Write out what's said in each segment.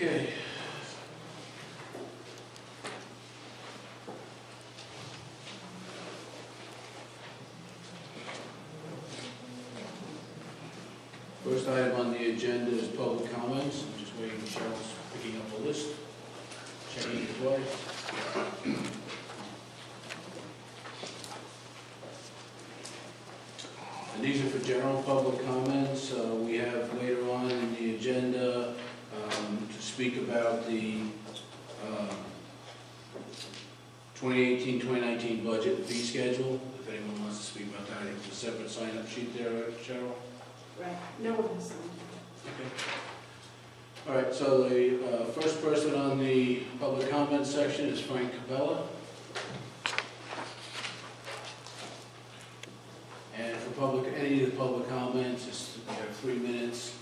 Okay. First item on the agenda is public comments. I'm just waiting, Cheryl's picking up the list, checking it twice. And these are for general public comments. We have later on in the agenda to speak about the 2018-2019 budget fee schedule. If anyone wants to speak about that, I think there's a separate sign-up sheet there, right, Cheryl? Right. No one has signed. Okay. All right, so the first person on the public comment section is Frank Capella. And for any of the public comments, you have 3 minutes.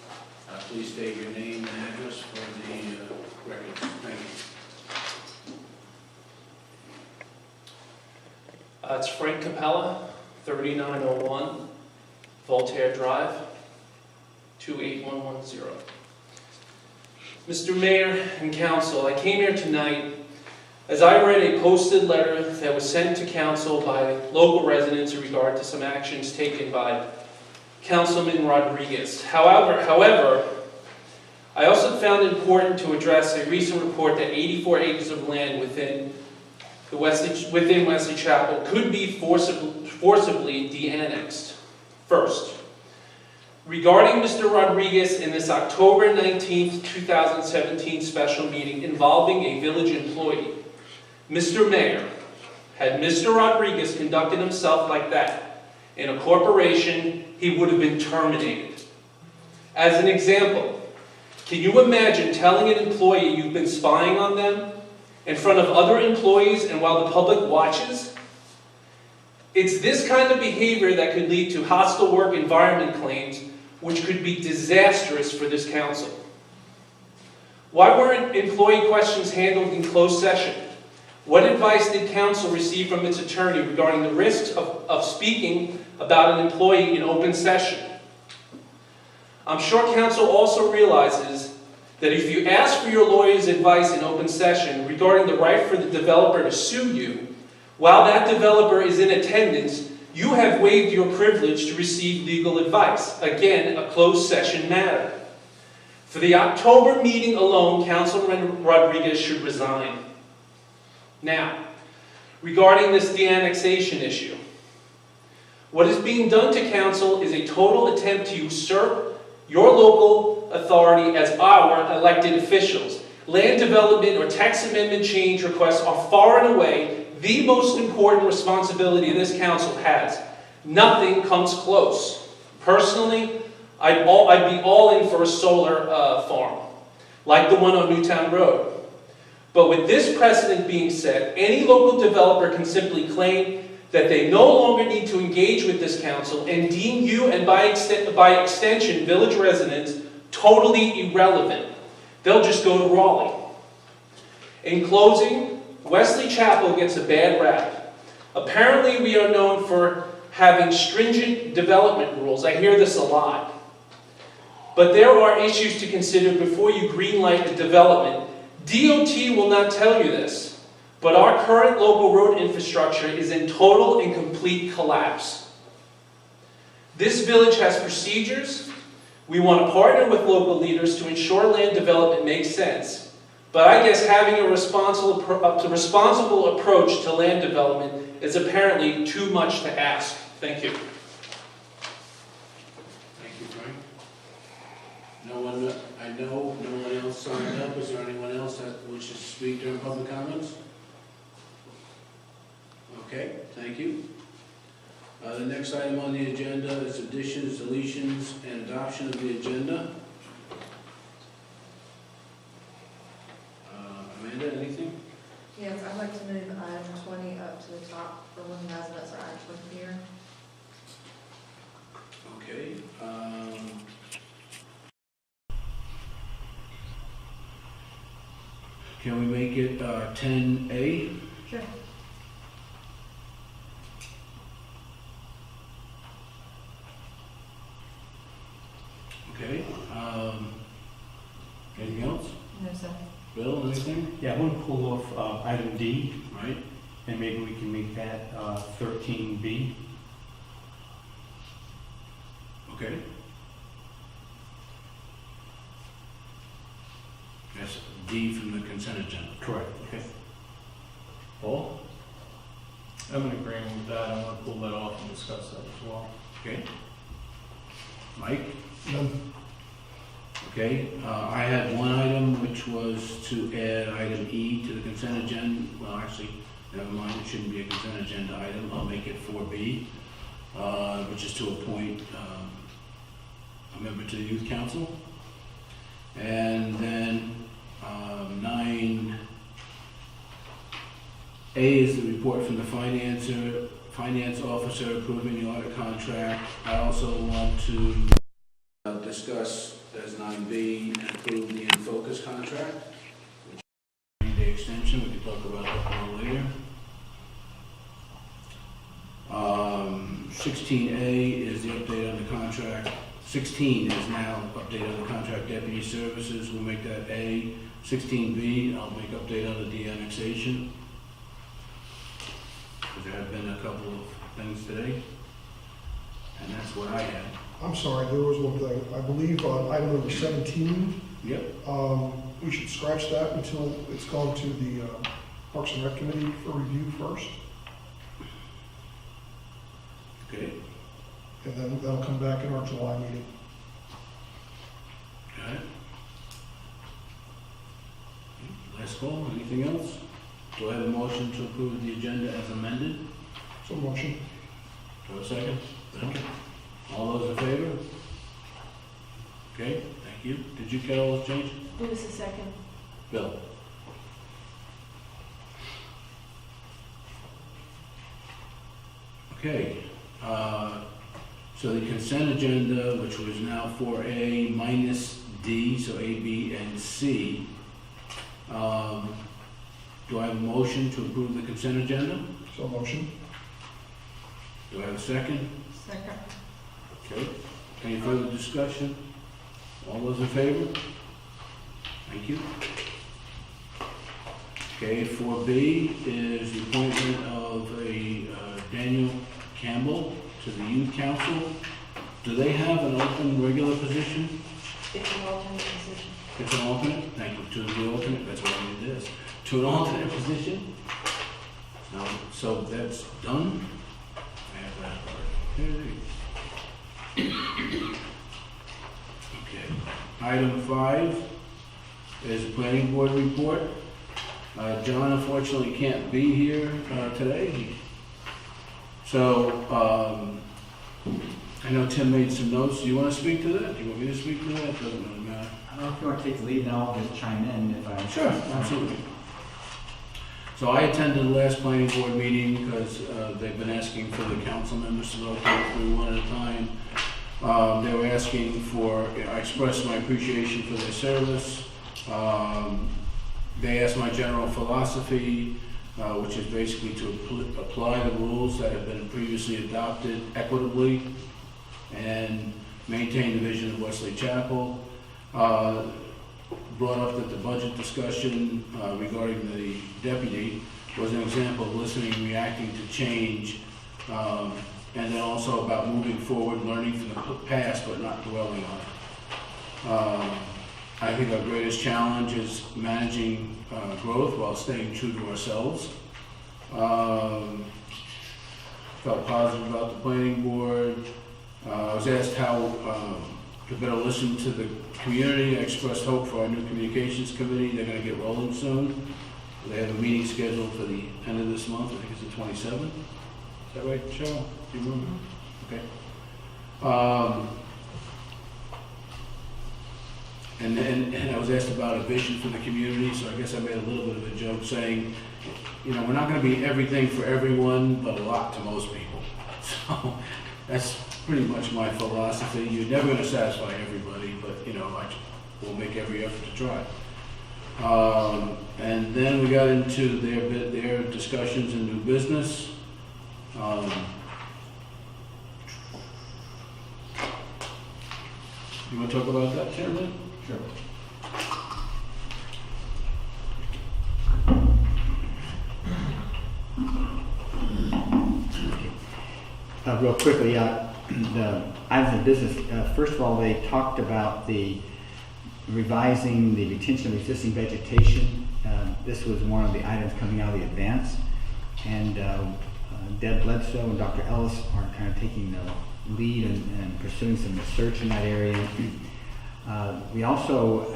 Please state your name and address for the records. Thank you. It's Frank Capella, 3901 Voltaire Drive, 28110. Mr. Mayor and Council, I came here tonight as I read a posted letter that was sent to Council by local residents in regard to some actions taken by Councilman Rodriguez. However, I also found it important to address a recent report that 84 acres of land within Wesley Chapel could be forcibly de-annexed. First, regarding Mr. Rodriguez in this October 19th, 2017 special meeting involving a village employee, Mr. Mayor, had Mr. Rodriguez conducted himself like that in a corporation, he would have been terminated. As an example, can you imagine telling an employee you've been spying on them in front of other employees and while the public watches? It's this kind of behavior that could lead to hostile work environment claims, which could be disastrous for this council. Why weren't employee questions handled in closed session? What advice did council receive from its attorney regarding the risks of speaking about an employee in open session? I'm sure council also realizes that if you ask for your lawyer's advice in open session regarding the right for the developer to sue you, while that developer is in attendance, you have waived your privilege to receive legal advice. Again, a closed session matter. For the October meeting alone, Councilman Rodriguez should resign. Now, regarding this de-annexation issue, what is being done to council is a total attempt to usurp your local authority as our elected officials. Land development or text amendment change requests are far and away the most important responsibility this council has. Nothing comes close. Personally, I'd be all in for a solar farm, like the one on Newtown Road. But with this precedent being set, any local developer can simply claim that they no longer need to engage with this council and deem you and by extension village residents totally irrelevant. They'll just go to Raleigh. In closing, Wesley Chapel gets a bad rap. Apparently we are known for having stringent development rules. I hear this a lot. But there are issues to consider before you greenlight a development. DOT will not tell you this, but our current local road infrastructure is in total and complete collapse. This village has procedures. We want to partner with local leaders to ensure land development makes sense. But I guess having a responsible approach to land development is apparently too much to ask. Thank you. Thank you, Frank. I know no one else signed up. Is there anyone else that wishes to speak during public comments? Okay, thank you. The next item on the agenda is additions, deletions, and adoption of the agenda. Amanda, anything? Yes, I'd like to move item 20 up to the top for when residents are actually here. Okay. Can we make it 10A? Sure. Okay. Anything else? No, sir. Bill, anything? Yeah, I want to pull off item D, Right? and maybe we can make that 13B. Okay. That's D from the consent agenda. Correct. Okay. Paul? I'm in agreement with that. I'm gonna pull that off and discuss that as well. Okay. Mike? None. Okay, I had one item which was to add item E to the consent agenda. Well, actually, never mind, it shouldn't be a consent agenda item. I'll make it 4B, which is to appoint a member to the youth council. And then 9A is the report from the finance officer approving the audit contract. I also want to discuss as 9B and approve the in-focus contract, which is a 90-day extension. We can talk about that a little later. 16A is the update on the contract. 16 is now update on the contract deputy services. We'll make that A. 16B, I'll make update on the de-annexation. Because there have been a couple of things today. And that's what I had. I'm sorry, there was one thing. I believe on item number 17, Yep. we should scratch that until it's gone to the Parks and Rec Committee for review first, Okay. and then that'll come back in our July meeting. Got it. Last call, anything else? Do I have a motion to approve the agenda as amended? So motion. Do I have a second? Second. All those in favor? Okay, thank you. Did you get all those changes? Who was the second? Bill? Okay, so the consent agenda, which was now 4A minus D, so A, B, and C. Do I have a motion to approve the consent agenda? So motion. Do I have a second? Second. Okay. Any further discussion? All those in favor? Thank you. Okay, 4B is the appointment of a Daniel Campbell to the youth council. Do they have an open regular position? It's an alternate position. It's an alternate? Thank you. To the alternate, that's what I need this. To an alternate position? No, so that's done. I have that part. Okay. Item 5 is a planning board report. John unfortunately can't be here today. So, I know Tim made some notes. Do you want to speak to that? Do you want me to speak to that? Doesn't really matter. I don't know if you want to take the lead now, I'll just chime in if I... Sure, absolutely. So I attended the last planning board meeting because they've been asking for the council members to go through one at a time. They were asking for, I expressed my appreciation for their service. They asked my general philosophy, which is basically to apply the rules that have been previously adopted equitably and maintain the vision of Wesley Chapel. Brought up that the budget discussion regarding the deputy was an example of listening and reacting to change, and then also about moving forward, learning from the past but not dwelling on it. I think our greatest challenge is managing growth while staying true to ourselves. Felt positive about the planning board. I was asked how to better listen to the community. I expressed hope for our new communications committee. They're going to get rolling soon. They have a meeting scheduled for the end of this month. I think it's the 27th. Is that right, Cheryl? Do you remember? Okay. And I was asked about a vision for the community, so I guess I made a little bit of a joke saying, you know, we're not going to be everything for everyone, but a lot to most people. So that's pretty much my philosophy. You're never going to satisfy everybody, but, you know, we'll make every effort to try. And then we got into their discussions in new business. You want to talk about that, Chairman? Sure. real quickly, the items of business, first of all, they talked about the revising the retention of existing vegetation. This was one of the items coming out of the advance. And Deb Bledsoe and Dr. Ellis are kind of taking the lead and pursuing some research in that area. We also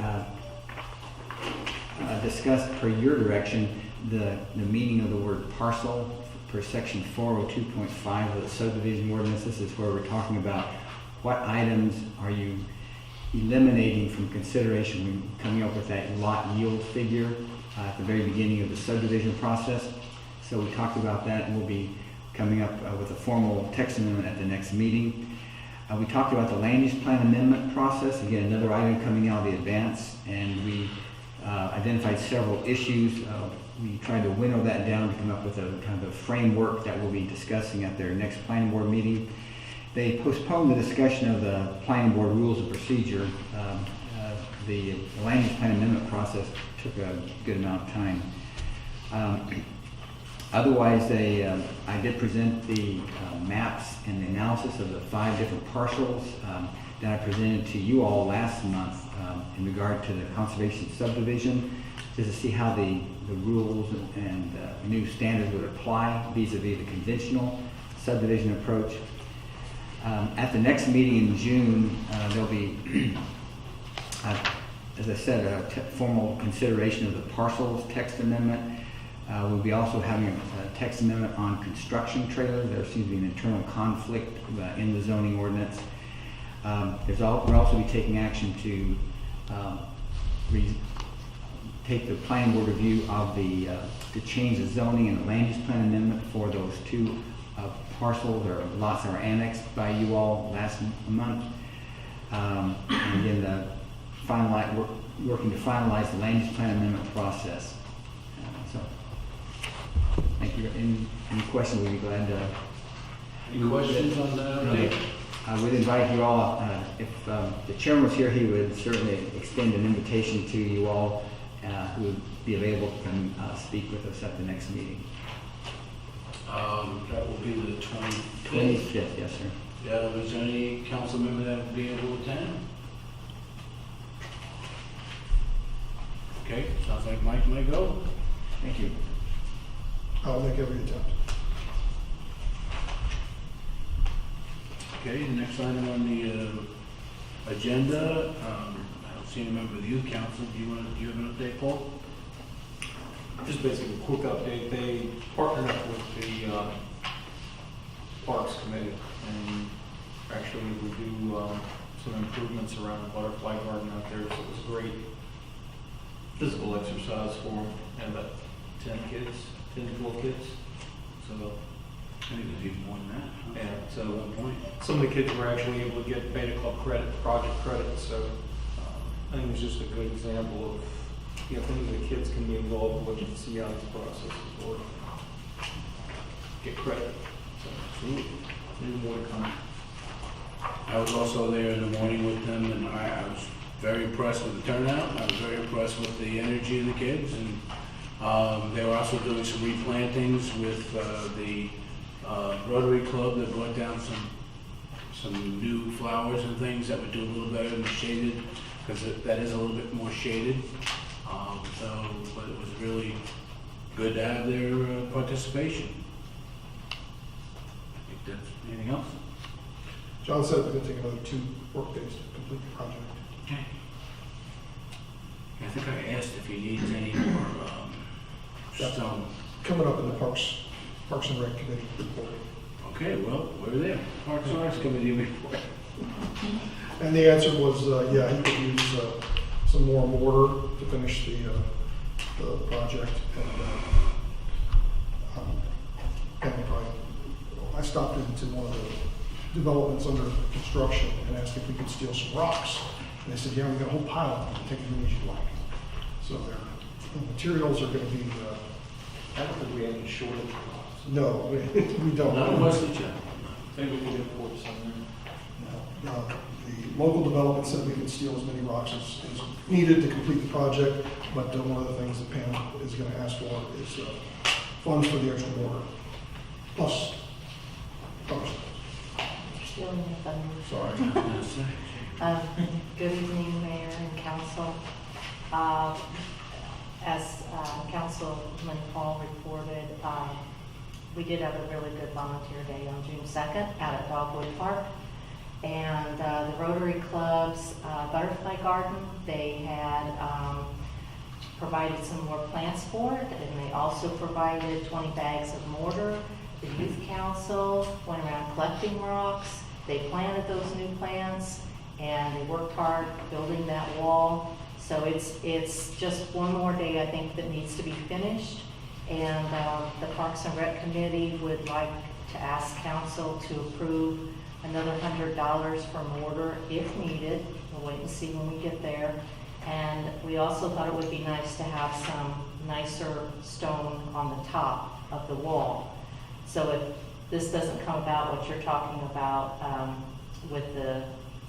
discussed, per your direction, the meaning of the word parcel per section 402.5 of the subdivision ordinance. This is where we're talking about what items are you eliminating from consideration when coming up with that lot yield figure at the very beginning of the subdivision process. So we talked about that, and we'll be coming up with a formal text amendment at the next meeting. We talked about the land use plan amendment process, again, another item coming out of the advance, and we identified several issues. We tried to winnow that down to come up with a kind of a framework that we'll be discussing at their next planning board meeting. They postponed the discussion of the planning board rules of procedure. The land use plan amendment process took a good amount of time. Otherwise, I did present the maps and the analysis of the 5 different parcels that I presented to you all last month in regard to the conservation subdivision, just to see how the rules and new standards would apply vis-a-vis the conventional subdivision approach. At the next meeting in June, there'll be, as I said, a formal consideration of the parcels text amendment. We'll be also having a text amendment on construction trailers. There seems to be an internal conflict in the zoning ordinance. We'll also be taking action to take the planning board review of to change the zoning and the land use plan amendment for those 2 parcels or lots that were annexed by you all last month. And again, working to finalize the land use plan amendment process. So, thank you. Any questions? We'd be glad to. Any questions on that update? I would invite you all, if the chairman was here, he would certainly extend an invitation to you all who would be available to come speak with us at the next meeting. That will be the 25th. 25th, yes, sir. Yeah, is there any council member that would be able to attend? Okay, sounds like Mike might go. Thank you. I'll make every attempt. Okay, the next item on the agenda, I don't see any member of the youth council. Do you have an update, Paul? Just basically a quick update. They partnered up with the Parks Committee, and actually we do some improvements around the butterfly garden out there. So it was a great physical exercise for them. And about 10 to 12 kids. So I think it was even more than that. yeah, So at one point. some of the kids were actually able to get Beta Club credit, project credit. So I think it was just a good example of things that kids can be involved with and see how these processes work. Get credit. So there's more to come. I was also there in the morning with them, and I was very impressed with the turnout. I was very impressed with the energy of the kids, and they were also doing some replantings with the Rotary Club that brought down some new flowers and things that would do a little better in the shaded, because that is a little bit more shaded. But it was really good to have their participation. I think that's anything else. John said we're going to take another 2 work days to complete the project. Okay. I think I asked if he needs any more stone. Coming up in the Parks and Rec Committee report. Okay, well, we're there. Parks and Recs Committee report. And the answer was, yeah, he could use some more mortar to finish the project. And I stopped into one of the developments under construction and asked if we could steal some rocks. And they said, yeah, we got a whole pile of them, take as many as you like. So the materials are going to be, I don't think we have any shortage of rocks. no, we don't. Not in Wesley, Jeff. Maybe we could import some there. No. The local development said we can steal as many rocks as needed to complete the project, but one of the things that Pam is going to ask for is funds for the extra mortar, plus other stuff. Stealing your thunder. Sorry. Good evening, Mayor and Council. As Councilman Paul reported, we did have a really good volunteer day on June 2nd out at Dogwood Park. And the Rotary Club's Butterfly Garden, they had provided some more plants for it, and they also provided 20 bags of mortar. The Youth Council went around collecting rocks. They planted those new plants, and they worked hard building that wall. So it's just one more day, I think, that needs to be finished. And the Parks and Rec Committee would like to ask council to approve another $100 for mortar if needed. We'll wait and see when we get there. And we also thought it would be nice to have some nicer stone on the top of the wall. So if this doesn't come about, what you're talking about with the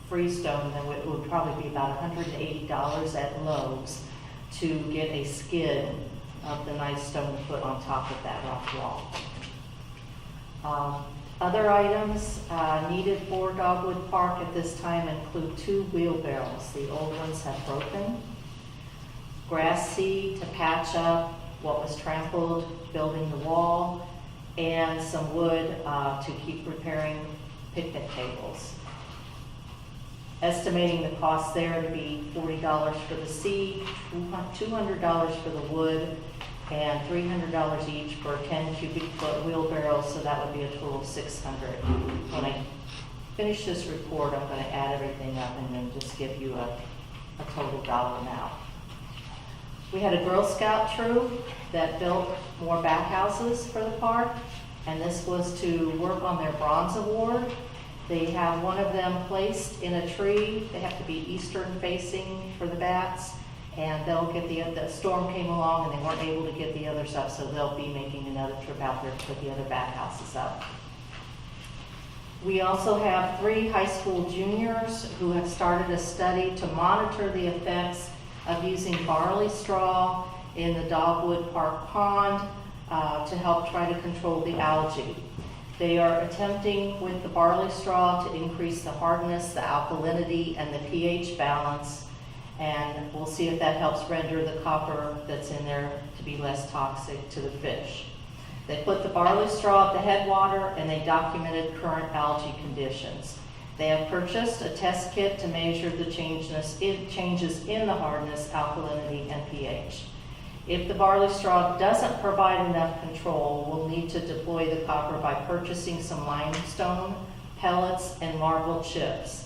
freestone, then it would probably be about $180 at Lowe's to get a skid of the nice stone to put on top of that rock wall. Other items needed for Dogwood Park at this time include 2 wheelbarrows. The old ones have broken. Grass seed to patch up what was trampled, building the wall, and some wood to keep repairing picnic tables. Estimating the cost there to be $40 for the seed, $200 for the wood, and $300 each for 10 cubic foot wheelbarrows, so that would be a total of $600. When I finish this report, I'm going to add everything up and then just give you a total dollar amount. We had a Girl Scout troop that built more backhouses for the park, and this was to work on their bronze award. They have one of them placed in a tree. They have to be eastern facing for the bats, and they'll get the storm came along and they weren't able to get the others up, so they'll be making another trip out there to put the other backhouses up. We also have 3 high school juniors who have started a study to monitor the effects of using barley straw in the Dogwood Park pond to help try to control the algae. They are attempting with the barley straw to increase the hardness, the alkalinity, and the pH balance, and we'll see if that helps render the copper that's in there to be less toxic to the fish. They put the barley straw at the headwater, and they documented current algae conditions. They have purchased a test kit to measure the changes in the hardness, alkalinity, and pH. If the barley straw doesn't provide enough control, we'll need to deploy the copper by purchasing some limestone, pellets, and marble chips.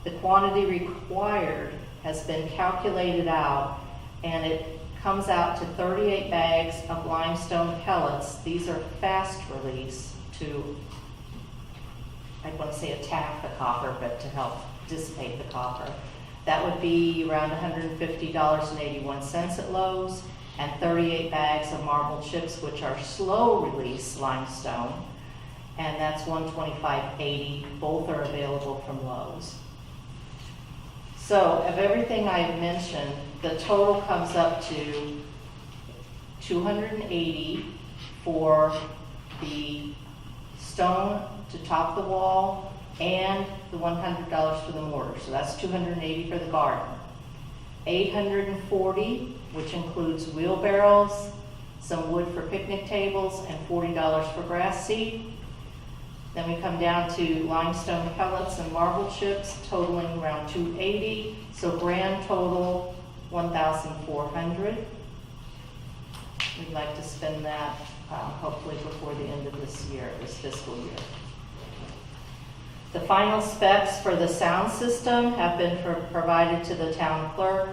The quantity required has been calculated out, and it comes out to 38 bags of limestone pellets. These are fast release to, I want to say attack the copper, but to help dissipate the copper. That would be around $150.81 at Lowe's, and 38 bags of marble chips, which are slow release limestone, and that's $125.80. Both are available from Lowe's. So of everything I've mentioned, the total comes up to $280 for the stone to top the wall and the $100 for the mortar. So that's $280 for the garden. $840, which includes wheelbarrows, some wood for picnic tables, and $40 for grass seed. Then we come down to limestone pellets and marble chips, totaling around $280. So grand total, $1,400. We'd like to spend that hopefully before the end of this year, this fiscal year. The final specs for the sound system have been provided to the town clerk,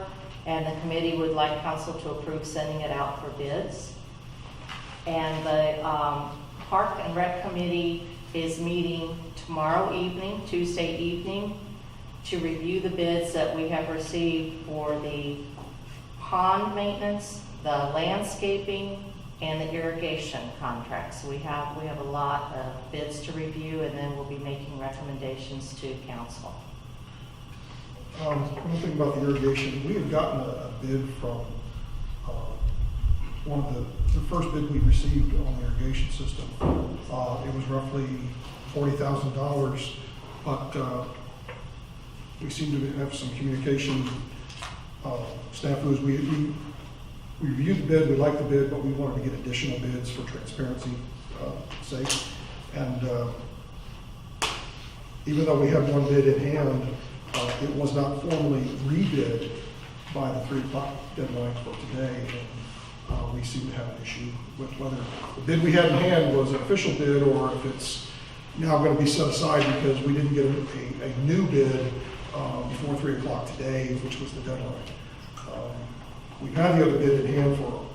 and the committee would like council to approve sending it out for bids. And the Park and Rec Committee is meeting tomorrow evening, Tuesday evening, to review the bids that we have received for the pond maintenance, the landscaping, and the irrigation contracts. We have a lot of bids to review, and then we'll be making recommendations to council. One thing about the irrigation, we had gotten a bid from one of the first bid we received on the irrigation system. It was roughly $40,000, But we seem to have some communication. Snafus, we reviewed the bid, we liked the bid, but we wanted to get additional bids for transparency sake. And even though we have one bid in hand, it was not formally rebid by the 3 o'clock deadline for today. And we seem to have an issue with whether the bid we had in hand was an official bid or if it's now going to be set aside because we didn't get a new bid before 3 o'clock today, which was the deadline. We've had the other bid in hand for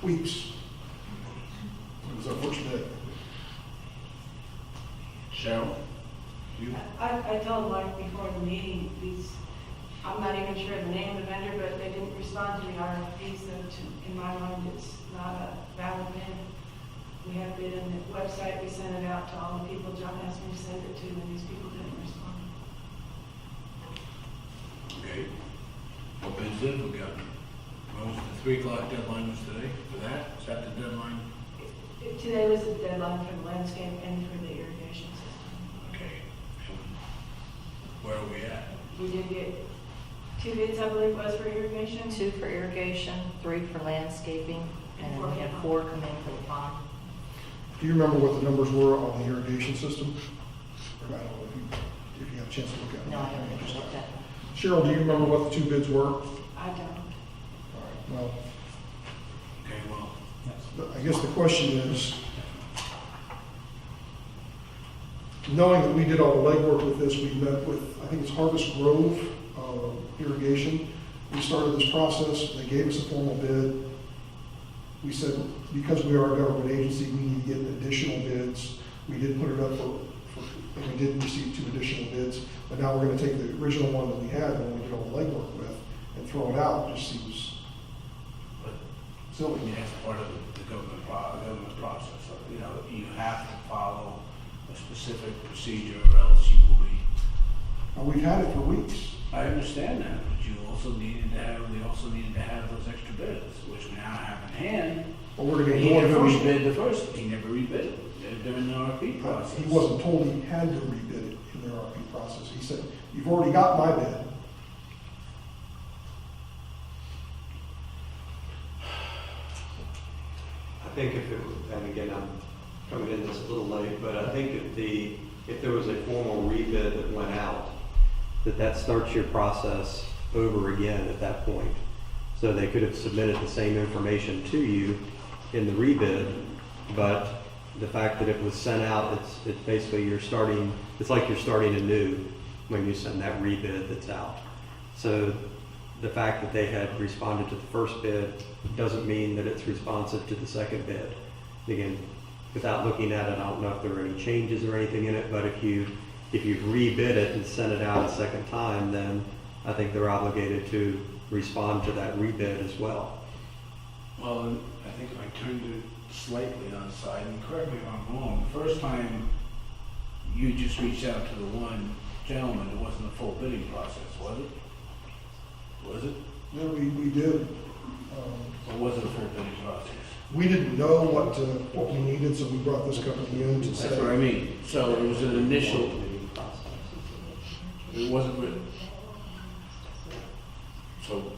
weeks. It was our first bid. Cheryl? You? I told Mike before the meeting, I'm not even sure the name of the vendor, but they didn't respond to the RFP, so in my mind, it's not a valid bid. We have bid on the website, we sent it out to all the people John asked me to send it to, and these people didn't respond. Okay. What bids did we got? What was the 3 o'clock deadline was today for that? Is that the deadline? Today was the deadline for the landscape and for the irrigation system. Okay. And where are we at? We did get 2 bids, I believe, was for irrigation. 2 for irrigation, 3 for landscaping, and then we had 4 come in for the pond. Do you remember what the numbers were on the irrigation system? Or I don't know if you had a chance to look at it. No, I haven't even looked at them. Cheryl, do you remember what the 2 bids were? I don't. All right, well, Okay, well, I guess the question is, knowing that we did all the legwork with this, we met with, I think it's Harvest Grove Irrigation. We started this process, they gave us a formal bid. We said, because we are a government agency, we need to get additional bids. We did put it up and we did receive 2 additional bids, but now we're going to take the original one that we had and we did all the legwork with and throw it out. It just seems silly. that's part of the government process. So, you know, you have to follow a specific procedure or else you will be. We've had it for weeks. I understand that, but we also needed to have those extra bids, which we now have in hand. But we're going to He go never first. rebid the first, he never rebid it during the RFP process. He wasn't told he had to rebid it in the RFP process. He said, you've already got my bid. I think if it, and again, I'm coming in just a little late, but I think if there was a formal rebid that went out, that starts your process over again at that point. So they could have submitted the same information to you in the rebid, but the fact that it was sent out, it's basically it's like you're starting anew when you send that rebid that's out. So the fact that they had responded to the first bid doesn't mean that it's responsive to the second bid. Again, without looking at it, I don't know if there were any changes or anything in it, but if you rebid it and sent it out a second time, then I think they're obligated to respond to that rebid as well. Well, and I think if I turned it slightly on the side, and correct me if I'm wrong, the first time you just reached out to the one gentleman, it wasn't a full bidding process, was it? Was it? Yeah, we did. Or was it a full bidding process? We didn't know what we needed, so we brought this company in to say. That's what I mean. So it was an initial, it wasn't written. So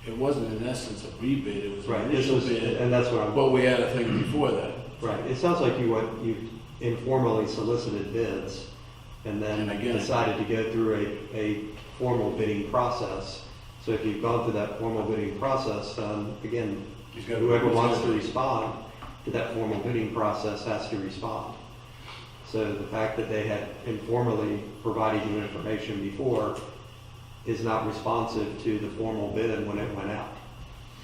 it wasn't in essence a rebid, it was an initial bid, and that's what I'm. but we had a thing before that. Right. It sounds like you informally solicited bids, and then And again- decided to go through a formal bidding process. So if you've gone through that formal bidding process, again, He's got- whoever wants to respond to that formal bidding process has to respond. So the fact that they had informally provided you information before is not responsive to the formal bid when it went out.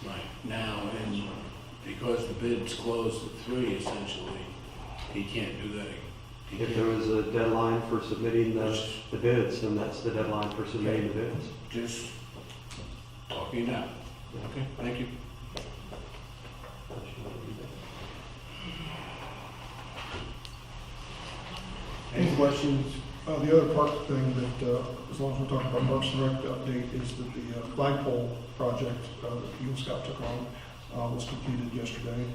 Right, now, and because the bid's closed at 3 essentially, he can't do that. He If there can't- was a deadline for submitting the bids, then that's the deadline for submitting the bids. Just talking now. Okay, thank you. Any questions? The other part thing that, as long as we're talking about Parks and Rec update, is that the flagpole project that Eagle Scout took on was completed yesterday.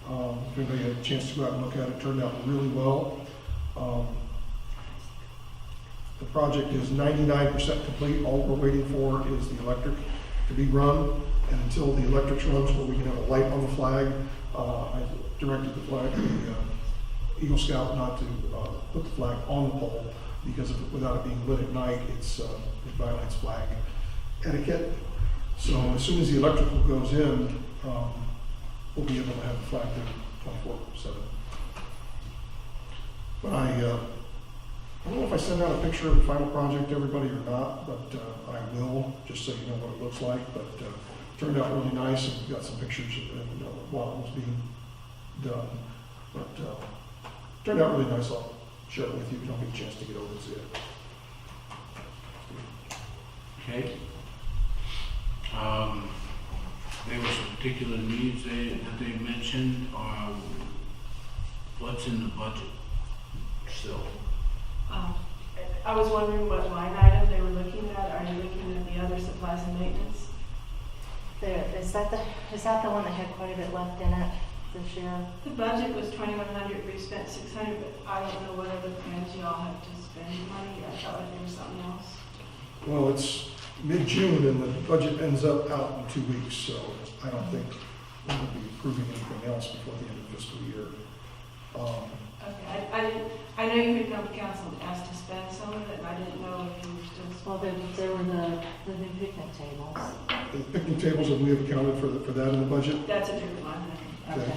If anybody had a chance to go out and look at it, it turned out really well. The project is 99% complete. All we're waiting for is the electric to be run. And until the electric runs where we can have a light on the flag, I directed the flag, the Eagle Scout not to put the flag on the pole because without it being lit at night, it violates flag etiquette. So as soon as the electrical goes in, we'll be able to have the flag there 24/7. But I don't know if I send out a picture of the final project to everybody or not, but I will, just so you know what it looks like. But turned out really nice, and we got some pictures while it was being done. But turned out really nice. I'll share it with you if you don't get a chance to get over and see it. Okay. There were some particular needs that they mentioned. What's in the budget still? I was wondering what line item they were looking at. Are you looking at the other supplies and maintenance? Is that the one that had quite a bit left in it this year? The budget was 2,100, we spent 600, but I don't know what other plans y'all have to spend money. I thought like there was something else. Well, it's mid-June and the budget ends up out in 2 weeks, so I don't think we're going to be approving anything else before the end of the fiscal year. Okay, I know you had come to council and asked to spend some of it, and I didn't know if you were still. Well, there were the new picnic tables. The picnic tables, we have accounted for that in the budget. That's a different line item. Okay.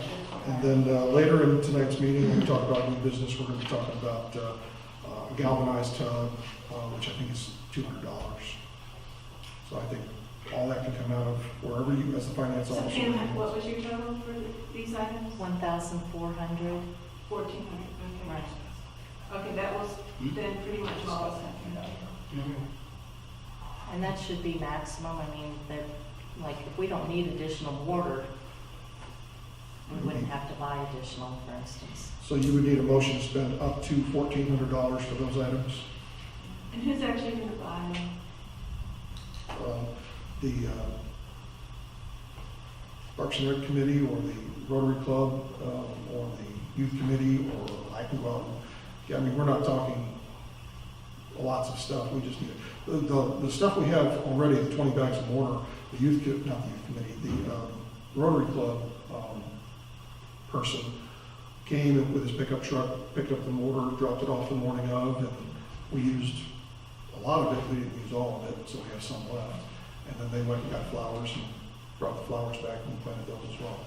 And then later in tonight's meeting, when we talk about new business, we're going to be talking about a galvanized tub, which I think is $200. So I think all that can come out of wherever you, as the finance So officer. Pam, what was your total for these items? 1,400. 1,400, okay. Right. Okay, that was then pretty much all of that. And that should be maximum. I mean, like, if we don't need additional mortar, we wouldn't have to buy additional, for instance. So you would need a motion to spend up to $1,400 for those items. And who's actually going to buy them? The Parks and Rec Committee or the Rotary Club or the Youth Committee, or I can go out and, yeah, I mean, we're not talking lots of stuff. We just need it. The stuff we have already, the 20 bags of mortar, not the Youth Committee, the Rotary Club person came with his pickup truck, picked up the mortar, dropped it off the morning of, and we used a lot of it. We didn't use all of it, so we have some left. And then they went and got flowers and brought the flowers back and planted those as well.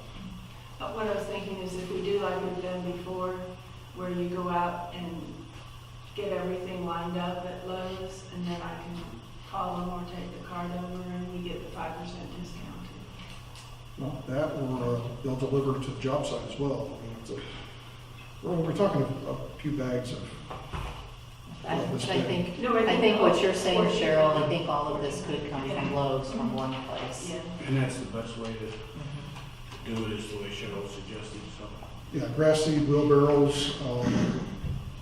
What I was thinking is if we do like we've done before, where you go out and get everything lined up at Lowe's, and then I can call them or take the card over and we get the 5% discount. Well, that or they'll deliver to the job site as well. I mean, it's we're talking a few bags of. I think No, I think what you're saying, Cheryl, I think all of this could come from Lowe's, from one place. Yeah. And that's the best way to do it, is the way Cheryl suggested, so. Yeah, grass seed, wheelbarrows,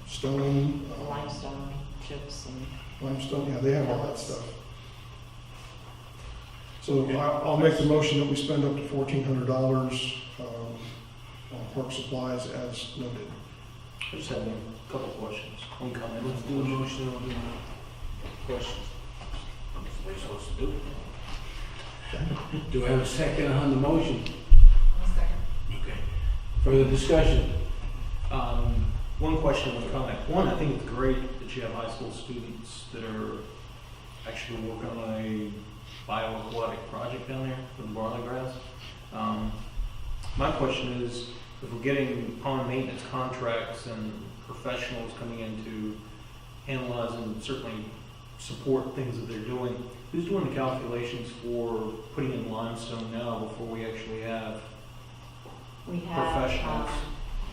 stone, Limestone chips and. limestone, yeah, they have all that stuff. So I'll make the motion that we spend up to $1,400 on park supplies as noted. I just have a couple of questions, one comment. Let's do a motion on the questions. That's what we're supposed to do. Do I have a second on the motion? Okay. Further discussion? One question, one comment. One, I think it's great that you have high school students that are actually working on a bioathletic project down there for the barley grass. My question is, if we're getting pond maintenance contracts and professionals coming in to analyze and certainly support things that they're doing, who's doing the calculations for putting in limestone now before we actually have We have, professionals?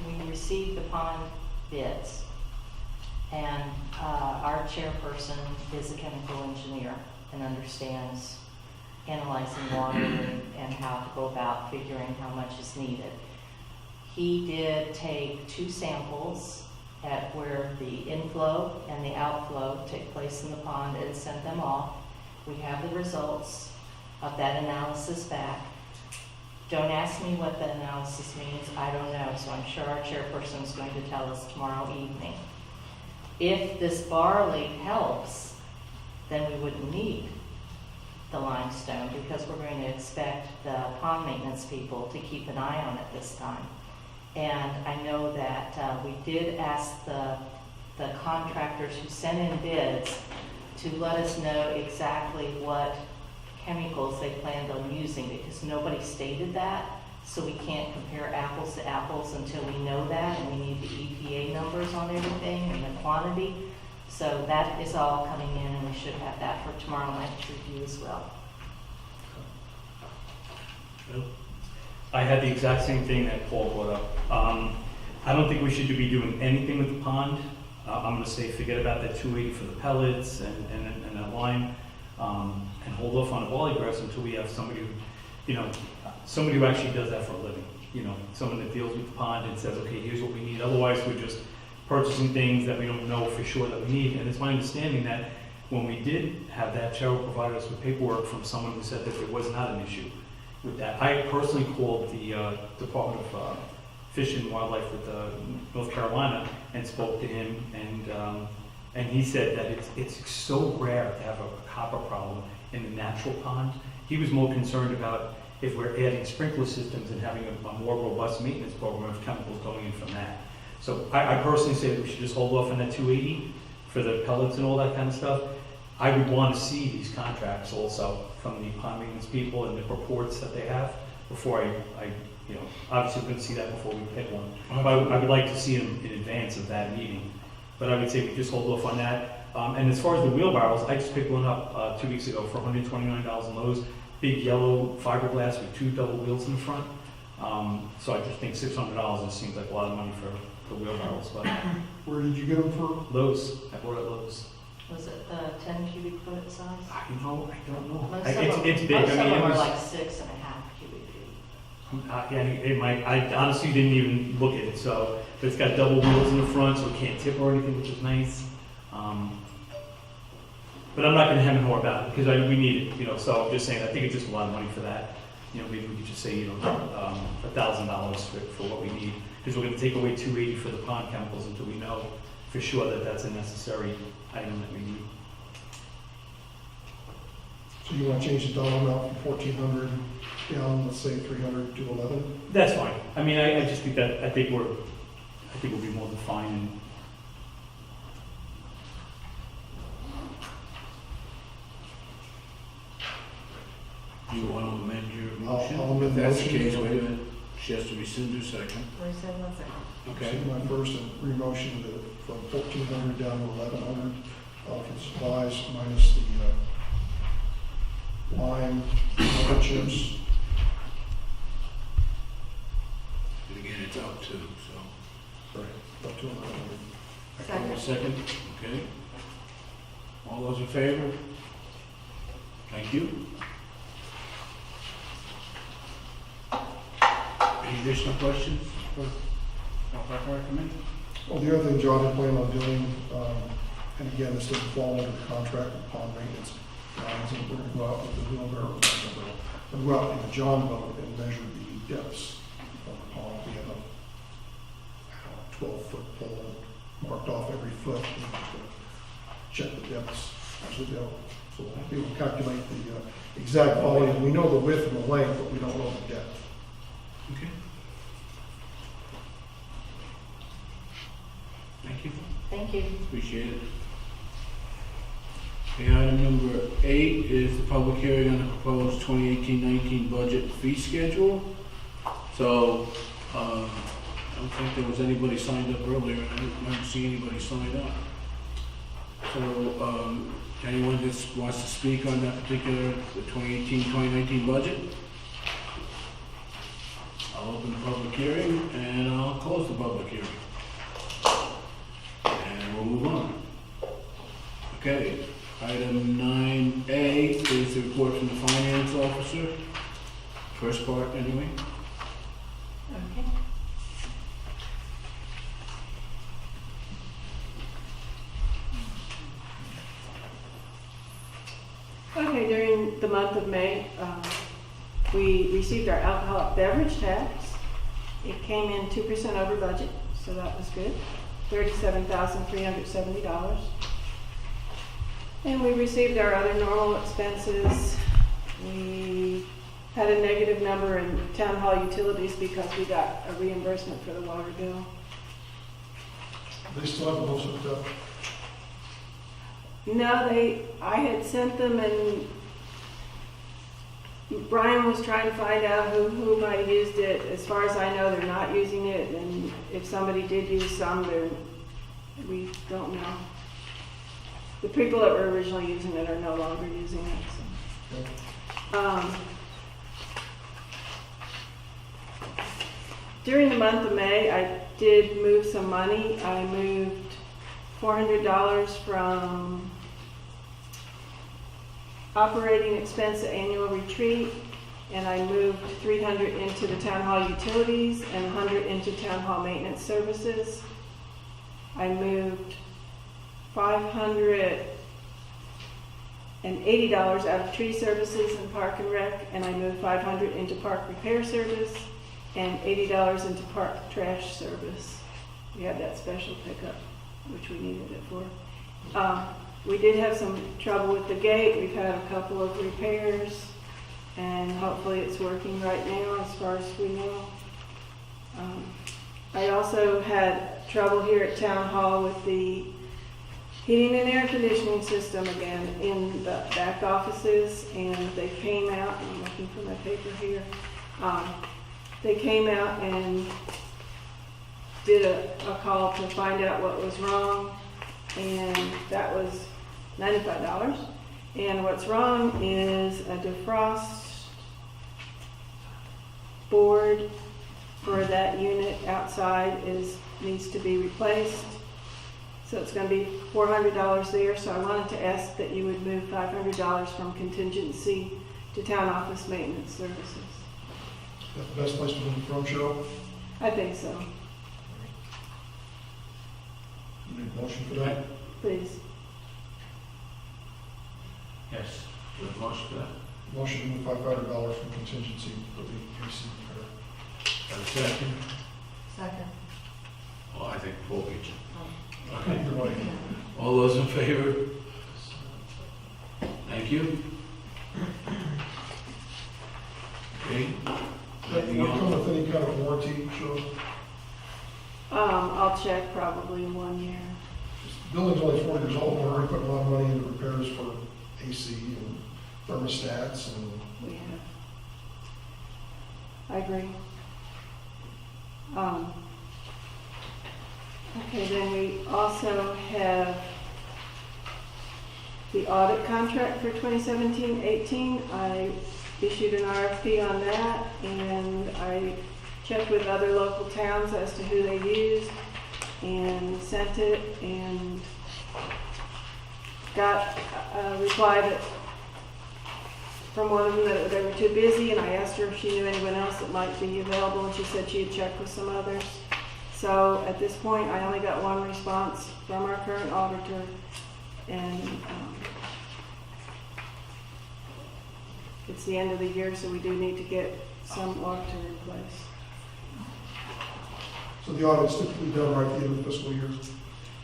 we received the pond bids, and our chairperson is a chemical engineer and understands analyzing water and how to go about figuring how much is needed. He did take 2 samples at where the inflow and the outflow take place in the pond and sent them off. We have the results of that analysis back. Don't ask me what the analysis means, I don't know, so I'm sure our chairperson is going to tell us tomorrow evening. If this barley helps, then we wouldn't need the limestone because we're going to expect the pond maintenance people to keep an eye on it this time. And I know that we did ask the contractors who sent in bids to let us know exactly what chemicals they planned on using because nobody stated that. So we can't compare apples to apples until we know that, and we need the EPA numbers on everything and the quantity. So that is all coming in, and we should have that for tomorrow night's review as well. I had the exact same thing that Paul brought up. I don't think we should be doing anything with the pond. I'm going to say forget about that 280 for the pellets and that lime, and hold off on the barley grass until we have somebody who, somebody who actually does that for a living. Someone that deals with the pond and says, okay, here's what we need. Otherwise, we're just purchasing things that we don't know for sure that we need. And it's my understanding that when we did have that, Cheryl provided us with paperwork from someone who said that there was not an issue with that. I personally called the Department of Fish and Wildlife with North Carolina and spoke to him, and he said that it's so rare to have a copper problem in the natural pond. He was more concerned about if we're adding sprinkler systems and having a more robust maintenance program of chemicals going in from that. So I personally say that we should just hold off on that 280 for the pellets and all that kind of stuff. I would want to see these contracts also from the pond maintenance people and the reports that they have before I obviously couldn't see that before we pick one. But I would like to see them in advance of that meeting. But I would say we just hold off on that. And as far as the wheelbarrows, I just picked one up 2 weeks ago for $129 in Lowe's. Big yellow fiberglass with 2 double wheels in the front. So I just think $600 just seems like a lot of money for wheelbarrows. But Where did you get them for? Lowe's, I bought it at Lowe's. Was it the 10 cubic foot size? I don't know. Most It's big. Most I of mean, them it are was, like 6.5 cubic feet. yeah, it might. I honestly didn't even look at it. So, but it's got double wheels in the front, so it can't tip or anything, which is nice. But I'm not going to hem and haw about it because we need it. So I'm just saying. I think it's just a lot of money for that. Maybe we could just say $1,000 for what we need because we're going to take away $280 for the pond chemicals until we know for sure that that's a necessary item that we need. So you want to change the dollar amount from 1,400 down, let's say 300 to 11? That's fine. I mean, I just think that I think we'll be more than fine. And You want to amend your I'll motion? amend If the that's the motion. case, wait a minute. She has to rescind her second. Rescind my second. Okay. So my first and re-motion from 1,400 down to 1,100 for supplies minus the lime, rubber chips. And again, it's up to, so. Right, up to 1,100. Okay, second, okay. All those in favor? Thank you. Any additional questions for our fire committee? Well, the other thing John had planned on doing, and again, this doesn't fall under the contract with pond maintenance, is that we're going to go out with the wheelbarrow, and go out in the John boat and measure the depths of the pond. We have a 12-foot pole marked off every foot, and we're just going to check the depths as we go. So we'll be able to calculate the exact volume. We know the width and the length, but we don't know the depth. Okay. Thank you. Thank you. Appreciate it. Okay, item number 8 is the public hearing on the proposed 2018-19 budget fee schedule. So, I don't think there was anybody signed up earlier. I didn't see anybody signed up. So, anyone that wants to speak on that particular, the 2018-2019 budget? I'll open the public hearing and I'll close the public hearing. And we'll move on. Okay, item 9A is the report from the finance officer. First part, anyway. Okay. Okay, during the month of May, we received our alcoholic beverage tax. It came in 2% over budget, so that was good. $37,370. And we received our other normal expenses. We had a negative number in town hall utilities because we got a reimbursement for the water bill. They still have those hooked up. No, I had sent them, and Brian was trying to find out who might have used it. As far as I know, they're not using it, and if somebody did use some, we don't know. The people that were originally using it are no longer using it. So. During the month of May, I did move some money. I moved $400 from operating expense to annual retreat, and I moved $300 into the town hall utilities and $100 into town hall maintenance services. I moved $580 out of tree services and park and rec, and I moved $500 into park repair service and $80 into park trash service. We had that special pickup, which we needed it for. We did have some trouble with the gate. We've had a couple of repairs, and hopefully it's working right now as far as we know. I also had trouble here at Town Hall with the heating and air conditioning system again in the back offices, and they came out, I'm looking for my paper here. They came out and did a call to find out what was wrong, and that was $95. And what's wrong is a defrost board for that unit outside needs to be replaced. So it's going to be $400 there. So I wanted to ask that you would move $500 from contingency to town office maintenance services. Is that the best place to move it from, Cheryl? I think so. You need a motion for that? Please. Yes. Do you have a motion for that? Motion to move $500 from contingency for the AC repair. Have a second? Second. Oh, I think Paul beat you. Okay, either way. All those in favor? Thank you. Okay. That would come with any kind of warranty, Cheryl? I'll check probably in 1 year. The building's only 40 years old, and we're already putting a lot of money into repairs for AC and thermostats and. We have. I agree. Okay, then we also have the audit contract for 2017-18. I issued an RFP on that, and I checked with other local towns as to who they used and sent it, and got a reply from one of them that they were too busy, and I asked her if she knew anyone else that might be available, and she said she had checked with some others. So at this point, I only got one response from our current auditor, and it's the end of the year, so we do need to get some auditor in place. So the audit's typically done right at the end of the fiscal year.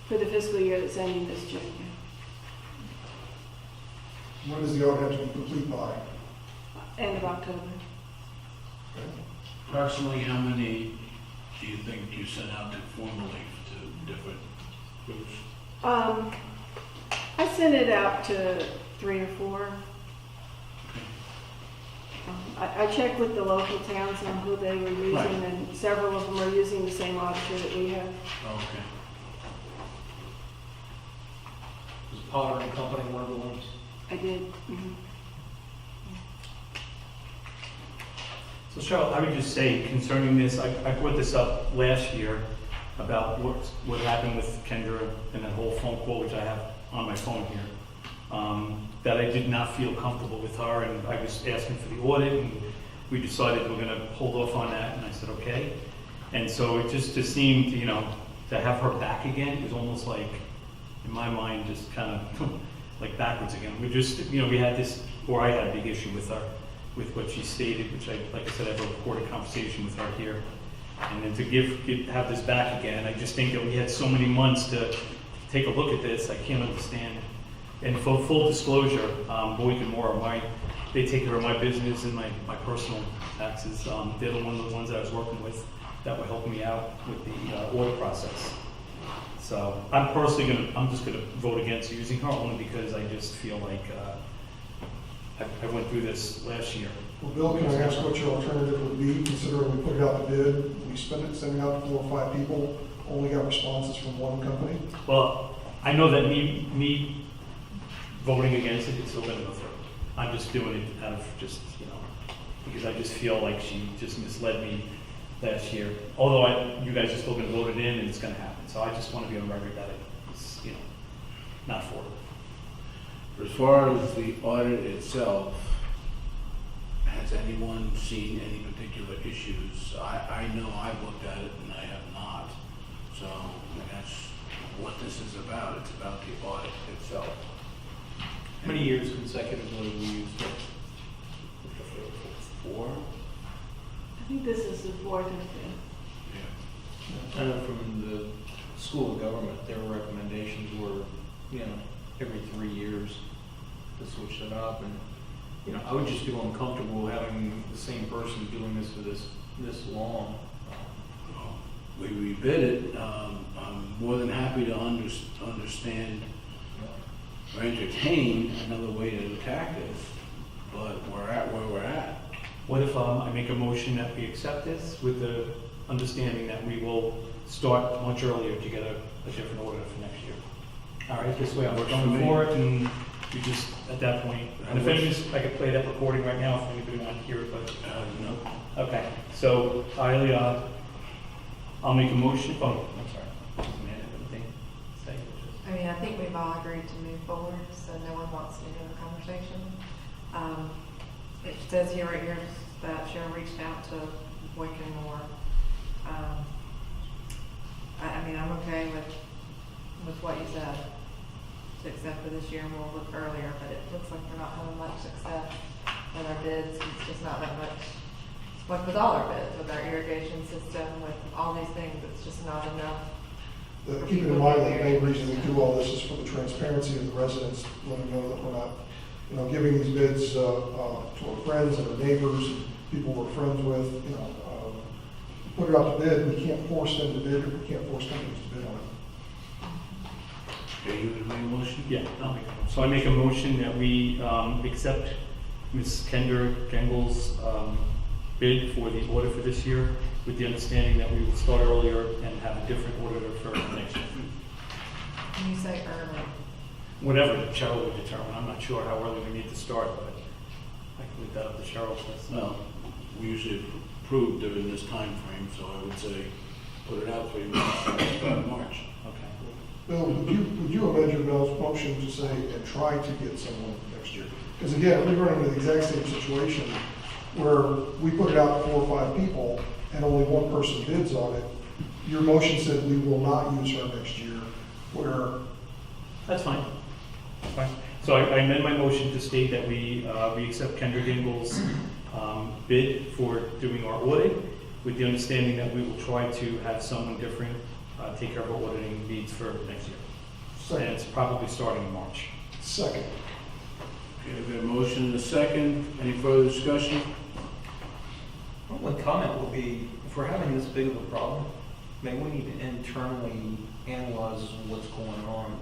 For the fiscal year that's ending this June. When does the audit have to be complete by? End of October. Approximately how many do you think you sent out to formally to different groups? I sent it out to 3 or 4. I checked with the local towns on who they were using, Right. and several of them are using the same auditor that we have. Okay. Is Potter and Company one of the ones? I did. Mhm. So Cheryl, I would just say concerning this, I brought this up last year about what happened with Kendra and that whole phone call, which I have on my phone here. That I did not feel comfortable with her, and I was asking for the audit, and we decided we're going to hold off on that, and I said, okay. And so it just seemed, to have her back again is almost like, in my mind, just kind of like backwards again. We just, we had this, or I had a big issue with her, with what she stated, which like I said, I have a recorded conversation with her here. And then to have this back again, I just think that we had so many months to take a look at this, I can't understand. And for full disclosure, Boyd and Moore, they take care of my business and my personal taxes. They're the ones that I was working with that were helping me out with the audit process. So I'm just gonna vote against using her only because I just feel like I went through this last year. Well, Bill, can I ask what your alternative would be, considering we put it out to bid, we spent it sending out to 4 or 5 people, only got responses from one company? Well, I know that me voting against it, it's still gonna go through. I'm just doing it out of just, because I just feel like she just misled me last year. Although you guys are still gonna vote it in and it's gonna happen. So I just wanna be on record that it's, not for it. As far as the audit itself, has anyone seen any particular issues? I know I've looked at it and I have not. So that's what this is about. It's about the audit itself. How many years consecutively have we used it? 4? I think this is the 4th or 5th. Yeah. I know from the School of Government, their recommendations were, every 3 years to switch it up. And, I would just feel uncomfortable having the same person doing this for this long. We rebid it. I'm more than happy to understand or entertain another way to attack this, but we're at where we're at. What if I make a motion that we accept this with the understanding that we will start much earlier to get a different order for next year? All right, this way I'm Works for going me. for it, and we just, at that point, and if anybody's, I could play that recording right now if anybody wants to hear it, but, No. okay. So I'll make a motion, I'm sorry. Amanda, anything to say? I mean, I think we've all agreed to move forward, so no one wants to have a conversation. It says here, right here, that Cheryl reached out to Boyd and Moore. I mean, I'm okay with what you said, to accept for this year, and we'll look earlier, but it looks like we're not having much success with our bids. It's just not that much, like with all our bids, with our irrigation system, with all these things, it's just not enough. Keep in mind that the main reason we do all this is for the transparency of the residents, let them know that we're not, giving these bids to our friends and our neighbors, and people we're friends with, put it out to bid, we can't force them to bid, or we can't force companies to bid on it. Okay, you would make a motion? Yeah, I'll make a motion. So I make a motion that we accept Ms. Kendra Gengel's bid for the order for this year, with the understanding that we will start earlier and have a different auditor for next year. When you say early, Whatever Cheryl would determine, I'm not sure how early we need to start, but I can leave that up to Cheryl. Well, we usually approve during this time frame, so I would say put it out 3 months, start March. Okay. Bill, would you amend your motion to say, and try to get someone next year? Because again, we run into the exact same situation where we put it out to 4 or 5 people and only one person bids on it. Your motion said we will not use her next year, where That's fine. That's fine. So I amend my motion to state that we accept Kendra Gengel's bid for doing our audit, with the understanding that we will try to have someone different take care of our auditing needs for next year. And second. it's probably starting in March. Second. Okay, we have a motion and a second. Any further discussion? One comment will be, if we're having this big of a problem, maybe we need to internally analyze what's going on.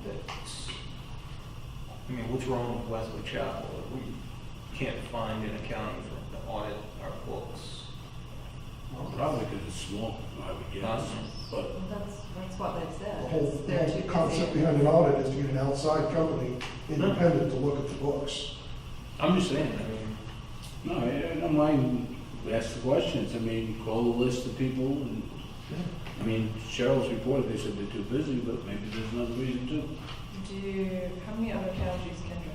What's wrong with Wesley Chapel? We can't find an accounting firm to audit our books. Well, probably because it's small, I would guess. But that's what they've said. The whole, is they're too busy. concept behind an audit is to get an outside company, independent, to look at the books. I'm just saying, no, I don't mind ask the questions. Call the list of people. And, Cheryl's reported, they said they're too busy, but maybe there's another reason too. How many other towns use Kendra?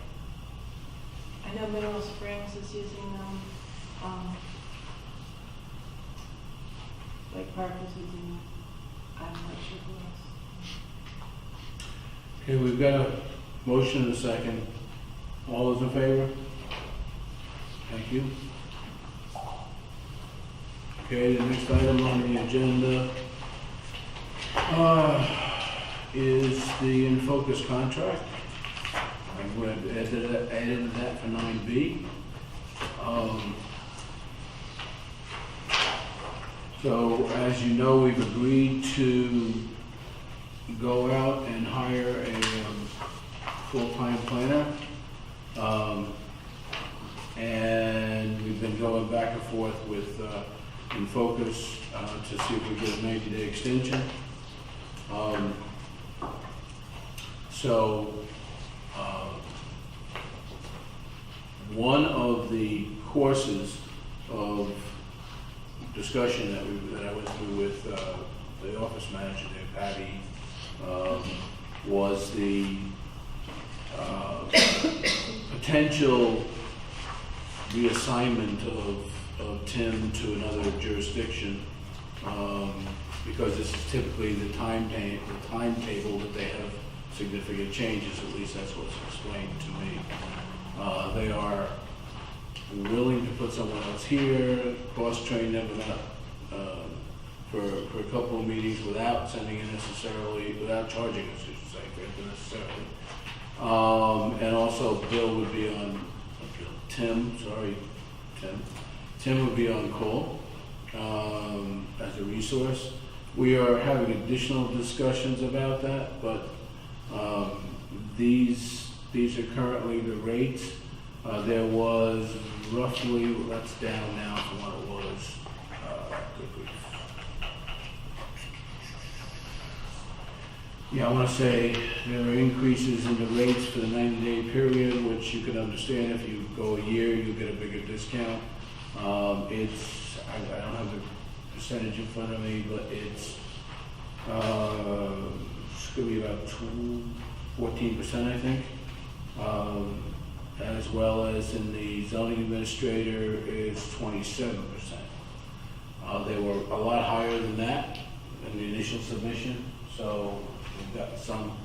I know Mineral Springs is using them. Lake Park is using them. I'm not sure who else. Okay, we've got a motion and a second. All those in favor? Thank you. Okay, the next item on the agenda is the In Focus contract. I'm going to add that for 9B. So as you know, we've agreed to go out and hire a full-time planner. And we've been going back and forth with In Focus to see if we get a 90-day extension. One of the courses of discussion that I went through with the office manager there, Patty, was the potential reassignment of Tim to another jurisdiction, because this is typically the timetable that they have significant changes, at least that's what's explained to me. They are willing to put someone else here, cross-train them for a couple of meetings without without charging us, I should say, necessarily. And also Bill would be on, Tim would be on call as a resource. We are having additional discussions about that, but these are currently the rates. There was roughly, that's down now from what it was. Yeah, I want to say there are increases in the rates for the 90-day period, which you can understand. If you go a year, you get a bigger discount. I don't have the percentage in front of me, but it's going to be about 14%, I think. As well as in the zoning administrator is 27%. They were a lot higher than that in the initial submission, so we've got some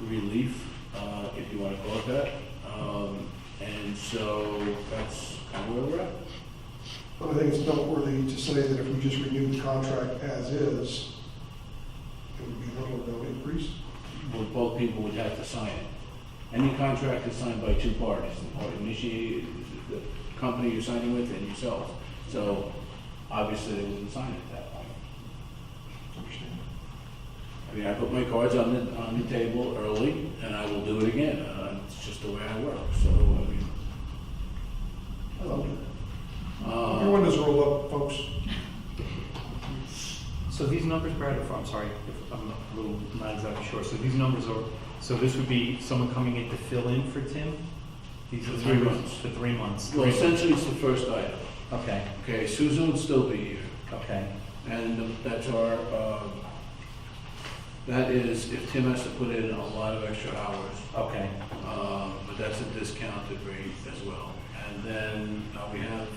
relief, if you want to call it that. And so that's kind of where we're at. But I think it's noteworthy to say that if we just renew the contract as is, it would be little or no increase. Well, both people would have to sign it. Any contract is signed by two parties. The party initiated, the company you're signing with, and yourself. So obviously they wouldn't sign it at that point. Understand? I mean, I put my cards on the table early, and I will do it again. It's just the way I work. So I mean, I love it. Your windows roll up, folks. So these numbers, Brad, I'm sorry, if I'm a little not exactly sure. So these numbers are, so this would be someone coming in to fill in for Tim? These are For 3 months. For 3 months. well, essentially it's the first item. Okay, Okay, Susan would still be here. okay, And that's our, that is if Tim has to put in a lot of extra hours. okay. But that's a discounted rate as well. And then we have,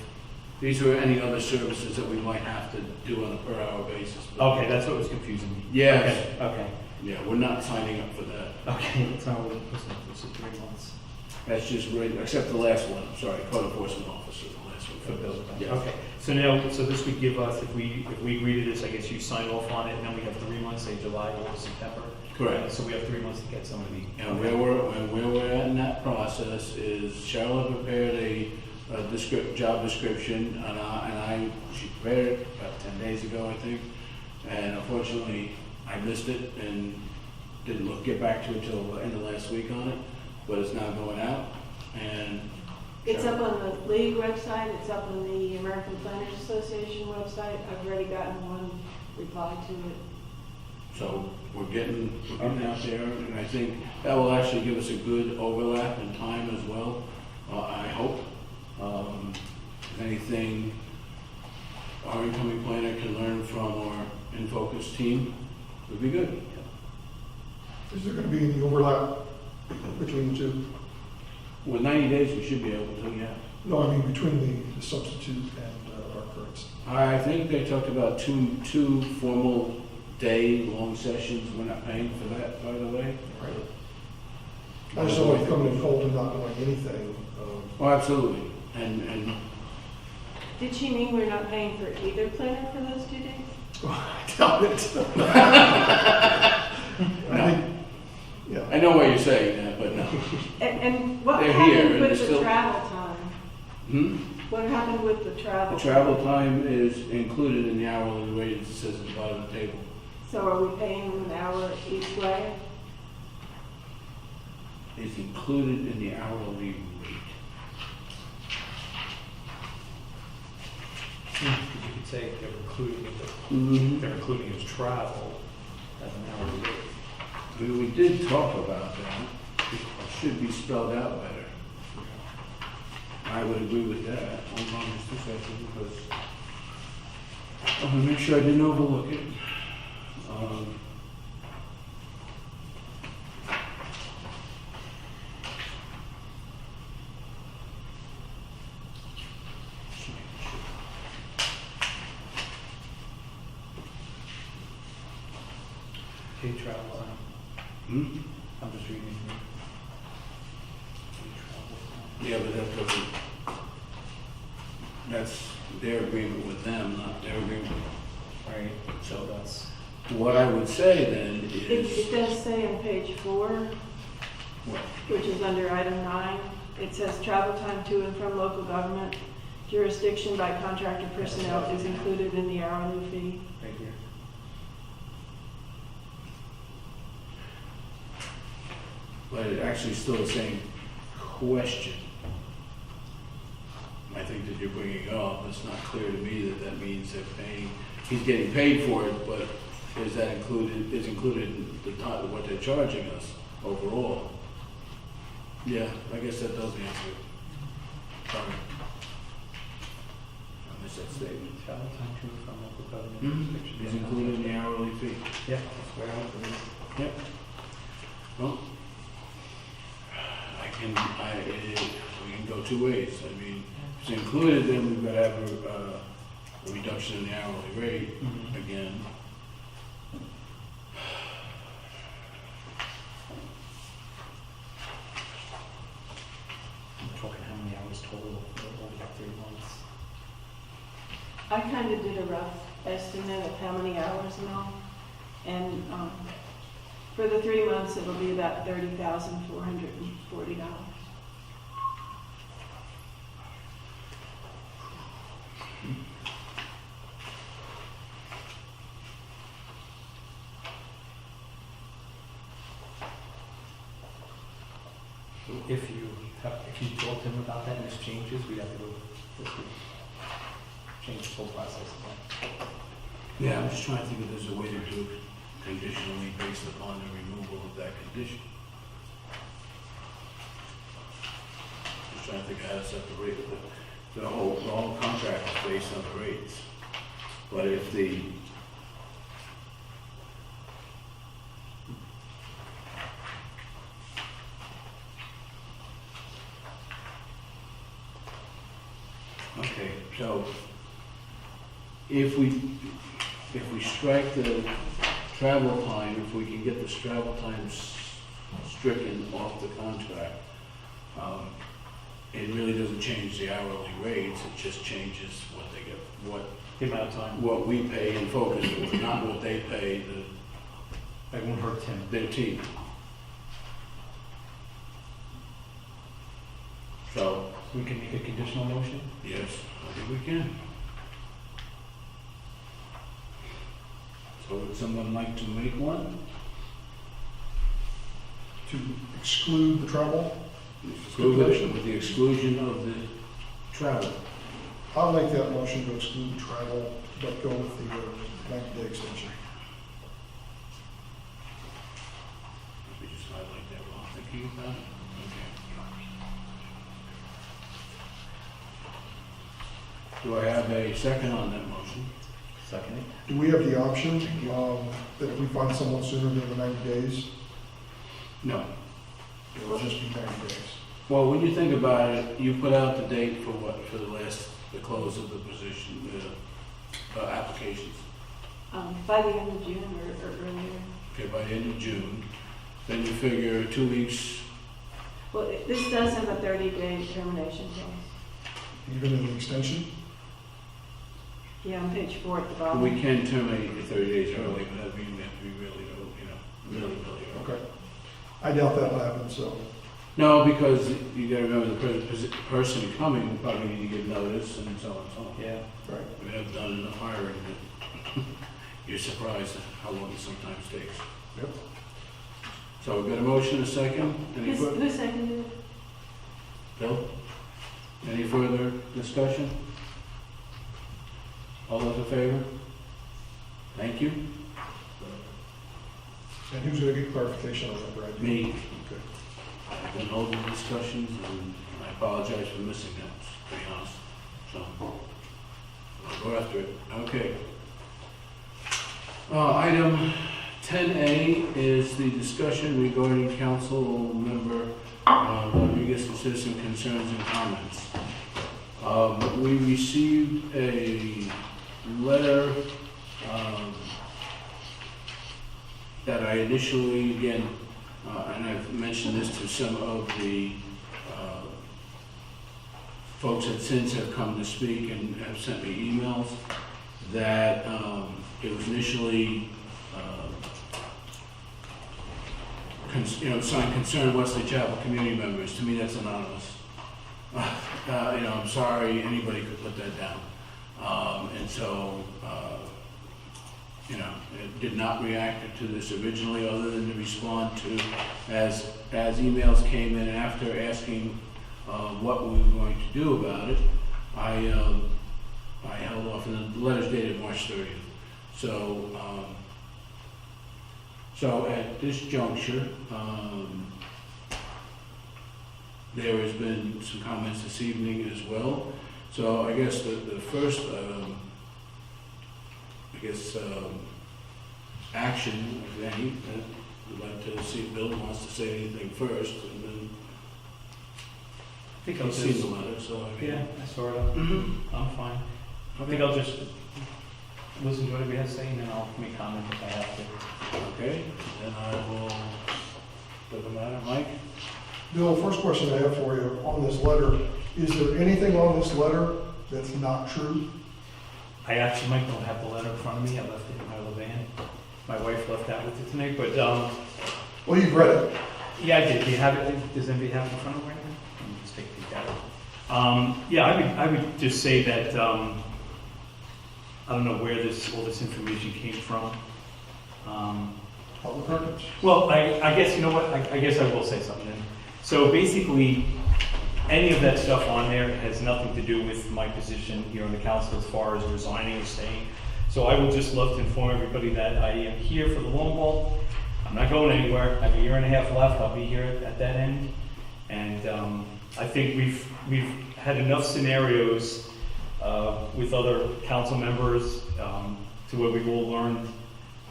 these are any other services that we might have to do on a per hour basis. Okay, that's what was confusing me. Yes. Okay, Yeah, we're not signing up for that. okay, that's not what it was, this is 3 months. That's just, except the last one, I'm sorry, code enforcement officer, the last one. For Bill. Yes. Okay, so now, so this would give us, if we agree to this, I guess you sign off on it, and then we have 3 months, say July, August, September. Correct. So we have 3 months to get somebody. And where we're at in that process is Cheryl prepared a job description, and she prepared it about 10 days ago, I think. And unfortunately, I missed it and didn't get back to it until the end of last week on it, but it's now going out. And It's up on the league website, it's up on the American Planners Association website. I've already gotten one reply to it. so we're getting out there, and I think that will actually give us a good overlap in time as well, I hope. If anything, our incoming planner can learn from our In Focus team, would be good. Is there going to be any overlap between the two? With 90 days, we should be able to, yeah. No, I mean between the substitute and our current. I think they talked about two formal day-long sessions. We're not paying for that, by the way. I just don't want to come in cold and not knowing anything. Oh, absolutely. And Did she mean we're not paying for either planner for those 2 days? I doubt it. I think, yeah. I know why you're saying that, but no. And what They're here, happened and with they're the still- travel time? Hmm? What happened with the travel? The travel time is included in the hourly rate, it says at the bottom of the table. So are we paying them an hour each way? It's included in the hourly rate. You could say they're including it, Mm-hmm. they're including his travel as an hourly rate. We did talk about that. It should be spelled out better. I would agree with that. Hold on just a second, because I want to make sure I didn't overlook it. Paid travel time. Hmm? I'm just reading here. Paid travel time. Yeah, but that doesn't, that's their agreement with them, not their agreement. Right, so that's, What I would say then It is, does say on page 4, what? which is under item 9, it says travel time to and from local government jurisdiction by contractor personnel is included in the hourly fee. right here. But it actually still the same question. I think that you're bringing up, it's not clear to me that that means they're paying, he's getting paid for it, but is that included, is included in the time, what they're charging us overall? Yeah, I guess that does answer it. Sorry. I missed that statement. Travel time to and from local government Mhm. jurisdiction. Is included in the hourly fee. Yeah, that's where I was. Yep. Well, we can go two ways. I mean, if it's included, then we've got to have a reduction in the hourly rate Mhm. again. I'm talking how many hours total over the 3 months. I kind of did a rough estimate of how many hours and all. And for the 3 months, it'll be about $30,440. If you talk to him about that and this changes, we have to go, this would change the whole process again. Yeah, I'm just trying to think if there's a way to do it conditionally based upon the removal of that condition. Just trying to think of how to separate the whole contract is based on the rates. But if the okay, so if we strike the travel time, if we can get the travel time stricken off the contract, it really doesn't change the hourly rates, it just changes what they get, The amount of time, what we pay in focus, not what they pay it won't hurt Tim. their team. So, We can make a conditional motion? yes, I think we can. So would someone like to make one? To exclude the travel, With the exclusion of the travel. I'll make that motion to exclude travel, but go with the 90-day extension. Let me just highlight that while I'm thinking about it. Okay. Do I have a second on that motion? Second. Do we have the option, that if we find someone sooner than the 90 days, No. it will just be 90 days? Well, when you think about it, you put out the date for what, for the close of the position, applications. By the end of June or earlier. Okay, by the end of June, then you figure 2 weeks, Well, this does have a 30-day termination clause. Even in the extension? Yeah, on page 4 at the bottom. We can terminate it 30 days early, but that means we have to be really, really early. Okay. I doubt that'll happen, so. No, because you gotta remember the person coming will probably need to give notice and so on and so on. Yeah. Right. We have done enough hiring that you're surprised at how long it sometimes takes. Yep. So we've got a motion, a second. Any further? Who seconded it? Bill? Any further discussion? All those in favor? Thank you. And who's gonna get clarification on that, Brad? Me. Okay. I've been holding discussions and I apologize for missing them, to be honest. So, I'll go after it. Okay. Item 10A is the discussion regarding council member Rodriguez and citizen concerns and comments. We received a letter that I initially, again, and I've mentioned this to some of the folks that since have come to speak and have sent me emails, that it was initially, signed concern Wesley Chapel community members. To me, that's anonymous. I'm sorry, anybody could put that down. And so, it did not react to this originally, other than to respond to, as emails came in after asking what we were going to do about it. I held off, and the letter's dated March 30th. So at this juncture, there has been some comments this evening as well. So I guess the first, action, if any, I'd like to see if Bill wants to say anything first, and then I think I'll he's seen just, the letter, so I mean. yeah, I saw it. I'm fine. I think I'll just listen to what we have to say, and then I'll make comment if I have to. Okay, then I will, doesn't matter, Mike? Bill, first question I have for you on this letter, is there anything on this letter that's not true? I actually might not have the letter in front of me. I left it in my little van. My wife left that with it tonight, but Well, you've read it. yeah, I did. Do you have it? Does anybody have it in front of them right now? Let me just take a peek at it. Yeah, I would just say that I don't know where all this information came from. Public records. Well, I guess, you know what, I guess I will say something then. So basically, any of that stuff on there has nothing to do with my position here on the council as far as resigning or staying. So I would just love to inform everybody that I am here for the long haul. I'm not going anywhere. I have a year and a half left. I'll be here at that end. And I think we've had enough scenarios with other council members to where we've all learned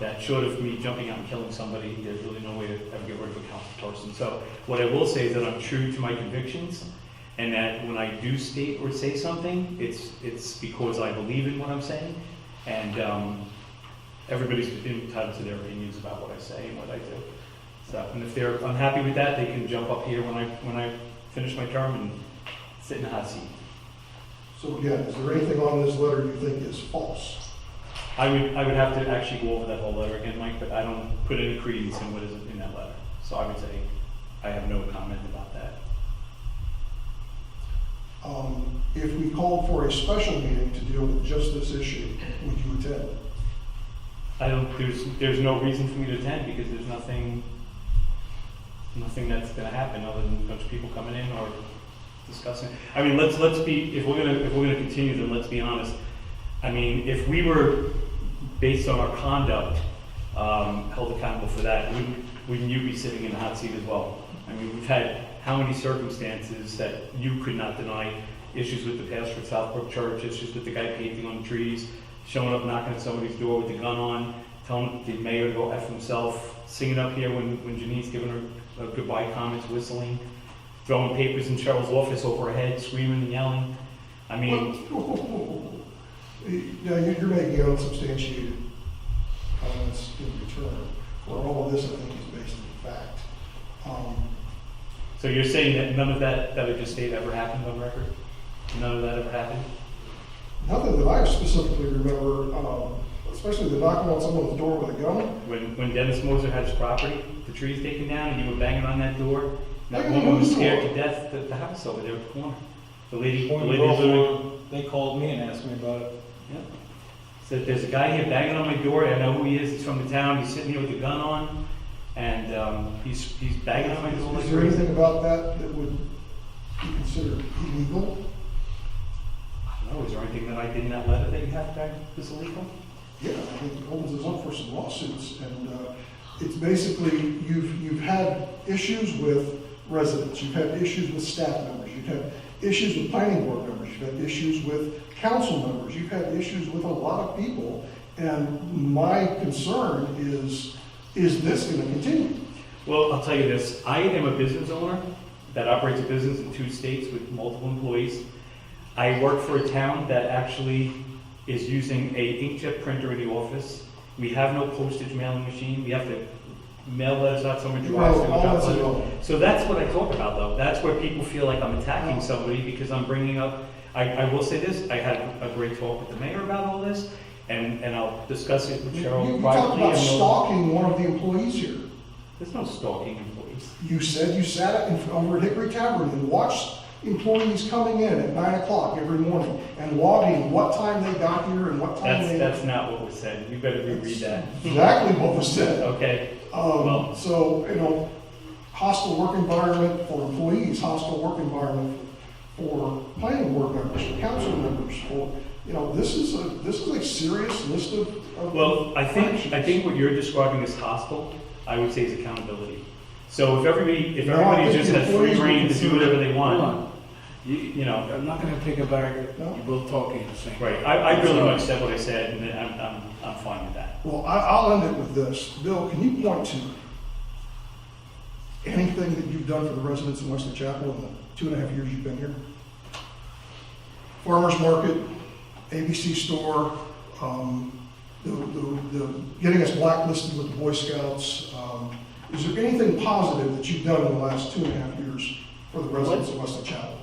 that short of me jumping out and killing somebody, there's really no way to ever get rid of a council person. So what I will say is that I'm true to my convictions, and that when I do state or say something, it's because I believe in what I'm saying, and everybody's entitled to their opinions about what I say and what I do. So, and if they're unhappy with that, they can jump up here when I finish my term and sit in the hot seat. So again, is there anything on this letter you think is false? I would have to actually go over that whole letter again, Mike, but I don't put any credence in what is in that letter. So I would say I have no comment about that. If we called for a special meeting to deal with just this issue, would you attend? There's no reason for me to attend because there's nothing that's gonna happen other than a bunch of people coming in or discussing. I mean, let's be, if we're gonna continue, then let's be honest. I mean, if we were, based on our conduct, held accountable for that, wouldn't you be sitting in the hot seat as well? I mean, we've had how many circumstances that you could not deny, issues with the pastor at Southbrook Church, issues with the guy painting on trees, showing up knocking at somebody's door with the gun on, telling the mayor to go F himself, singing up here when Janine's giving her goodbye comments, whistling, throwing papers in Cheryl's office over her head, screaming and yelling. I mean... Now, you're making unsubstantiated comments in return, where all of this, I think, is based in fact. So you're saying that none of that I just stated ever happened on record? None of that ever happened? Nothing that I specifically remember, especially the knocking on someone's door with a gun. When Dennis Moser had his property, the trees taken down, and you were banging on that door, that Banging on woman was whose door? scared to death, the house over there at the corner. The lady literally, They called me and asked me about it. yeah. Said, there's a guy here banging on my door, I know who he is, he's from the town, he's sitting here with a gun on, and he's banging on my door. Is there anything about that that would be considered illegal? No, is there anything that I did in that letter that you have that is illegal? Yeah, I think it opens us up for some lawsuits, and it's basically, you've had issues with residents, you've had issues with staff members, you've had issues with planning board members, you've had issues with council members, you've had issues with a lot of people, and my concern is this gonna continue? Well, I'll tell you this, I am a business owner that operates a business in 2 states with multiple employees. I work for a town that actually is using a inkjet printer in the office. We have no postage mailing machine. We have to mail letters out somewhere, drive Well, all that's letters. illegal. So that's what I talk about, though. That's where people feel like I'm attacking somebody because I'm bringing up, I will say this, I had a great talk with the mayor about all this, and I'll discuss it with You Cheryl talk privately. about and we'll- stalking one of the employees here. There's no stalking employees. You said you sat over at Hickory Tavern and watched employees coming in at 9 o'clock every morning and logging what time they got here and what time they. That's not what was said. You better reread that. Exactly what was said. Okay. Well- So, hostile work environment for employees, hostile work environment for planning board members, for council members, for, this is a serious list of. Well, I think what you're describing as hostile, I would say is accountability. So if everybody No, I think just the has free employees would reign to do consider- whatever they Hold want, on. I'm not gonna take it back, No. you're both talking at the same time. right? I really much said what I said, and I'm fine with that. Well, I'll end it with this. Bill, can you point to anything that you've done for the residents in Wesley Chapel in the 2.5 years you've been here? Farmers market, ABC store, the getting us blacklisted with the Boy Scouts. Is there anything positive that you've done in the last 2.5 years for the residents of Wesley Chapel?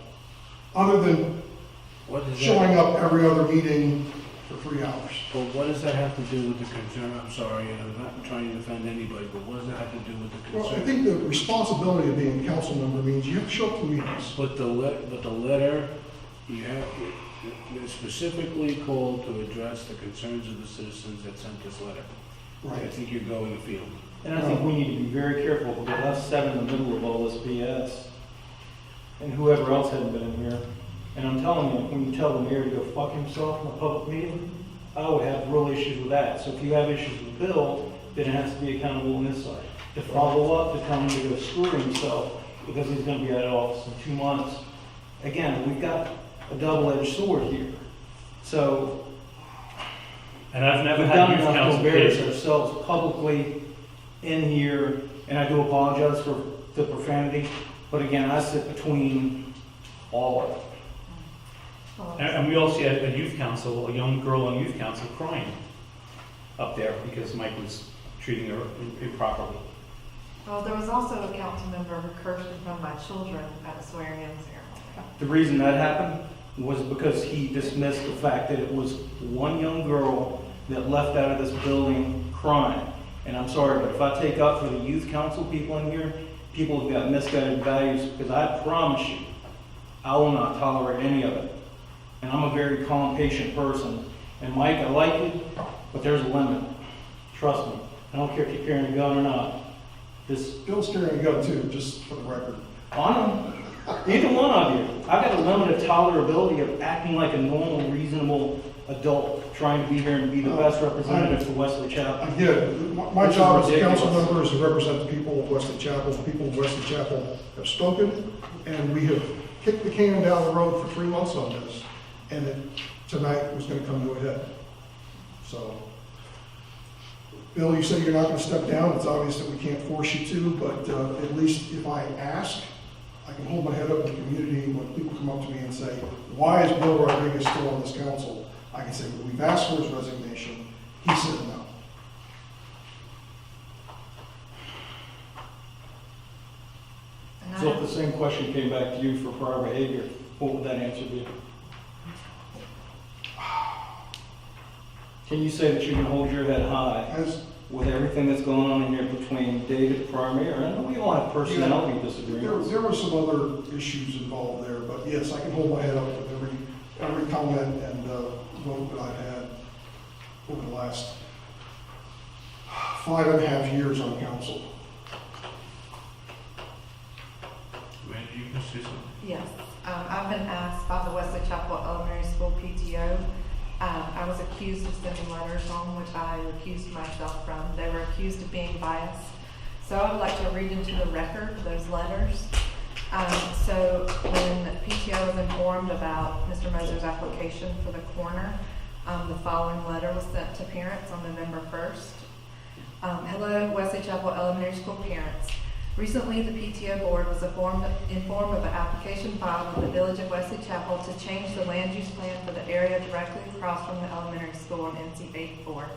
Other than What does that, showing up every other meeting for 3 hours? well, what does that have to do with the concern? I'm sorry, I'm not trying to defend anybody, but what does that have to do with the Well, I concern? think the responsibility of being a council member means you have to show up to meetings. But the letter, you have, it's specifically called to address the concerns of the citizens that sent this letter. I think you're going afield. And I think we need to be very careful because us sat in the middle of all this BS and whoever else hadn't been in here. And I'm telling you, when you tell the mayor to go fuck himself in a public meeting, I would have real issues with that. So if you have issues with Bill, then it has to be accountable on this side. To follow up, to tell him to go screw himself because he's going to be out of office in 2 months. Again, we've got a double-edged sword here. So And I've never we've had done youth enough to council embarrass kids. ourselves publicly in here, and I do apologize for the profanity, but again, I sit between all of it. And we also had a youth council, a young girl on youth council crying up there because Mike was treating her improperly. Well, there was also a council member who cursed in front of my children at a swearing-in ceremony. The reason that happened was because he dismissed the fact that it was one young girl that left out of this building crying. And I'm sorry, but if I take up for the youth council people in here, people have got misguided values, because I promise you, I will not tolerate any of it. And I'm a very calm, patient person. And Mike, I like you, but there's a limit. Trust me. I don't care if you're carrying a gun or not. Bill's carrying a gun too, just for the record. On them. Either one of you. I've got a limited tolerability of acting like a normal, reasonable adult, trying to be here and be the best representative for Wesley Chapel. I get it. My This is job as a council ridiculous. member is to represent the people of Wesley Chapel. The people of Wesley Chapel have spoken, and we have kicked the can down the road for 3 months on this, and tonight was going to come to a head. So, Bill, you say you're not going to step down. It's obvious that we can't force you to, but at least if I ask, I can hold my head up in the community when people come up to me and say, why is Bill Rodriguez still on this council? I can say, well, we've asked for his resignation. He said no. And So if I, the same question came back to you for prior behavior, what would that answer be? Can you say that you can hold your head high As, with everything that's going on in here between David, the prior mayor, and I know we all have personality disagreements. there were some other issues involved there, but yes, I can hold my head up with every comment and vote that I've had over the last 5.5 years on council. Randy, you can say something? Yes, I've been asked by the Wesley Chapel Elementary School PTO. I was accused of sending letters home, which I recused myself from. They were accused of being biased. So I would like to read into the record those letters. So when PTO was informed about Mr. Moser's application for the corner, the following letter was sent to parents on November 1st. Hello, Wesley Chapel Elementary School parents. Recently, the PTO board was informed of an application filed with the Village of Wesley Chapel to change the land use plan for the area directly across from the elementary school on NC 84.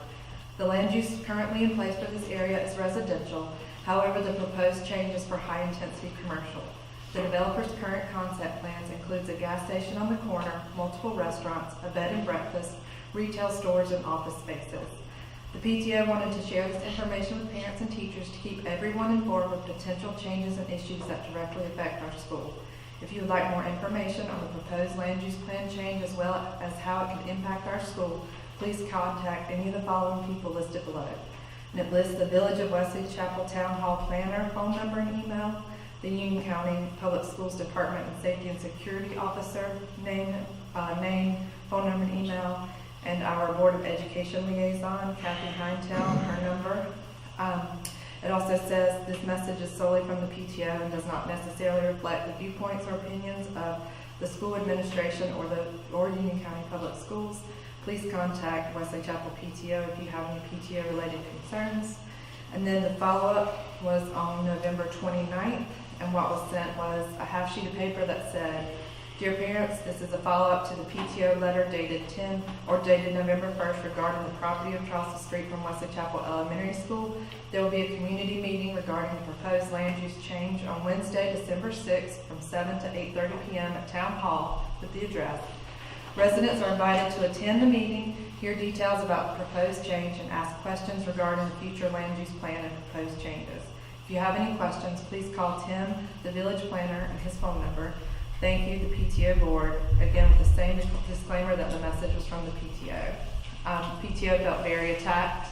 The land use currently in place for this area is residential. However, the proposed change is for high-intensity commercial. The developer's current concept plans includes a gas station on the corner, multiple restaurants, a bed and breakfast, retail stores, and office spaces. The PTO wanted to share this information with parents and teachers to keep everyone informed of potential changes and issues that directly affect our school. If you would like more information on the proposed land use plan change as well as how it could impact our school, please contact any of the following people listed below. And it lists the Village of Wesley Chapel Town Hall Planner phone number and email, the Union County Public Schools Department and Safety and Security Officer name, phone number and email, and our Board of Education liaison, Kathy Heintel, her number. It also says this message is solely from the PTO and does not necessarily reflect the viewpoints or opinions of the school administration or Union County Public Schools. Please contact Wesley Chapel PTO if you have any PTO related concerns. And then the follow-up was on November 29th, and what was sent was a half sheet of paper that said, "Dear parents, this is a follow-up to the PTO letter dated November 1st regarding the property across the street from Wesley Chapel Elementary School. There will be a community meeting regarding the proposed land use change on Wednesday, December 6th from 7 to 8:30 p.m. at Town Hall with the address. Residents are invited to attend the meeting, hear details about the proposed change, and ask questions regarding the future land use plan and proposed changes. If you have any questions, please call Tim, the village planner, and his phone number. Thank you, the PTO board." Again, with the same disclaimer that the message was from the PTO. PTO felt very attacked.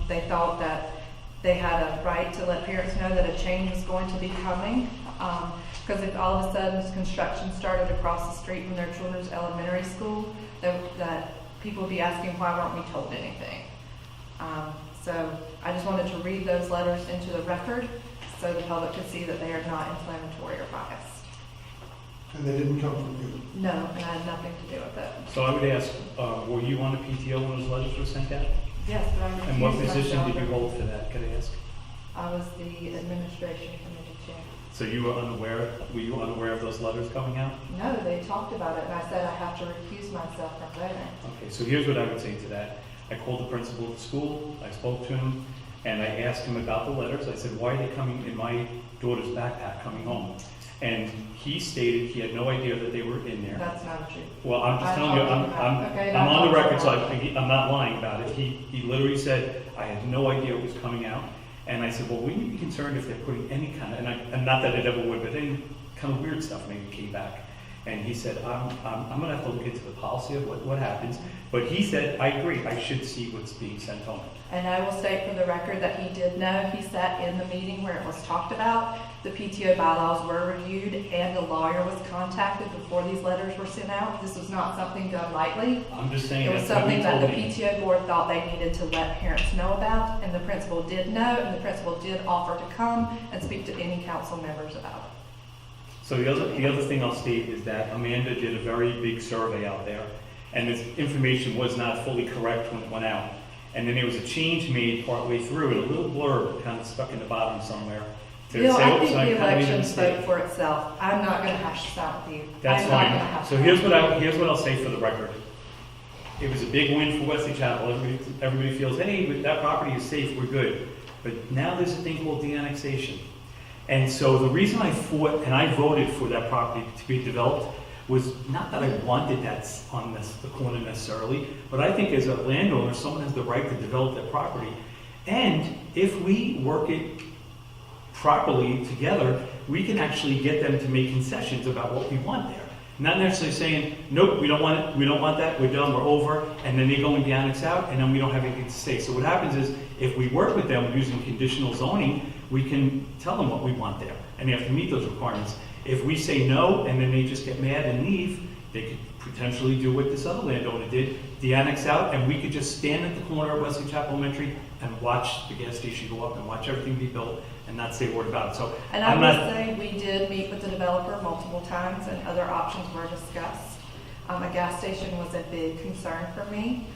They thought that they had a right to let parents know that a change was going to be coming. Because if all of a sudden construction started across the street from their children's elementary school, that people would be asking, why weren't we told anything? So I just wanted to read those letters into the record so the public could see that they are not inflammatory or biased. And they didn't come from you. No, and I had nothing to do with it. So I would ask, were you on the PTO when those letters were sent out? Yes, but I'm. And what position did you hold for that, could I ask? I was the administration committee chair. So you were unaware of those letters coming out? No, they talked about it, and I said I have to recuse myself from voting. Okay, so here's what I would say to that. I called the principal of the school, I spoke to him, and I asked him about the letters. I said, why are they coming in my daughter's backpack coming home? And he stated he had no idea that they were in there. That's not true. Well, I'm just telling you, I'm on the record, so I'm not lying about it. He literally said, I had no idea it was coming out. And I said, well, wouldn't you be concerned if they're putting any kind of, and not that it ever would, but any kind of weird stuff maybe came back. And he said, I'm gonna have to look into the policy of what happens. But he said, I agree, I should see what's being sent home. And I will state for the record that he did know. He sat in the meeting where it was talked about. The PTO bylaws were reviewed and the lawyer was contacted before these letters were sent out. This was not something done lightly. I'm just saying It was that's what he something that told the me. PTO board thought they needed to let parents know about, and the principal did know, and the principal did offer to come and speak to any council members about it. So the other thing I'll state is that Amanda did a very big survey out there, and this information was not fully correct when it went out. And then there was a change made partway through, and a little blurb kind of stuck in the bottom somewhere. Bill, I think "Oops, the I kinda made a election mistake." spoke for itself. I'm not gonna hash this out with you. That's I'm not gonna fine. hash So it here's out. what I'll say for the record. It was a big win for Wesley Chapel. Everybody feels, hey, that property is safe, we're good. But now there's a thing called de-annexation. And so the reason I fought and I voted for that property to be developed was not that I wanted that on the corner necessarily, but I think as a landowner, someone has the right to develop their property. And if we work it properly together, we can actually get them to make concessions about what we want there. Not necessarily saying, nope, we don't want it, we don't want that, we're done, we're over, and then they go and annex out, and then we don't have anything to say. So what happens is, if we work with them using conditional zoning, we can tell them what we want there, and they have to meet those requirements. If we say no, and then they just get mad and leave, they could potentially do what this other landowner did, de-annex out, and we could just stand at the corner of Wesley Chapel Elementary and watch the gas station go up and watch everything be built and not say a word about it. So And I I'm will not, say, we did meet with the developer multiple times and other options were discussed. A gas station was a big concern for me.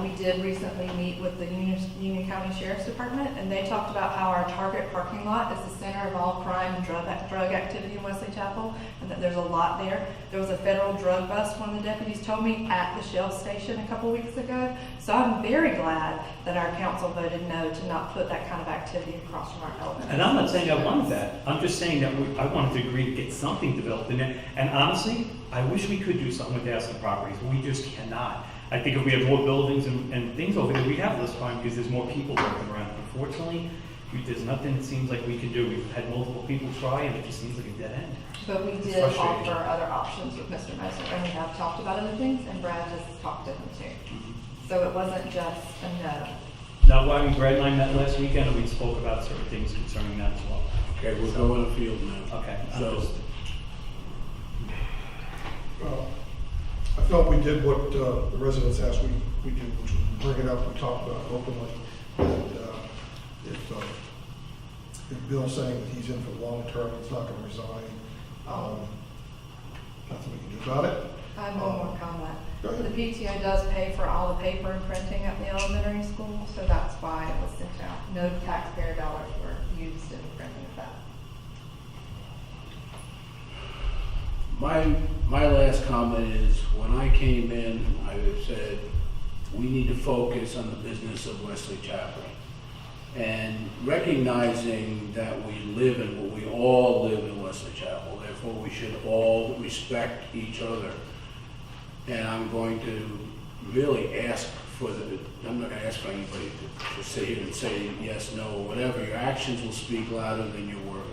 We did recently meet with the Union County Sheriff's Department, and they talked about how our Target parking lot is the center of all crime and drug activity in Wesley Chapel, and that there's a lot there. There was a federal drug bust, one of the deputies told me, at the Shell station a couple weeks ago. So I'm very glad that our council voted no to not put that kind of activity across from our elementary. and I'm not saying I wanted that. I'm just saying that I wanted to agree to get something developed in there. And honestly, I wish we could do something with the Aspen properties, but we just cannot. I think if we have more buildings and things over there, we have less crime because there's more people working around. Unfortunately, there's nothing it seems like we can do. We've had multiple people try, and it just seems like a dead end. But we It's did frustrating. offer other options with Mr. Moser, and we have talked about other things, and Brad just talked to him too. So it wasn't just a no. Now, why Brad and I met last weekend, and we spoke about certain things concerning that as well. Okay, we'll go in the field now. Okay. So, I felt we did what the residents asked we did, which was bring it up and talk about it openly. And if Bill's saying that he's in for the long term, he's not going to resign, nothing we can do about it. I have one more comment. Go The ahead. PTO does pay for all the paper and printing at the elementary school, so that's why it was sent out. No taxpayer dollars were used in printing of that. my last comment is, when I came in, I said, we need to focus on the business of Wesley Chapel. And recognizing that we live in, what we all live in Wesley Chapel, therefore we should all respect each other. And I'm going to really ask for I'm not going to ask for anybody to sit here and say yes, no, or whatever. Your actions will speak louder than your words.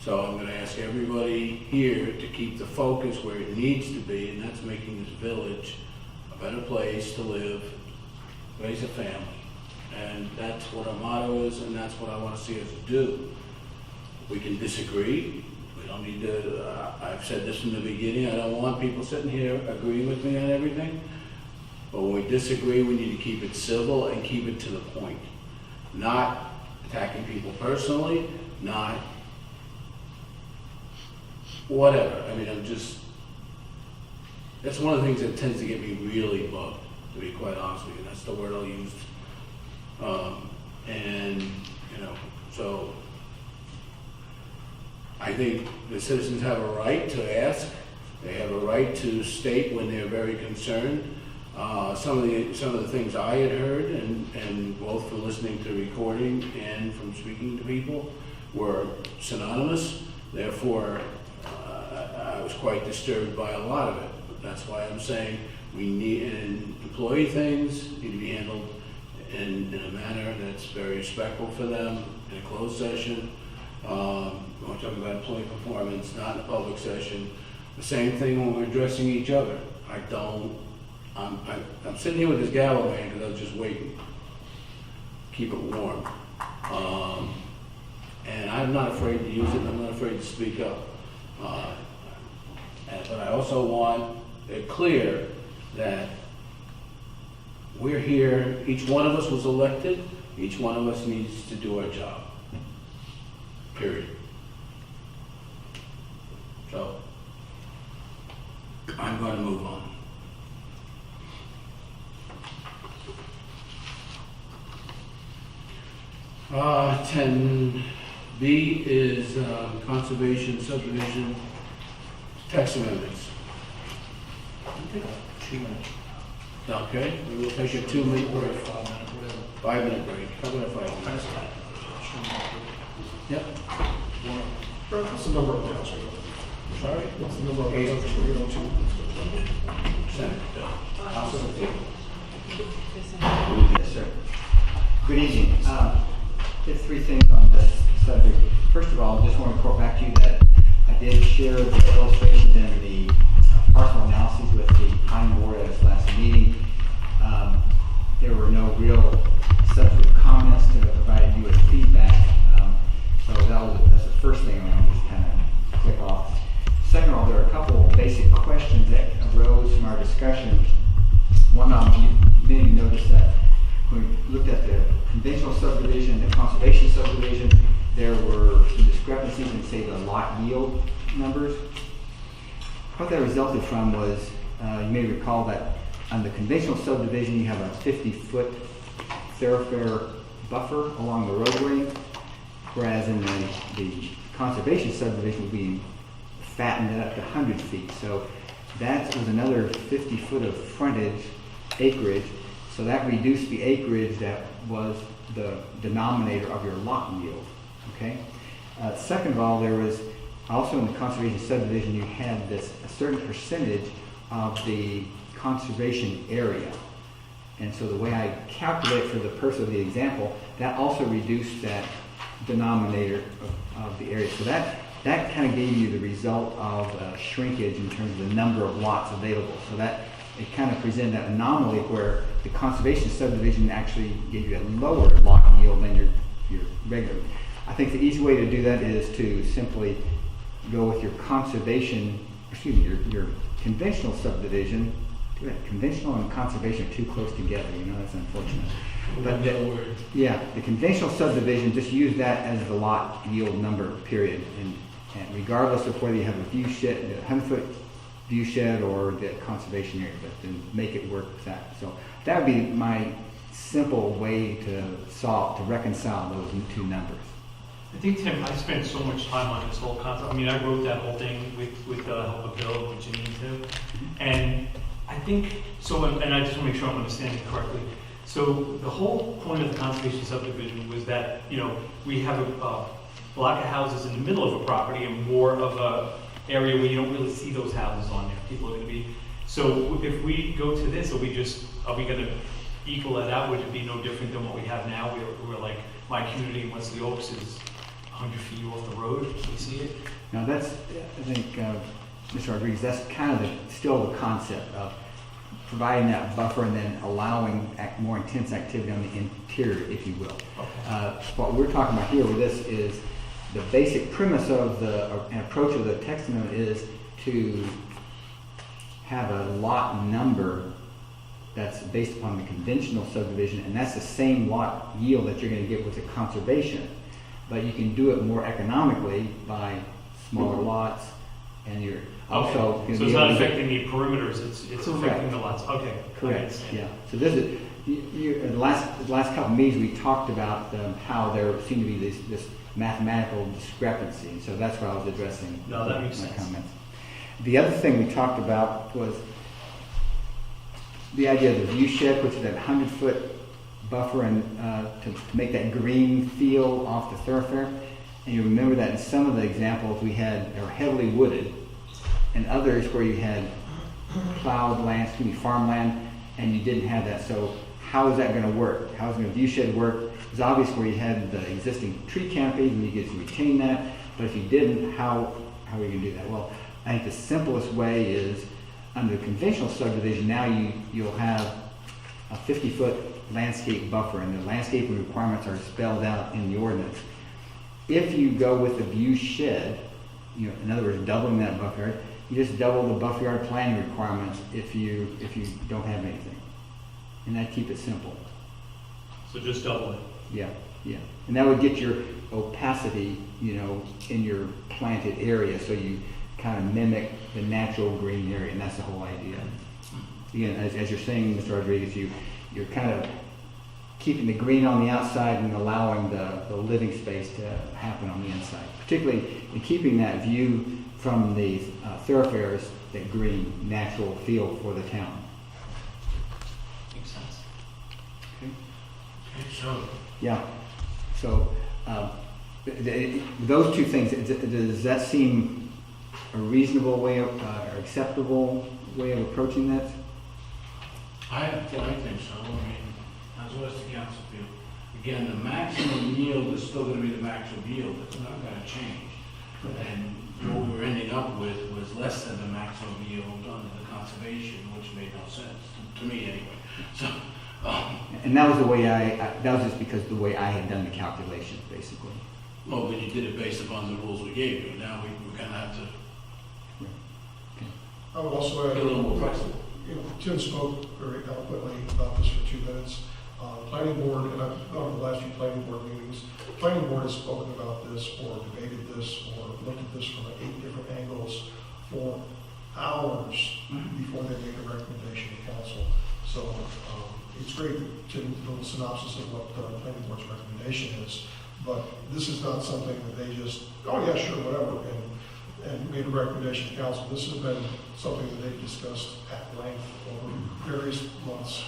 So I'm going to ask everybody here to keep the focus where it needs to be, and that's making this village a better place to live, raise a family. And that's what our motto is, and that's what I want to see us do. We can disagree. We don't need to, I've said this from the beginning, I don't want people sitting here agreeing with me on everything. But when we disagree, we need to keep it civil and keep it to the point. Not attacking people personally, not whatever. I mean, that's one of the things that tends to get me really bugged, to be quite honest with you. That's the word I'll use. So I think the citizens have a right to ask. They have a right to state when they're very concerned. Some of the things I had heard, and both from listening to recording and from speaking to people, were synonymous. Therefore, I was quite disturbed by a lot of it. But that's why I'm saying we need, and employee things need to be handled in a manner that's very respectful for them in a closed session. We're talking about employee performance, not in a public session. The same thing when we're addressing each other. I'm sitting here with this gavel man because I was just waiting. Keep it warm. And I'm not afraid to use it, and I'm not afraid to speak up. But I also want it clear that we're here, each one of us was elected, each one of us needs to do our job. Period. So, I'm going to move on. Uh, 10B is conservation subdivision text amendments. 2 minutes. Okay, we will take a 2-minute break. 5-minute break. How about a 5 minutes? Yep. What's the number of days? Sorry? What's the number of those for 802? Senate bill. House of Appeal. Yes, sir. Good evening. Just three things on this subject. First of all, I just want to report back to you that I did share the illustrations and the parcel analyses with the Pine Board at its last meeting. There were no real substantive comments to provide you with feedback. So that's the first thing I want to just kind of click off. Second of all, there are a couple of basic questions that arose from our discussion. One of them, you maybe noticed that when we looked at the conventional subdivision and the conservation subdivision, there were some discrepancies in, say, the lot yield numbers. What that resulted from was, you may recall that on the conventional subdivision, you have a 50-foot thoroughfare buffer along the roadway, whereas in the conservation subdivision, we fattened it up to 100 feet. So that was another 50 foot of frontage acreage. So that reduced the acreage that was the denominator of your lot yield. Okay. Second of all, there was also in the conservation subdivision, you had a certain percentage of the conservation area. And so the way I calculate for the purpose of the example, that also reduced that denominator of the area. So that kind of gave you the result of shrinkage in terms of the number of lots available. So that it kind of presented that anomaly where the conservation subdivision actually gave you a lower lot yield than your regular. I think the easy way to do that is to simply go with your your conventional subdivision. Conventional and conservation are too close together, that's unfortunate. But the conventional subdivision, just use that as the lot yield number, period. And regardless of whether you have a view shed, a 100-foot view shed or the conservation area, but then make it work with that. So that would be my simple way to reconcile those two numbers. I think, Tim, I spent so much time on this whole concept. I mean, I wrote that whole thing with the help of Bill, with Janine, too. And I think, and I just want to make sure I'm understanding correctly. So the whole point of the conservation subdivision was that, we have a block of houses in the middle of a property and more of a area where you don't really see those houses on there. People are going to be, so if we go to this, are we going to equal that out? Would it be no different than what we have now? We're like, my community in Wesley Oaks is 100 feet off the road, we see it. Now that's, I think, Mr. Rodriguez, that's kind of still the concept of providing that buffer and then allowing more intense activity on the interior, if you will. Okay. What we're talking about here with this is the basic premise of an approach of the text amendment is to have a lot number that's based upon the conventional subdivision, and that's the same lot yield that you're going to get with the conservation. But you can do it more economically by smaller lots, and you're also so it's not affecting the perimeters; it's affecting the lots. Okay, correct. Yeah. So this is in the last couple of meetings we talked about how there seemed to be this mathematical discrepancy. So that's what I was addressing. No, that makes sense. Comments. The other thing we talked about was the idea of the view shed, which is that 100-foot buffer and to make that green feel off the thoroughfare. And you remember that in some of the examples we had, they were heavily wooded, and others where you had plowed land, farmland, and you didn't have that. So how is that going to work? How is the view shed work? It's obvious where you had the existing tree canopy, and you get to retain that. But if you didn't, how are you going to do that? Well, I think the simplest way is under the conventional subdivision. Now you'll have a 50-foot landscape buffer, and the landscaping requirements are spelled out in the ordinance. If you go with the view shed, in other words, doubling that buffer, you just double the buffer yard planning requirements if you don't have anything, and that keep it simple. So just double it. Yeah, and that would get your opacity, in your planted area, so you kind of mimic the natural green area, and that's the whole idea. Again, as you're saying, Mr. Rodriguez, you're kind of keeping the green on the outside and allowing the living space to happen on the inside, particularly in keeping that view from the thoroughfares, that green natural feel for the town. Makes sense. Okay. So, Yeah. So those two things, does that seem a reasonable way of, or acceptable way of approaching that? I think so. I mean, as well as the council feel. Again, the maximum yield is still gonna be the maximum yield. It's not gonna change. And what we're ending up with was less than the maximum yield under the conservation, which made no sense, to me anyway. So, And that was the way that was just because the way I had done the calculations, basically. well, but you did it based upon the rules we gave you. Now we kind of have to I would also add, get a little more flexible. you know, Tim spoke very eloquently about this for 2 minutes. Planning board, and I've gone to the last few planning board meetings, planning board has spoken about this or debated this or looked at this from 8 different angles for hours before they make a recommendation to council. So it's great to do a synopsis of what the planning board's recommendation is, but this is not something that they just, oh yeah, sure, whatever, and made a recommendation to council. This has been something that they've discussed at length over various months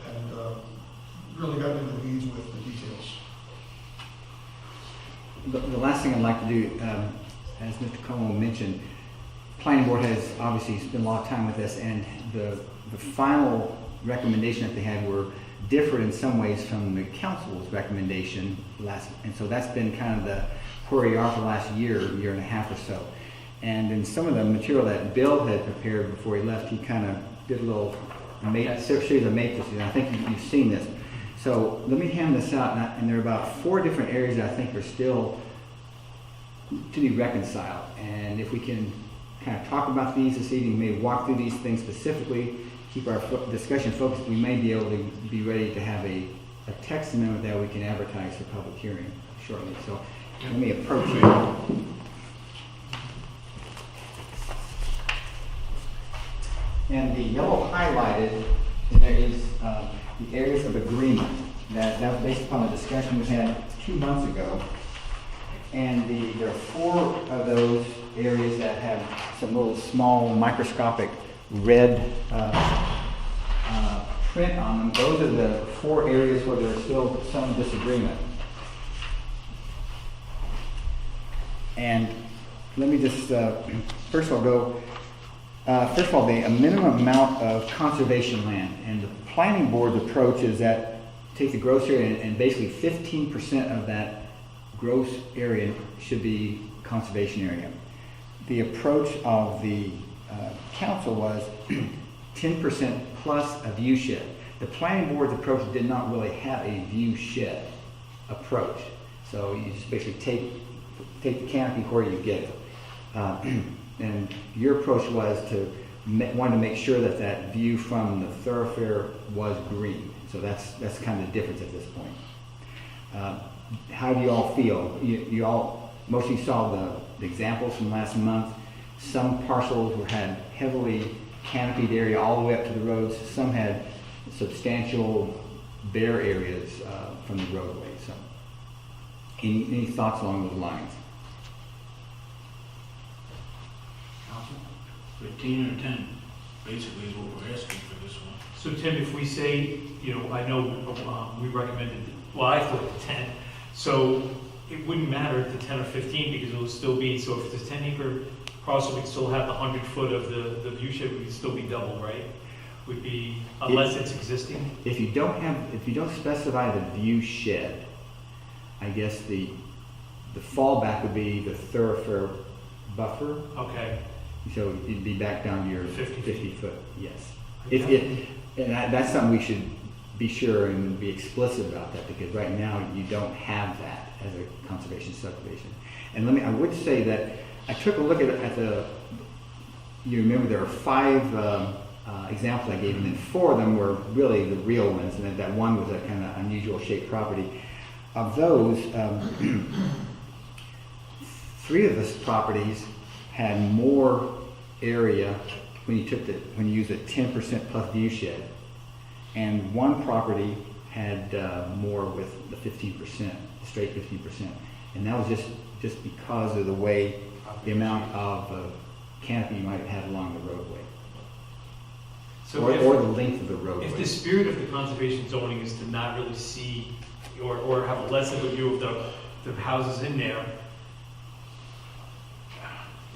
and really got into the weeds with the details. The last thing I'd like to do, as Mr. Como mentioned, planning board has obviously spent a lot of time with this, and the final recommendation that they had were different in some ways from the council's recommendation and so that's been kind of the where we are for the last year and a half or so. And in some of the material that Bill had prepared before he left, he kind of did a little series of matrices, and I think you've seen this. So let me hand this out, and there are about 4 different areas that I think are still to be reconciled. And if we can kind of talk about these this evening, maybe walk through these things specifically, keep our discussion focused, we may be able to be ready to have a text amendment that we can advertise for public hearing shortly. So let me approach it. And the yellow highlighted, and there is the areas of agreement. That was based upon the discussion we had 2 months ago. And there are 4 of those areas that have some little small microscopic red print on them. Those are the 4 areas where there's still some disagreement. And let me just, first of all, a minimum amount of conservation land. And the planning board's approach is that take the gross area and basically 15% of that gross area should be conservation area. The approach of the council was 10% plus a view shed. The planning board's approach did not really have a view shed approach. So you just basically take the canopy where you get it. And your approach was wanted to make sure that that view from the thoroughfare was green. So that's kind of the difference at this point. How do you all feel? You all, most of you saw the examples from last month. Some parcels had heavily canopied area all the way up to the roads. Some had substantial bare areas from the roadway. So any thoughts along those lines? 15 or 10, basically, is what we're asking for this one. So Tim, if we say, I know we recommended, well, I thought 10, so it wouldn't matter if it's 10 or 15 because it will still be, so if it's a 10-acre parcel, we'd still have the 100-foot of the view shed, would still be double, right? Would be, unless it's existing? If you don't specify the view shed, I guess the fallback would be the thoroughfare buffer. Okay. So you'd be back down to your 50 foot, yes. Okay. That's something we should be sure and be explicit about that, because right now you don't have that as a conservation subdivision. And I would say that I took a look at you remember there are 5 examples I gave, and then 4 of them were really the real ones, and then that one was a kind of unusual shaped property. Of those, 3 of the properties had more area when you use a 10% plus view shed, and 1 property had more with the 15%, straight 15%, and that was just because of the amount of canopy you might have had along the roadway, So or the length of the roadway. if the spirit of the conservation zoning is to not really see or have less of a view of the houses in there,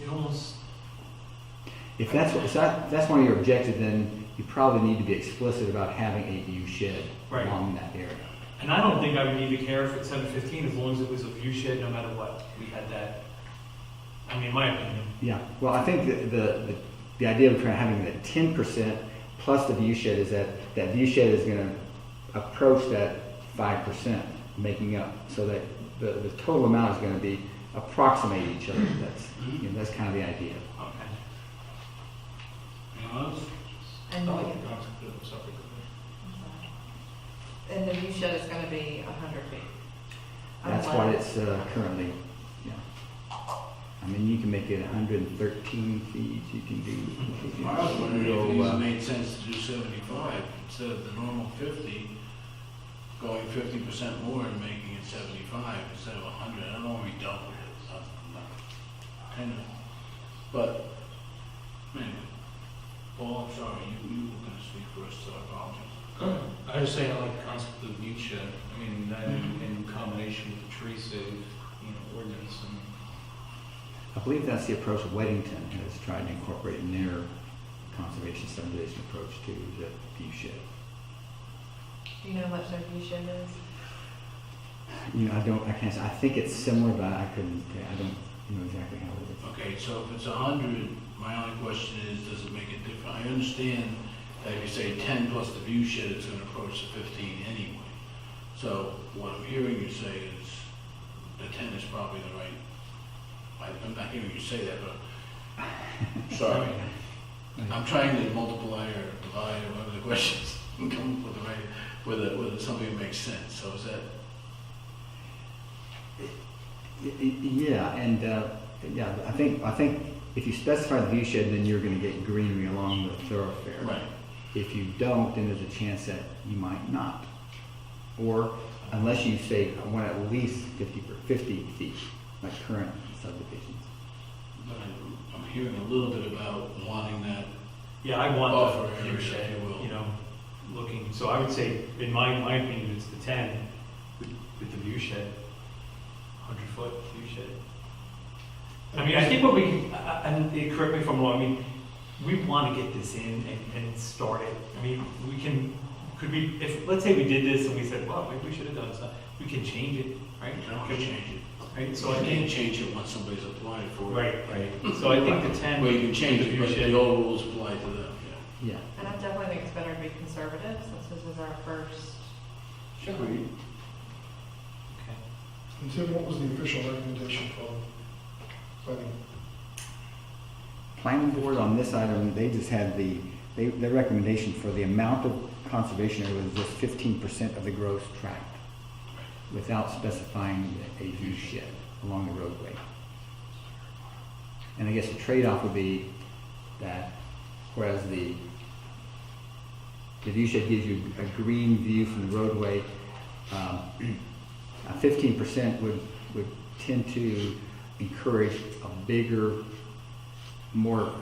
it almost If that's one of your objectives, then you probably need to be explicit about having a view shed Right. along that area. And I don't think I would need to care if it's 715 as long as it was a view shed, no matter what. We had that. I mean, in my opinion. Yeah, well, I think the idea of having the 10% plus the view shed is that view shed is going to approach that 5%, making up, so that the total amount is going to be approximate each other. That's kind of the idea. Okay. And I we- like the concept of a separate committee. and the view shed is gonna be 100 feet. That's what it's currently, yeah. I mean, you can make it 113 feet, you can do. I was wondering if it go, even made sense to do 75 instead of the normal 50, going 50% more and making it 75 instead of 100. I don't know where we dealt with it. I'm not kind of, but anyway. Paul, I'm sorry, you were going to speak first, so I apologize. I was saying I like the concept of the view shed. I mean, that in combination with the tree save, ordinance and. I believe that's the approach Weddington has tried to incorporate in their conservation subdivision approach to the view shed. Do you know how much their view shed is? I can't say, I think it's similar, but I don't know exactly how it is. Okay, so if it's 100, my only question is, does it make it different? I understand that if you say 10 plus the view shed, it's going to approach the 15 anyway. So what I'm hearing you say is the 10 is probably the right. I'm not hearing you say that, but sorry. I'm trying to multiply or divide or whatever the question is and come up with the right, whether something makes sense. So is that? Yeah, and yeah, I think if you specify the view shed, then you're going to get greenery along the thoroughfare. Right. If you don't, then there's a chance that you might not. Or unless you say I want at least 50 feet, like current subdivisions. But I'm hearing a little bit about wanting that. Yeah, I want Buffer the view area, shed, if you will. looking. So I would say, in my opinion, it's the 10 with the view shed, 100-foot view shed. I mean, I think what and correct me if I'm wrong, I mean, we want to get this in and start it. I mean, if, let's say we did this and we said, well, maybe we should have done something, we can change it, right? You can always change it. Right, so So I I think, can't change it once somebody's applied for it. right. So I think the 10. Well, you can change the it, view but shed- the old rules apply to them, Yeah. And I definitely think it's better to be conservative, since this is our first. yeah. Okay. And Tim, what was the official recommendation from planning? Planning board on this item, they just had their recommendation for the amount of conservation area was just 15% of the gross tract, without specifying a view shed along the roadway. And I guess the trade-off would be that whereas the view shed gives you a green view from the roadway, 15% would tend to encourage a bigger, more,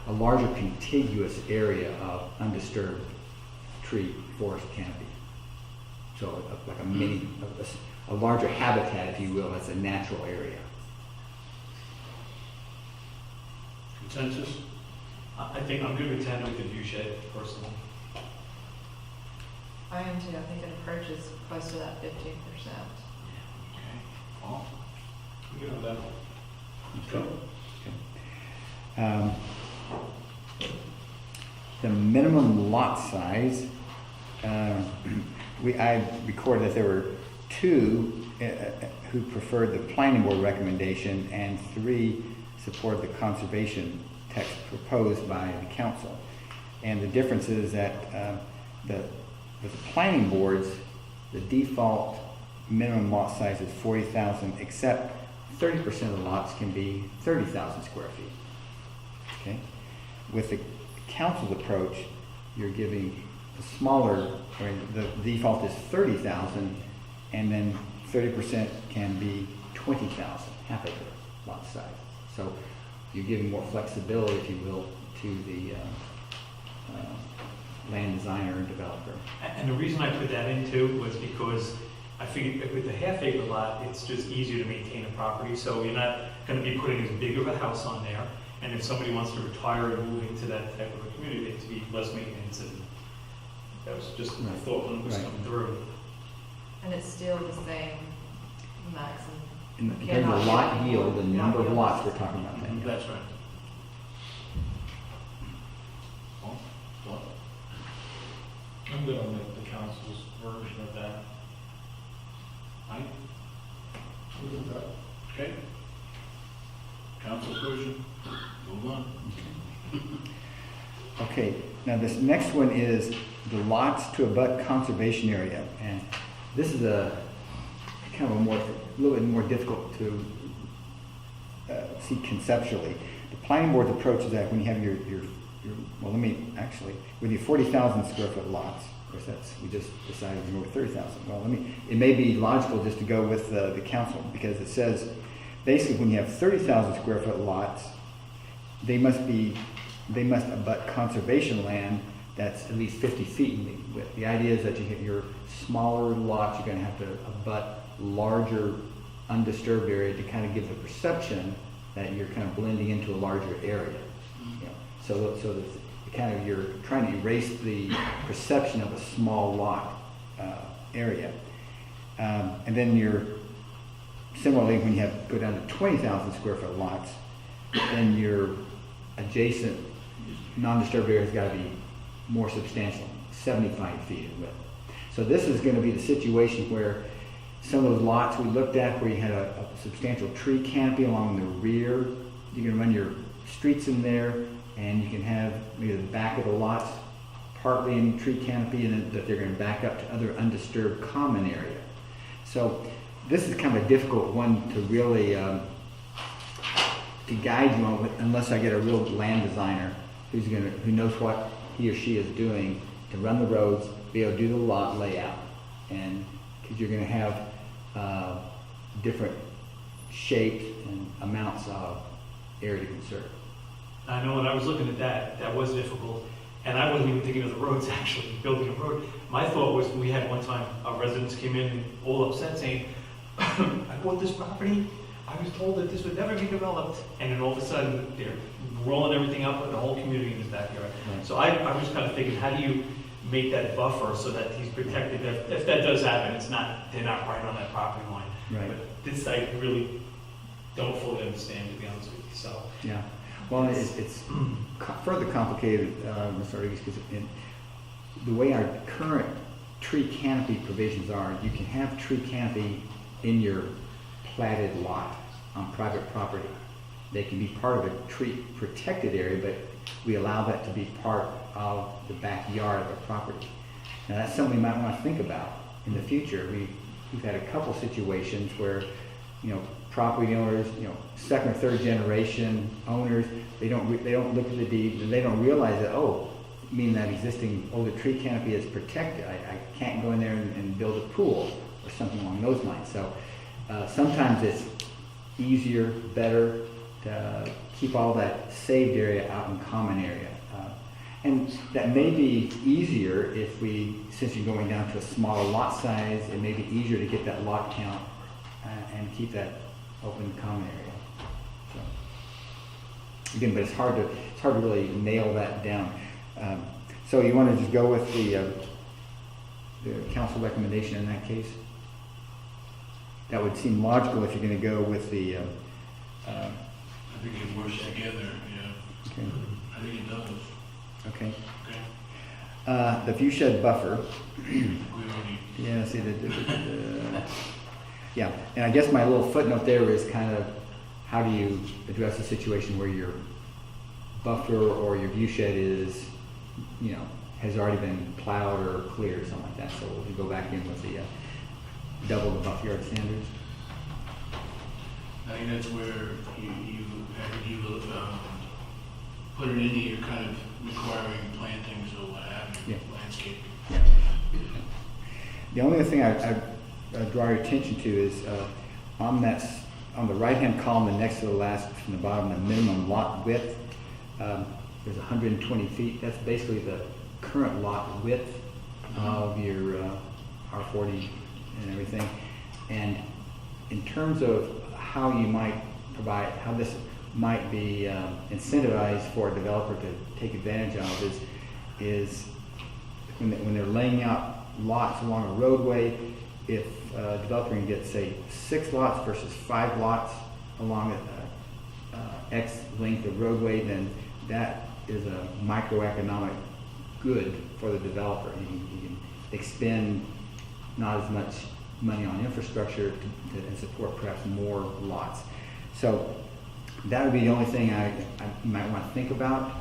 a larger contiguous area of undisturbed tree forest canopy. So like a mini, a larger habitat, if you will, that's a natural area. Consensus? I think I'm good with 10 with the view shed, personally. I am too, I think it approaches close to that 15%. Okay. Paul? You know, that. Okay. The minimum lot size, I recorded that there were 2 who preferred the planning board recommendation and 3 supported the conservation text proposed by the council. And the difference is that with the planning boards, the default minimum lot size is 40,000, except 30% of the lots can be 30,000 square feet. Okay? With the council's approach, you're giving the smaller, the default is 30,000, and then 30% can be 20,000, half acre lot size. So you're giving more flexibility, if you will, to the land designer and developer. And the reason I put that in too was because I figured with the half acre lot, it's just easier to maintain a property, so you're not going to be putting as big of a house on there. And if somebody wants to retire and move into that type of a community, it to be less maintenance, and that was just a Right. thought when it was Right. coming through. And it's still the same maximum. In terms of lot yield and number of lots, we're talking about that. yeah. That's right. Well, what? I'm good on the council's version of that. Mike? Look at that. Okay. Council version, move on. Okay, now this next one is the lots to abut conservation area, and this is a kind of a little bit more difficult to see conceptually. The planning board's approach is that when you have your well, with your 40,000 square foot lots, of course we just decided to go with 30,000. Well, it may be logical just to go with the council, because it says basically when you have 30,000 square foot lots, they must abut conservation land that's at least 50 feet in width. The idea is that you hit your smaller lots, you're going to have to abut larger undisturbed area to kind of give the perception that you're kind of blending into a larger area. You know, so that you're trying to erase the perception of a small lot area. And then similarly, when you go down to 20,000 square foot lots, then your adjacent non-disturbed area has got to be more substantial, 75 feet in width. So this is going to be the situation where some of those lots we looked at where you had a substantial tree canopy along the rear, you can run your streets in there, and you can have maybe the back of the lots partly in tree canopy, and then that they're going to back up to other undisturbed common area. So this is kind of a difficult one to really to guide you on, unless I get a real land designer who knows what he or she is doing to run the roads, be able to do the lot layout, and because you're going to have different shapes and amounts of area to conserve. I know when I was looking at that was difficult, and I wasn't even thinking of the roads actually, building a road. My thought was, we had one time, our residents came in and all upset saying, I bought this property, I was told that this would never be developed, and then all of a sudden, they're rolling everything up with the whole community in his backyard. Right. So I was kind of thinking, how do you make that buffer so that he's protected, if that does happen, they're not right on that property line. Right. But this I really don't fully understand, to be honest with you, so. Yeah. Well, it's further complicated, Mr. Rodriguez, because the way our current tree canopy provisions are, you can have tree canopy in your platted lot on private property. They can be part of a tree protected area, but we allow that to be part of the backyard of the property. Now that's something we might want to think about in the future. We've had a couple situations where, property owners, second or third generation owners, they don't look at the deed and they don't realize that, meaning that existing older tree canopy is protected. I can't go in there and build a pool or something along those lines. So sometimes it's easier, better to keep all that saved area out in common area. And that may be easier since you're going down to a smaller lot size, it may be easier to get that lot count and keep that open common area. So, again, but it's hard to really nail that down. So you want to just go with the council recommendation in that case? That would seem logical if you're going to go with the. I think it works together, yeah. Okay. I think it does. Okay. Okay. The view shed buffer. We already, Yeah. See yeah, and I guess my little footnote there is kind of how do you address a situation where your buffer or your view shed is, has already been plowed or cleared or something like that. So if you go back in with the double the buffer yard standards. I think that's where you put it into your kind of requiring plantings or what have you, Yeah. landscaping. Yeah. The only other thing I draw your attention to is on the right-hand column, the next to the last from the bottom, the minimum lot width. There's 120 feet. That's basically the current lot width of your R40 and everything. And in terms of how you might provide, might be incentivized for a developer to take advantage of is when they're laying out lots along a roadway, if a developer can get, say, 6 lots versus 5 lots along X length of roadway, then that is a microeconomic good for the developer. He can expend not as much money on infrastructure and support perhaps more lots. So that would be the only thing you might want to think about,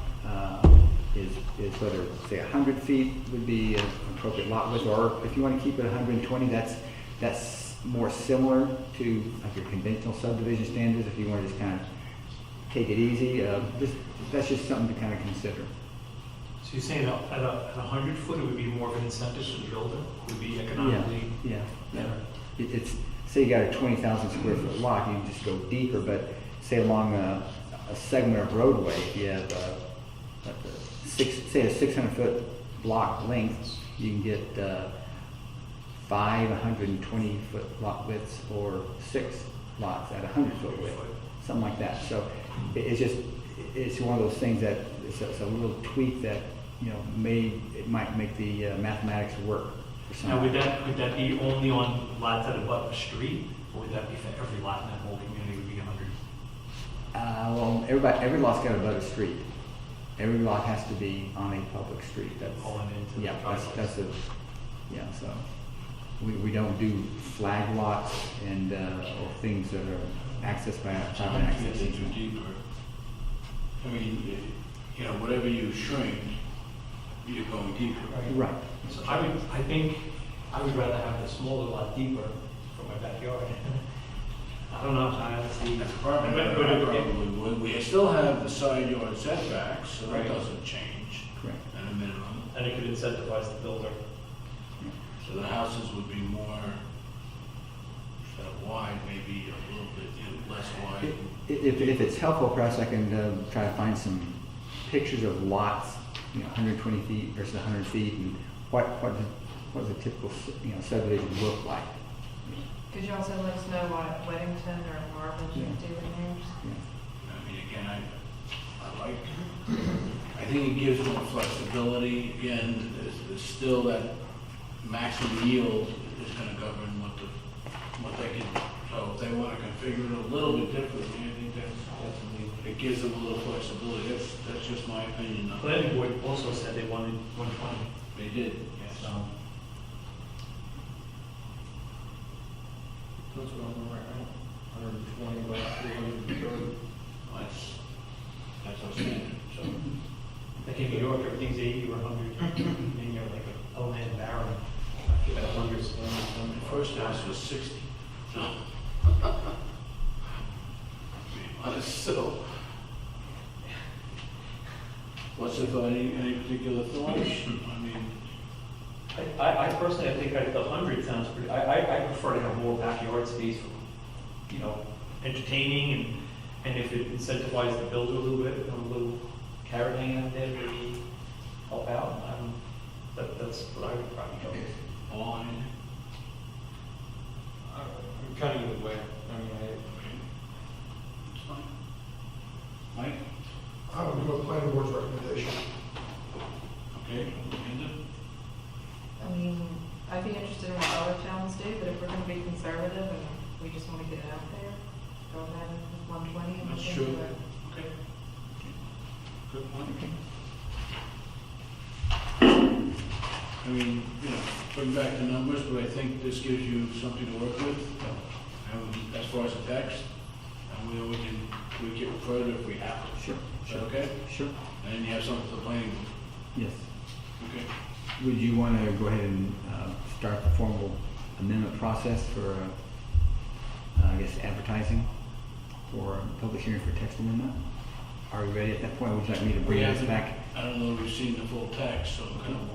is whether, say, 100 feet would be an appropriate lot width, or if you want to keep it 120, that's more similar to like your conventional subdivision standards. If you want to just kind of take it easy, that's just something to kind of consider. So you're saying at a 100 foot, it would be more of an incentive for the builder, would be economically Yeah. better? It's, say you got a 20,000 square foot lot, you can just go deeper, but say along a segment of roadway, if you have say a 600 foot block length, you can get 5 120 foot lot widths, or 6 lots at 100 foot width, something like that. So it's one of those things that it's a little tweak that, it might make the mathematics work for some. Now, would that be only on lots that abut a street, or would that be for every lot in that whole community would be 100? Well, every lot's got above a street. Every lot has to be on a public street. That's Pulling into the yeah. driveways. So we don't do flag lots and or things that are accessed by private access. Into deeper. I mean, whatever you shrink, you're going deeper. Right. So I think I would rather have the smaller lot deeper for my backyard. I don't know, I honestly. That's probably, would. We still have the side yard setbacks, so that Right. doesn't change Correct. at a minimum. And it could incentivize the builder. So the houses would be more, instead of wide, maybe a little bit less wide. If it's helpful, perhaps I can try to find some pictures of lots, 120 feet versus 100 feet, and what does a typical subdivision look like? Could you also let us know what Weddington or Marvin should do in theirs? Yeah. I mean, again, I think it gives more flexibility. Again, there's still that maximum yield is going to govern what they can. So if they want to configure it a little bit differently, I think it gives them a little flexibility. That's just my opinion. The planning board also said they wanted 120. They did, yes. So That's what I'm right now, 120 by 230. That's our standard. So like in New York, everything's 80 or 100. And you're like a land baron. At 100. the first house was 60. So, so what's if any particular thoughts? I mean, I personally, I think the 100 sounds pretty, I prefer to have more backyard space for, entertaining, and if it incentivizes the builder a little bit, a little carrot hanging out there, maybe help out. That's what I would probably go with. on. I'm kind of either way. I mean, It's fine. Mike? I would go with planning board's recommendation. Okay. Linda? I mean, I'd be interested in what other towns do, but if we're gonna be conservative and we just wanna get it out there, go ahead with 120 and That's look true. into it. Okay. Good point. I mean, bring back the numbers, but I think this gives you something to work with. And as far as the text, and we can tweak it further if we have to. Sure. Is that okay? Sure. And then you have something for the planning board. Yes. Okay. Would you want to go ahead and start the formal amendment process for, advertising for a public hearing for text amendment? Are we ready at that point? Would you like me to bring this back? I don't know if we've seen the full text, so kind of,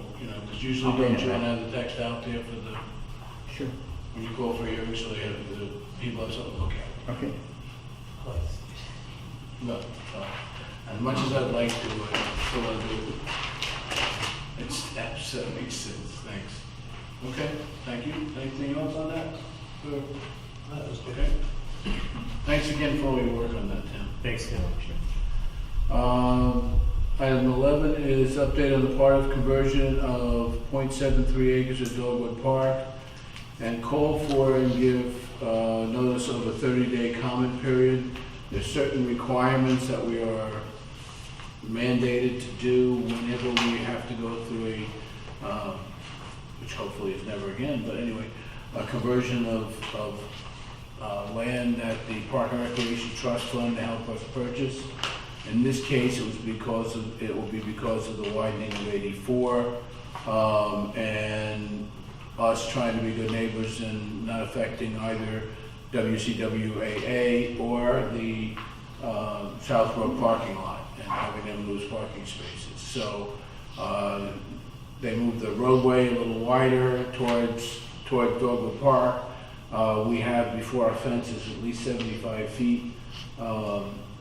because usually I'll bring don't it you want to back. have the text out there for the, Sure. when you call for hearing, so they have, the people have something to look at. Okay. But, as much as I'd like to, still want to do it. It's steps, that makes sense, thanks. Okay, thank you. Anything else on that? That was okay. Thanks again for all your work on that, Tim. Thanks, Tim. Item 11 is update on the part of conversion of .73 acres of Dogwood Park, and call for and give notice of a 30-day comment period. There's certain requirements that we are mandated to do whenever we have to go through a, which hopefully is never again, but anyway, a conversion of land that the Park and Recreation Trust Fund to help us purchase. In this case, it will be because of the widening of 84, and us trying to be good neighbors and not affecting either WCWAA or the Southborough parking lot and having them lose parking spaces. So they moved the roadway a little wider towards Dogwood Park. We have before our fences at least 75 feet.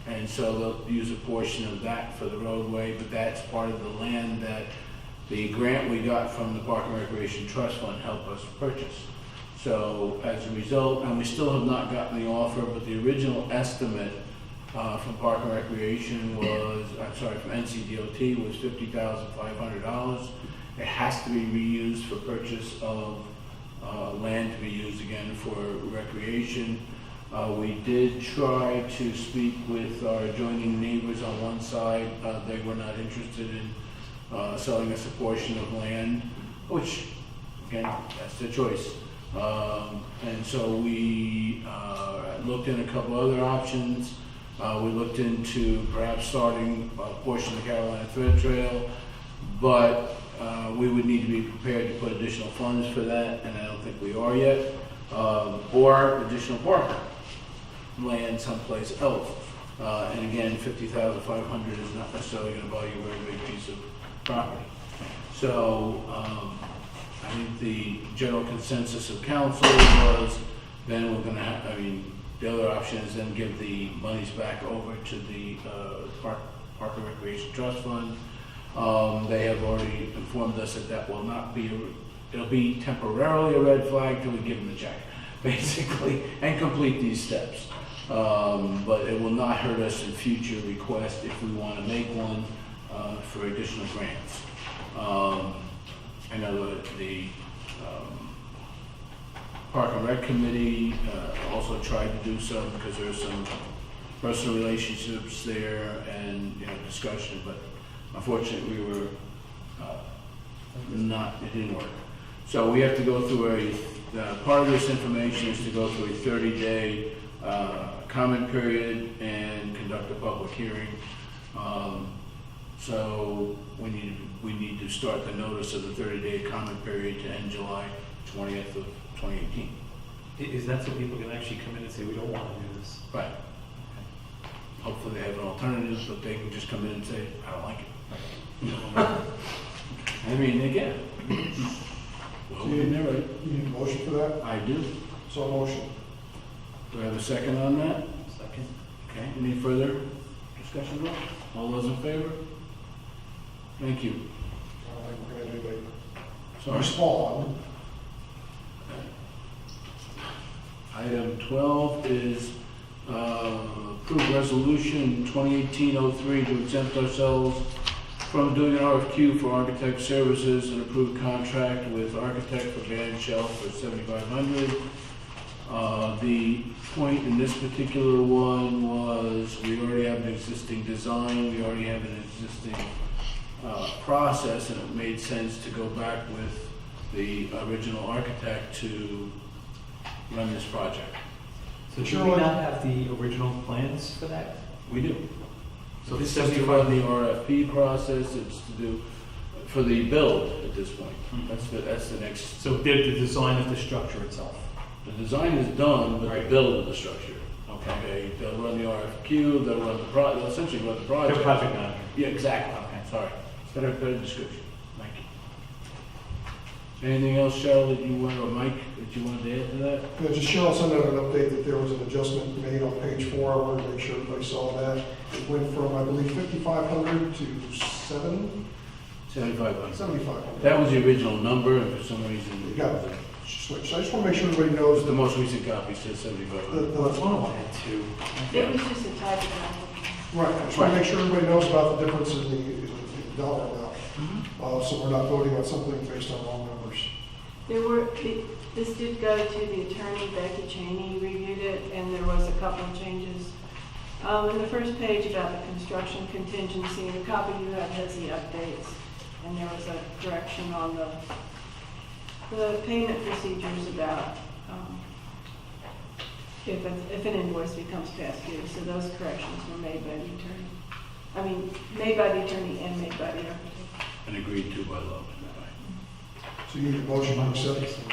And so they'll use a portion of that for the roadway, but that's part of the land that the grant we got from the Park and Recreation Trust Fund helped us purchase. So as a result, and we still have not gotten the offer, but the original estimate from Park and Recreation was, from NCDOT was $50,500. It has to be reused for purchase of land to be used again for recreation. We did try to speak with our adjoining neighbors on one side. They were not interested in selling us a portion of land, which, again, that's their choice. And so we looked in a couple other options. We looked into perhaps starting a portion of the Carolina Thread Trail, but we would need to be prepared to put additional funds for that, and I don't think we are yet, or additional park land someplace else. And again, $50,500 is not necessarily going to buy you a very big piece of property. So I think the general consensus of council was then we're going to have, the other option is then give the monies back over to the Park and Recreation Trust Fund. They have already informed us that that will not be, it'll be temporarily a red flag till we give them the check, basically, and complete these steps. But it will not hurt us in future requests if we want to make one for additional grants. I know that the Park and Rec Committee also tried to do some because there are some personal relationships there and discussion, but unfortunately we were it didn't work. So we have to go through part of this information is to go through a 30-day comment period and conduct a public hearing. So we need to start the notice of the 30-day comment period to end July 20th of 2018. Is that so people can actually come in and say, we don't want to do this? Right. Hopefully they have an alternative, but they can just come in and say, I don't like it. Again, well, You they're right. need a motion for that? I do. So motion. Do I have a second on that? Second. Okay, any further discussion? All those in favor? Thank you. I don't think we're gonna do a Sorry. small one. Item 12 is approved resolution 2018-03 to exempt ourselves from doing an RFQ for architect services and approved contract with architect for band shelf for $7,500. The point in this particular one was we already have an existing design, we already have an existing process, and it made sense to go back with the original architect to run this project. So do we not have the original plans for that? We do. So This is to run the RFP process, it's to do, for the build at this point. That's the next, So the design of the structure itself. the design is done, but the Right. build of the structure. Okay, they'll run the RFQ, they'll they'll essentially run the The project. project manager. Yeah, exactly. Okay. Sorry. Better description. Thank you. Anything else, Cheryl, that you want, or Mike, that you wanted to add to that? Yeah, just Cheryl sent out an update that there was an adjustment made on page 4. I wanted to make sure everybody saw that. It went from, I believe, 5,500 to 7,500. 7,500. That was the original number, and for some reason, You got it. switch. So I just want to make sure everybody The knows most recent copy says 75. Well, it's one of one and two. It was just a typo. right, I just want to make sure everybody knows about the difference in the dollar amount. So we're not voting on something based on wrong numbers. This did go to the attorney, Becky Cheney, reviewed it, and there was a couple of changes. In the first page about the construction contingency, the copy you have has the updates, and there was a correction on the payment procedures about if an invoice becomes past due. So those corrections were made by the attorney. I mean, made by the attorney and made by the architect. And agreed to by law. So you need a motion to accept.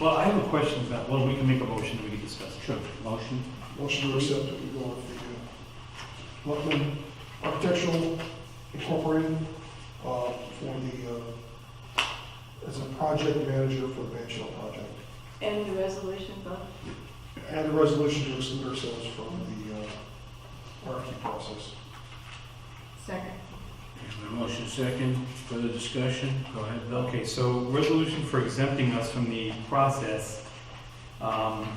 Well, I have a question about, well, we can make a motion and we can discuss it. Sure. Motion? Motion to accept it. We go with the Luckman Architectural Incorporated for the as a project manager for the Van Shell project. And the resolution, Bob? And a resolution to exclude ourselves from the RFQ process. Second. Motion second, further discussion, go ahead, Bill. Okay, so resolution for exempting us from the process. Okay,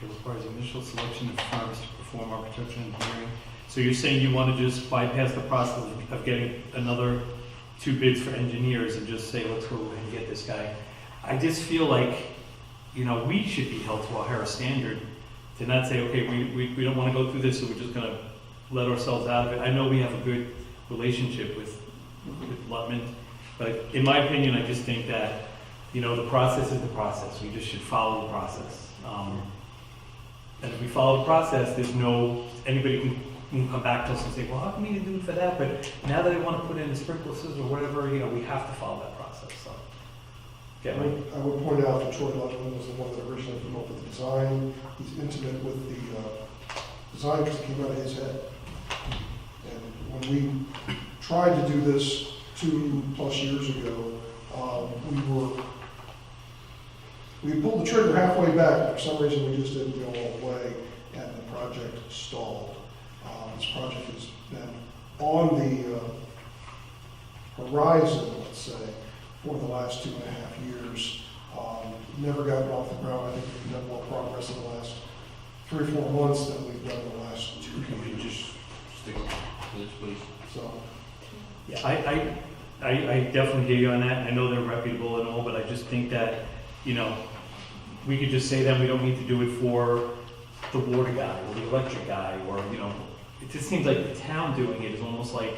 requires initial selection of firms to perform architectural engineering. So you're saying you want to just bypass the process of getting another 2 bids for engineers and just say, let's go and get this guy. I just feel like, we should be held to a higher standard to not say, okay, we don't want to go through this, so we're just going to let ourselves out of it. I know we have a good relationship with Lutman, but in my opinion, I just think that, the process is the process. We just should follow the process. And if we follow the process, anybody can come back to us and say, well, how come you didn't do it for that? But now that they want to put in the sprinkler system or whatever, we have to follow that process. So, I would point out that Troy Luckman was the one that originally came up with the design. He's intimate with the design because it came out of his head. And when we tried to do this 2+ years ago, we pulled the trigger halfway back, but for some reason we just didn't go all the way, and the project stalled. This project has been on the horizon, let's say, for the last 2.5 years. Never gotten off the ground. I think we've done more progress in the last 3 or 4 months than we've done in the last 2 Can we years. just stick with this, please? So, yeah, I definitely hear you on that. I know they're reputable and all, but I just think that, we could just say that we don't need to do it for the water guy or the electric guy, or, it just seems like the town doing it is almost like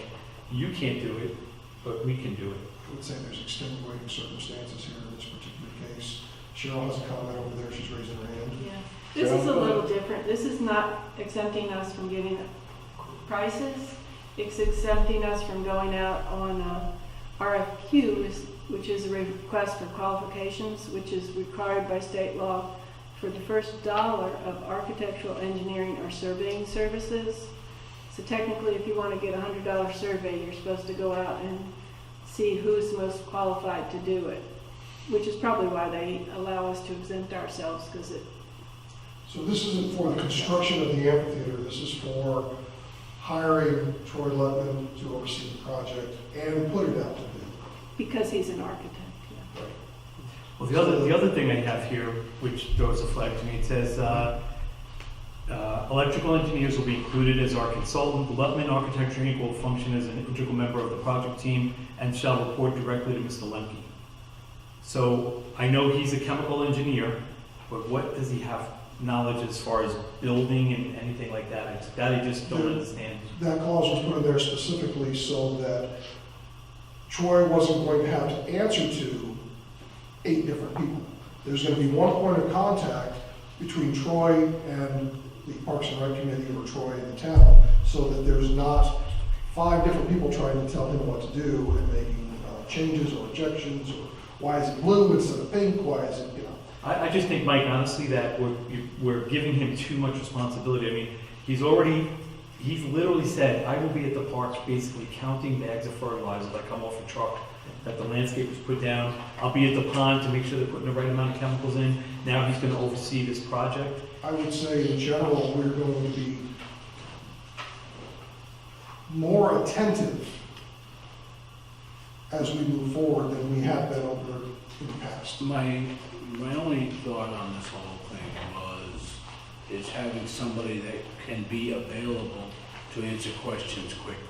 you can't do it, but we can do it. I would say there's extenuating circumstances here in this particular case. Cheryl has a comment over there. She's raising her hand. Yeah. This is a little different. This is not exempting us from giving prices. It's exempting us from going out on RFQs, which is a request for qualifications, which is required by state law for the first dollar of architectural engineering or surveying services. So technically, if you want to get a $100 survey, you're supposed to go out and see who's most qualified to do it, which is probably why they allow us to exempt ourselves, because it. So this isn't for the construction of the amphitheater. This is for hiring Troy Luckman to oversee the project and put it out to bid. Because he's an architect, yeah. Well, the other thing I have here, which throws a flag to me, it says, electrical engineers will be included as our consultant. Lutman Architecture Inc. will function as an integral member of the project team and shall report directly to Mr. Lemke. So I know he's a chemical engineer, but what does he have knowledge as far as building and anything like that? I just don't understand. That clause was put in there specifically so that Troy wasn't going to have to answer to 8 different people. There's going to be one point of contact between Troy and the Parks and Rec Committee, or Troy and the town, so that there's not 5 different people trying to tell him what to do and making changes or objections, or why is it blue instead of pink, why is it, I just think, Mike, honestly, that we're giving him too much responsibility. I mean, he's literally said, I will be at the parks basically counting bags of fertilizer that come off a truck that the landscapers put down. I'll be at the pond to make sure they're putting the right amount of chemicals in. Now he's going to oversee this project. I would say in general, we're going to be more attentive as we move forward than we have been over in the past. My only thought on this whole thing is having somebody that can be available to answer questions quickly.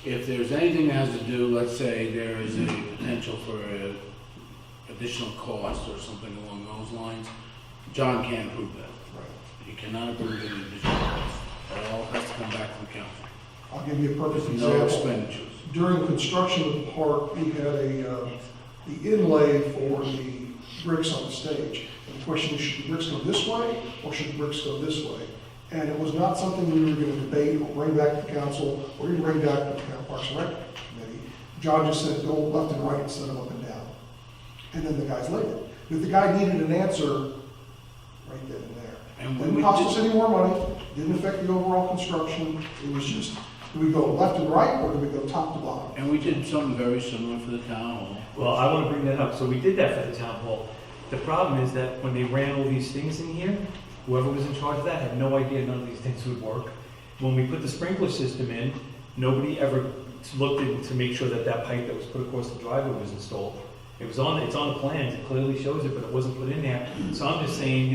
If there's anything that has to do, let's say there is a potential for a additional cost or something along those lines, John can't approve that. Right. He cannot approve any additional cost. That all has to come back from council. I'll give you a perfect There's no example. expenditures. During construction of the park, we had the inlay for the bricks on the stage. And the question is, should the bricks go this way or should the bricks go this way? And it was not something we were going to debate or bring back to council or even bring back to the Parks and Rec Committee. John just said, go left and right instead of up and down. And then the guys laid it. If the guy needed an answer, right then and there. And Didn't cost us any more money, didn't affect the overall construction. It was just, do we go left and right or do we go top to bottom? And we did something very similar for the town hall. Well, I want to bring that up. So we did that for the town hall. The problem is that when they ran all these things in here, whoever was in charge of that had no idea none of these things would work. When we put the sprinkler system in, nobody ever looked in to make sure that that pipe that was put across the driveway was installed. It's on the plans, it clearly shows it, but it wasn't put in there. So I'm just saying,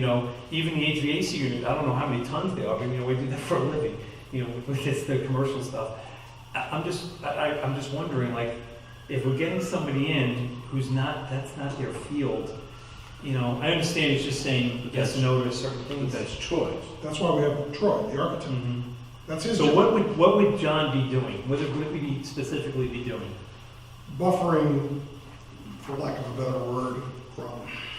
even the HVAC unit, I don't know how many tons they are, but we do that for a living, it's the commercial stuff. I'm just wondering, like, if we're getting somebody in that's not their field, I understand it's just saying yes or no to certain things. That's Troy's. That's why we have Troy, the architect. Mhm. That's his So job. what would John be doing? What would we specifically be doing? Buffering, for lack of a better word, from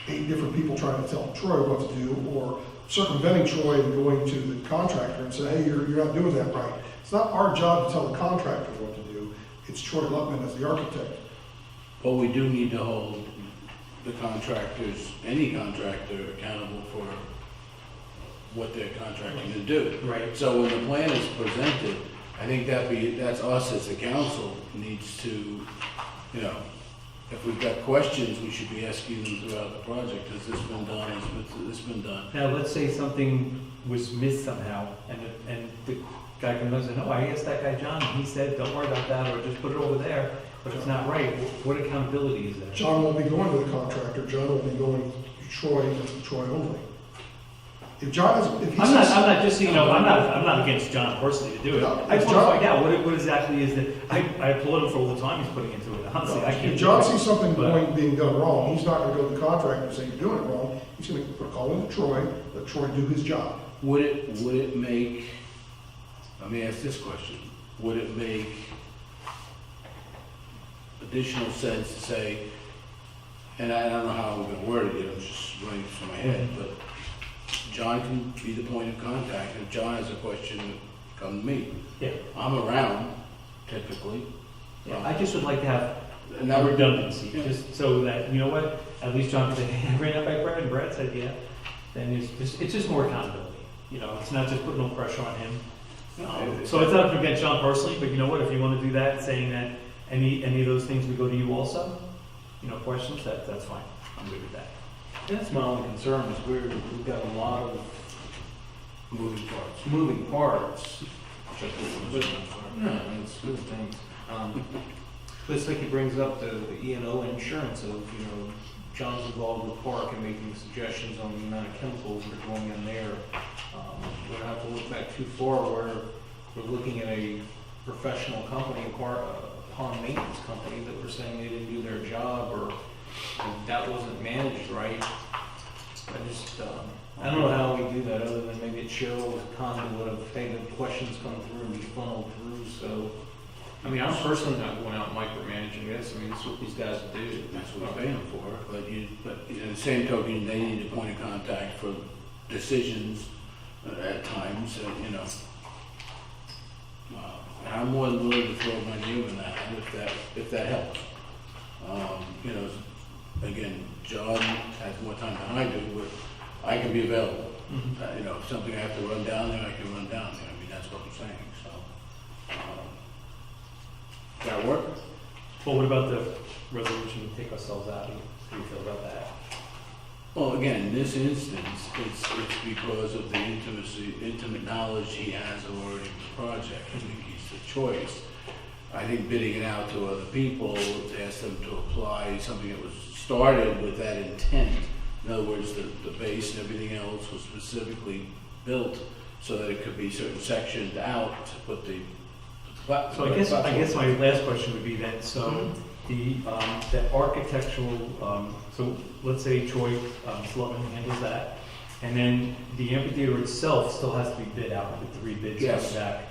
8 different people trying to tell Troy what to do, or circumventing Troy and going to the contractor and say, hey, you're not doing that right. It's not our job to tell the contractor what to do. It's Troy Lutman as the architect. But we do need to hold the contractors, any contractor, accountable for what they're contracting to do. Right. So when the plan is presented, I think that's us as the council needs to, if we've got questions, we should be asking them throughout the project. Has this been done? Has this been done? Now, let's say something was missed somehow, and the guy comes and says, no, I asked that guy John, and he said, don't worry about that, or just put it over there, but it's not right. What accountability is there? John won't be going to the contractor. John will be going to Troy and Troy only. If John is, if he I'm says, not just, I'm not against John personally to do it. No, I just want to John- find out what exactly is that, I applaud him for all the time he's putting into it. Honestly, I can't. if John sees something But- being done wrong, he's not going to go to the contractor and say, you're doing it wrong. He's going to put a call into Troy, let Troy do his job. Would it make, let me ask this question, would it make additional sense to say, and I don't know how we're gonna word it yet, I'm just running through my head, but John can be the point of contact. If John has a question, come to me. Yeah. I'm around typically. Yeah, I just would like to have And a that would, redundancy, Yeah. just so that, at least John can say, hey, I ran that by Brad, and Brad said, yeah. Then it's just more accountability. It's not just putting no pressure on him. So it's not against John personally, but if you want to do that, saying that any of those things would go to you also, questions, that's fine. I'm good with that. That's my only concern, is we've got a lot of moving parts. moving parts. But- No, it's good things. Just like he brings up the E&O insurance of, John's involved with park and making suggestions on the amount of chemicals that are going in there. We don't have to look back too far where we're looking at a professional company, a pond maintenance company, that were saying they didn't do their job or that wasn't managed right. I don't know how we do that other than maybe it's Cheryl's conduit of, hey, the questions come through and be funneled through, so. I'm personally not going out and micromanaging this. This is what these guys do. That's what we pay them for, but the same token, they need a point of contact for decisions at times, I'm more than willing to throw my name in that, if that helps. Again, John has more time than I do, but I can be available. If something I have to run down there, I can run down there. That's what I'm saying, so. That work? Well, what about the resolution to take ourselves out? How do you feel about that? Well, again, in this instance, it's because of the intimate knowledge he has already of the project. I think he's the choice. I think bidding it out to other people, to ask them to apply something that was started with that intent. In other words, the base and everything else was specifically built so that it could be certain sectioned out to put the So I guess my last question would be then, so the architectural, so let's say Troy Slutman handles that, and then the amphitheater itself still has to be bid out with 3 bids Yes. coming back.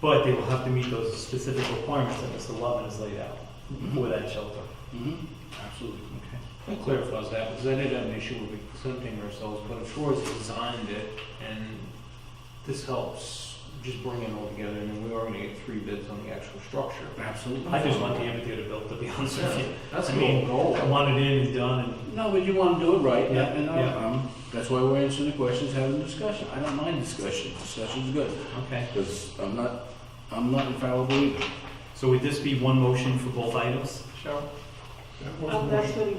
But they will have to meet those specific requirements that Mr. Lutman has laid out for that shelter. Mm-hmm. Absolutely. Okay. That clarifies that, because I did have an issue with presenting ourselves, but if Troy's designed it, and this helps just bring it all together, and then we are gonna get 3 bids on the actual structure. Absolutely. I just want the amphitheater built, to be honest with you. That's I the mean, goal. I want it in and done, and No, but you want to do it right, Yeah, and yeah. that's why we're answering the questions, having a discussion. I don't mind discussion. Discussion's good, okay. because I'm not infallible either. So would this be one motion for both items, Cheryl? That was Oh, the that's motion.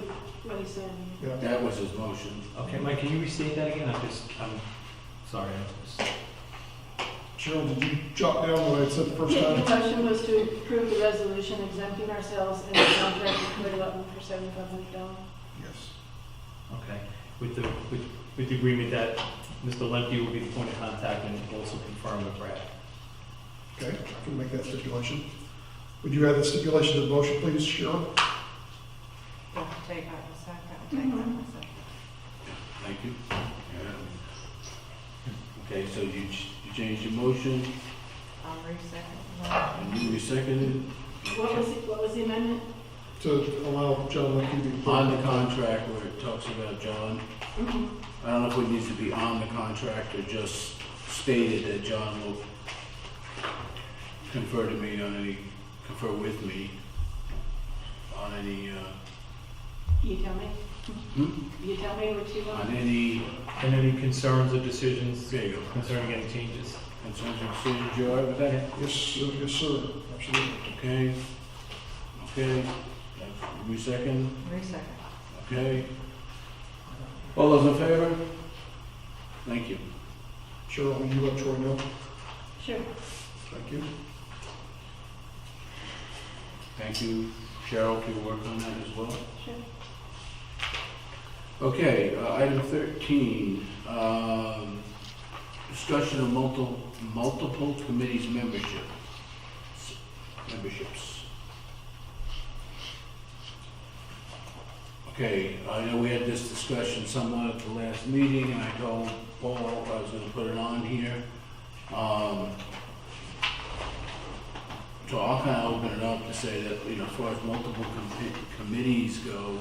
what he said. Yeah. That was his motion. Okay, Mike, can you restate that again? I'm sorry. Cheryl, did you jot down what I had said the first Yeah, the time? motion was to approve the resolution exempting ourselves and the contract with Clear Lutton for $7,500. Yes. Okay, with the agreement that Mr. Lemke will be the point of contact and also confirm with Brad. Okay, I can make that stipulation. Would you add the stipulation to the motion, please, Cheryl? Take that a second, take that a second. Thank you. Okay, so you changed your motion, I'll resecond. and you seconded What was the amendment? To allow John Lincoln to be. on the contract where it talks about John. Mhm. I don't know if it needs to be on the contract or just stated that John will confer with me on any, You tell me. You tell me what you want. on any, And any concerns or decisions there you go, concerning any changes? concerns or decisions, you all right with that? Yes, sir, absolutely. Okay, okay, we second, Resecond. okay. All those in favor? Thank you. Cheryl, will you let Troy know? Sure. Thank you. Thank you, Cheryl, for your work on that as well. Sure. Okay, item 13, discussion of multiple committees memberships. Okay, I know we had this discussion somewhat at the last meeting, and I told Paul I was gonna put it on here. So I'll kind of open it up to say that, as far as multiple committees go,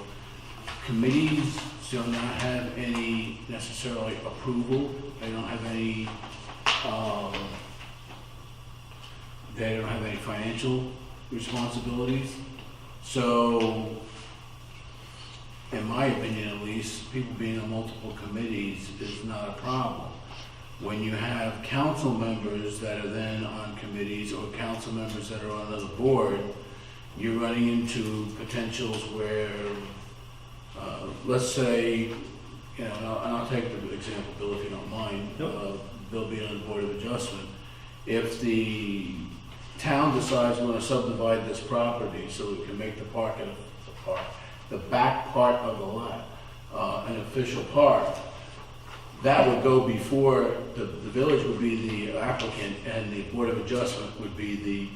committees do not have any necessarily approval. They don't have any, financial responsibilities. So, in my opinion at least, people being on multiple committees is not a problem. When you have council members that are then on committees or council members that are on another board, you're running into potentials where, let's say, and I'll take the example, Bill, if you don't mind, Bill being on the Board of Adjustment. If the town decides we're gonna subdivide this property so we can make the the back part of the lot, an official park, that would go before, the village would be the applicant and the Board of Adjustment would be the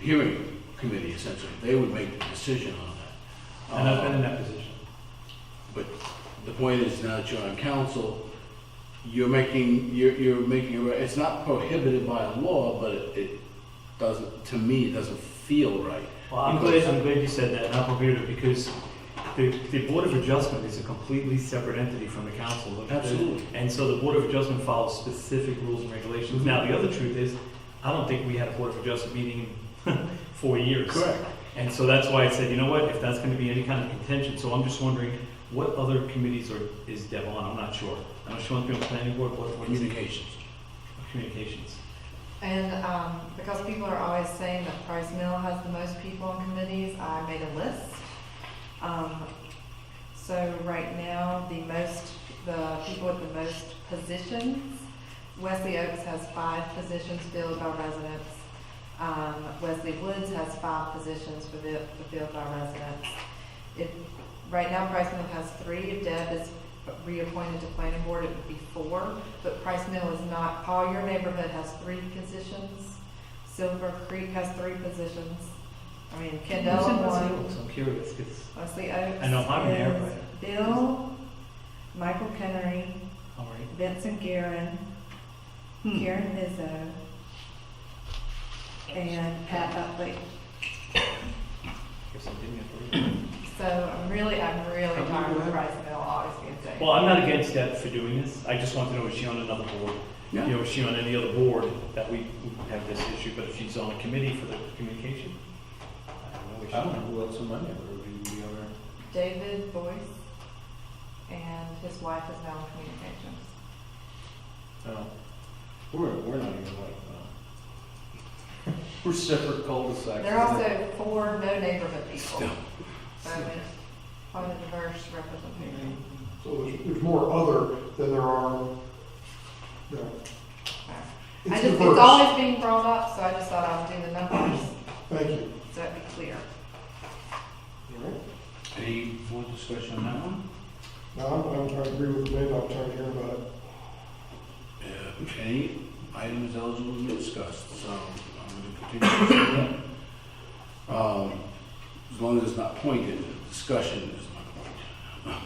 hearing committee, essentially. They would make the decision on that. And I've been in that position. But the point is, now that you're on council, you're making, it's not prohibited by law, but it doesn't, to me, it doesn't feel right. Well, I'm glad you said that, and I'll agree with it, because the Board of Adjustment is a completely separate entity from the council. Absolutely. And so the Board of Adjustment follows specific rules and regulations. Now, the other truth is, I don't think we had a Board of Adjustment meeting in 4 years. Correct. And so that's why I said, you know what, if that's gonna be any kind of contention, so I'm just wondering, what other committees is Deb on? I'm not sure. I'm not sure if you're on the planning board, what is it? Communications. And because people are always saying that Price Mill has the most people on committees, I made a list. So right now, the people with the most positions, Wesley Oaks has 5 positions filled by residents. Wesley Woods has 5 positions fulfilled by residents. Right now, Price Mill has 3. If Deb is reappointed to planning board, it would be 4. But Price Mill is not, Collier neighborhood has 3 positions. Silver Creek has 3 positions. I mean, Kendall Who's in one. Wesley Oaks? I'm curious, 'cause Wesley Oaks I know I'm there, is Bill, Michael Kennery, all right. Vincent Guerin, Karen Izzo, and Pat Buckley. Guess I didn't have to read it. So I'm really tired of Price Mill always being said. Well, I'm not against Deb for doing this. I just want to know, is she on another board? Yeah. You know, is she on any other board that we have this issue? But if she's on a committee for the communication, I don't know. I don't know who else in my neighborhood would be on David Boyce and his wife is now in communications. there. Oh. We're not even like, we're separate cul-de-sacs. There are also 4 no neighborhood people. Still. So it's quite a diverse representation. So there's more other than there are, you know. It's It's diverse. always being brought up, so I just thought I would do the numbers Thank you. so it'd be clear. All right. Any more discussion on that one? No, I'm trying to agree with Dave, I'm trying to hear about it. Any items eligible to be discussed, so I'm going to continue to say that. As long as it's not pointed, discussion is my point.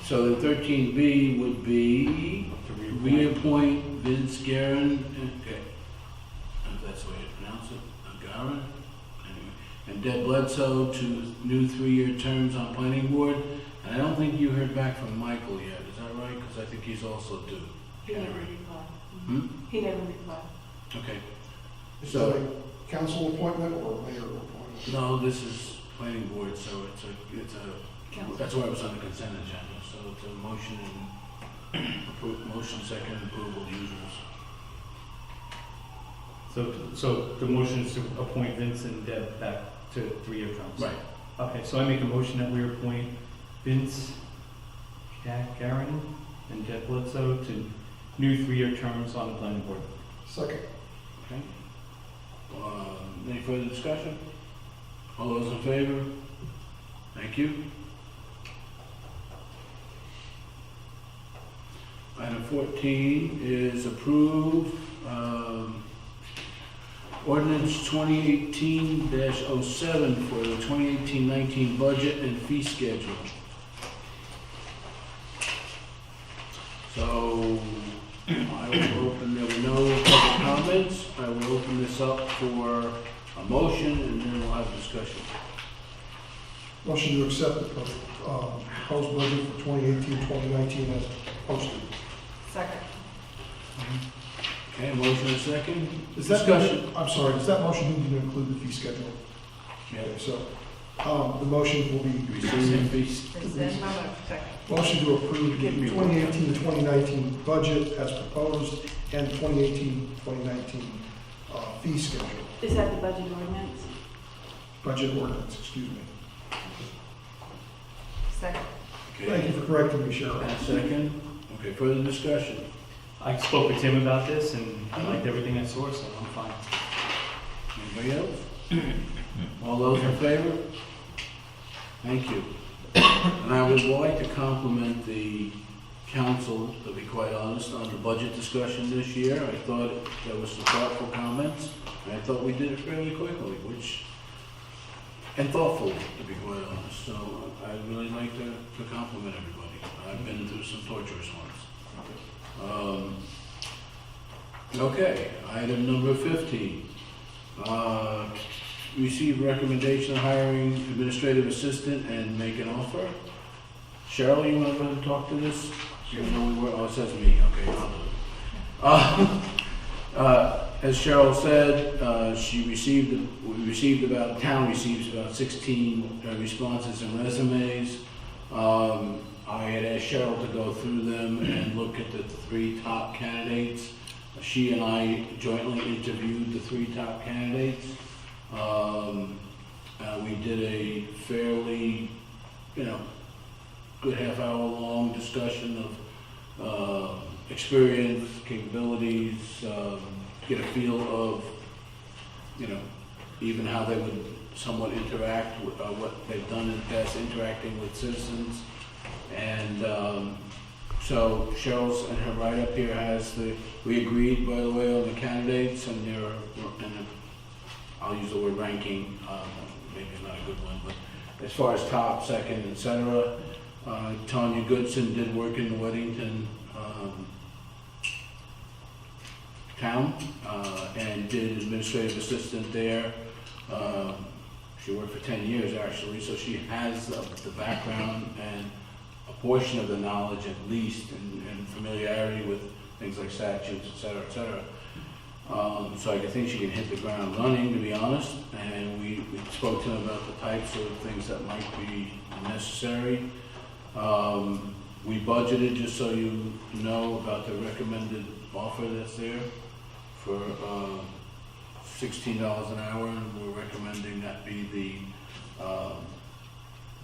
So the 13B would be To reappoint Vince Guerin, okay, if that's the way to pronounce it, Guerin, anyway, and Deb Bledsoe to new 3-year terms on planning board. And I don't think you heard back from Michael yet, is that right? Because I think he's also due. He never replied. Hmm? He never replied. Okay, Is So- that a council appointment or mayor appointment? no, this is planning board, so that's why it was on the consent agenda, so it's a motion and motion second approval, the usuals. So the motion is to appoint Vince and Deb back to 3-year terms. Right. Okay, so I make a motion that we appoint Vince, Karen, and Deb Bledsoe to new 3-year terms on the planning board. Second. Okay. Any further discussion? All those in favor? Thank you. Item 14 is approve ordinance 2018-07 for the 2018-19 budget and fee schedule. So I will open, there were no public comments. I will open this up for a motion and then we'll have discussion. Motion to accept the proposed budget for 2018-2019 as posted. Second. Okay, motion and second. Is that Discussion. I'm sorry, does that motion need to include the fee schedule? Yeah. Okay, so, the motion will be Rescind fees. Rescind my motion. Second. motion to approve the 2018-2019 budget as proposed and 2018-2019 fee schedule, Is that the budget ordinance? budget ordinance, excuse me. Second. Thank you for correcting me, Cheryl. And second. Okay, further discussion. I spoke with Tim about this and I liked everything I saw, so I'm fine. Anybody else? All those in favor? Thank you. And I would like to compliment the council, to be quite honest, on the budget discussion this year. I thought there was some thoughtful comments. And I thought we did it fairly quickly, and thoughtfully, to be quite honest. So I'd really like to compliment everybody. I've been through some torturous ones. Okay, item number 15. Receive recommendation of hiring administrative assistant and make an offer. Cheryl, you want to go ahead and talk to this? Even though we were, oh, it says me, okay, I'll do it. As Cheryl said, the town receives about 16 responses and resumes. I had asked Cheryl to go through them and look at the 3 top candidates. She and I jointly interviewed the 3 top candidates. We did a fairly, good half-hour-long discussion of experience, capabilities, get a feel of, you know, even how they would somewhat interact with, what they've done in the past, interacting with citizens. And so Cheryl's, and her write-up here has we agreed, by the way, on the candidates, and I'll use the word ranking, maybe it's not a good one, but as far as top, second, et cetera. Tanya Goodson did work in the Weddington town, and did administrative assistant there. She worked for 10 years actually, so she has the background and a portion of the knowledge at least, and familiarity with things like statutes, et cetera, et cetera. So I think she can hit the ground running, to be honest, and we spoke to them about the types of things that might be necessary. We budgeted, just so you know, about the recommended offer that's there for $16 an hour, and we're recommending that be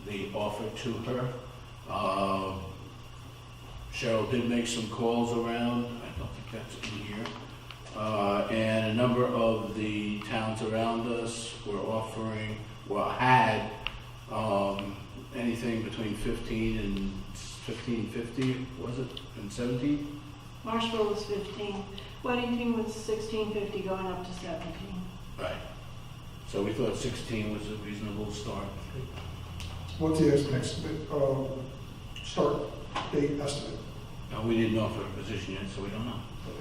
the offer to her. Cheryl did make some calls around, I don't think that's in here, and a number of the towns around us were offering, had anything between 15 and 15.50, was it, and 17? Marshville was 15, Weddington was 16.50 going up to 17. Right. So we thought 16 was a reasonable start. What's the next start date estimate? We didn't offer a position yet, so we don't know. So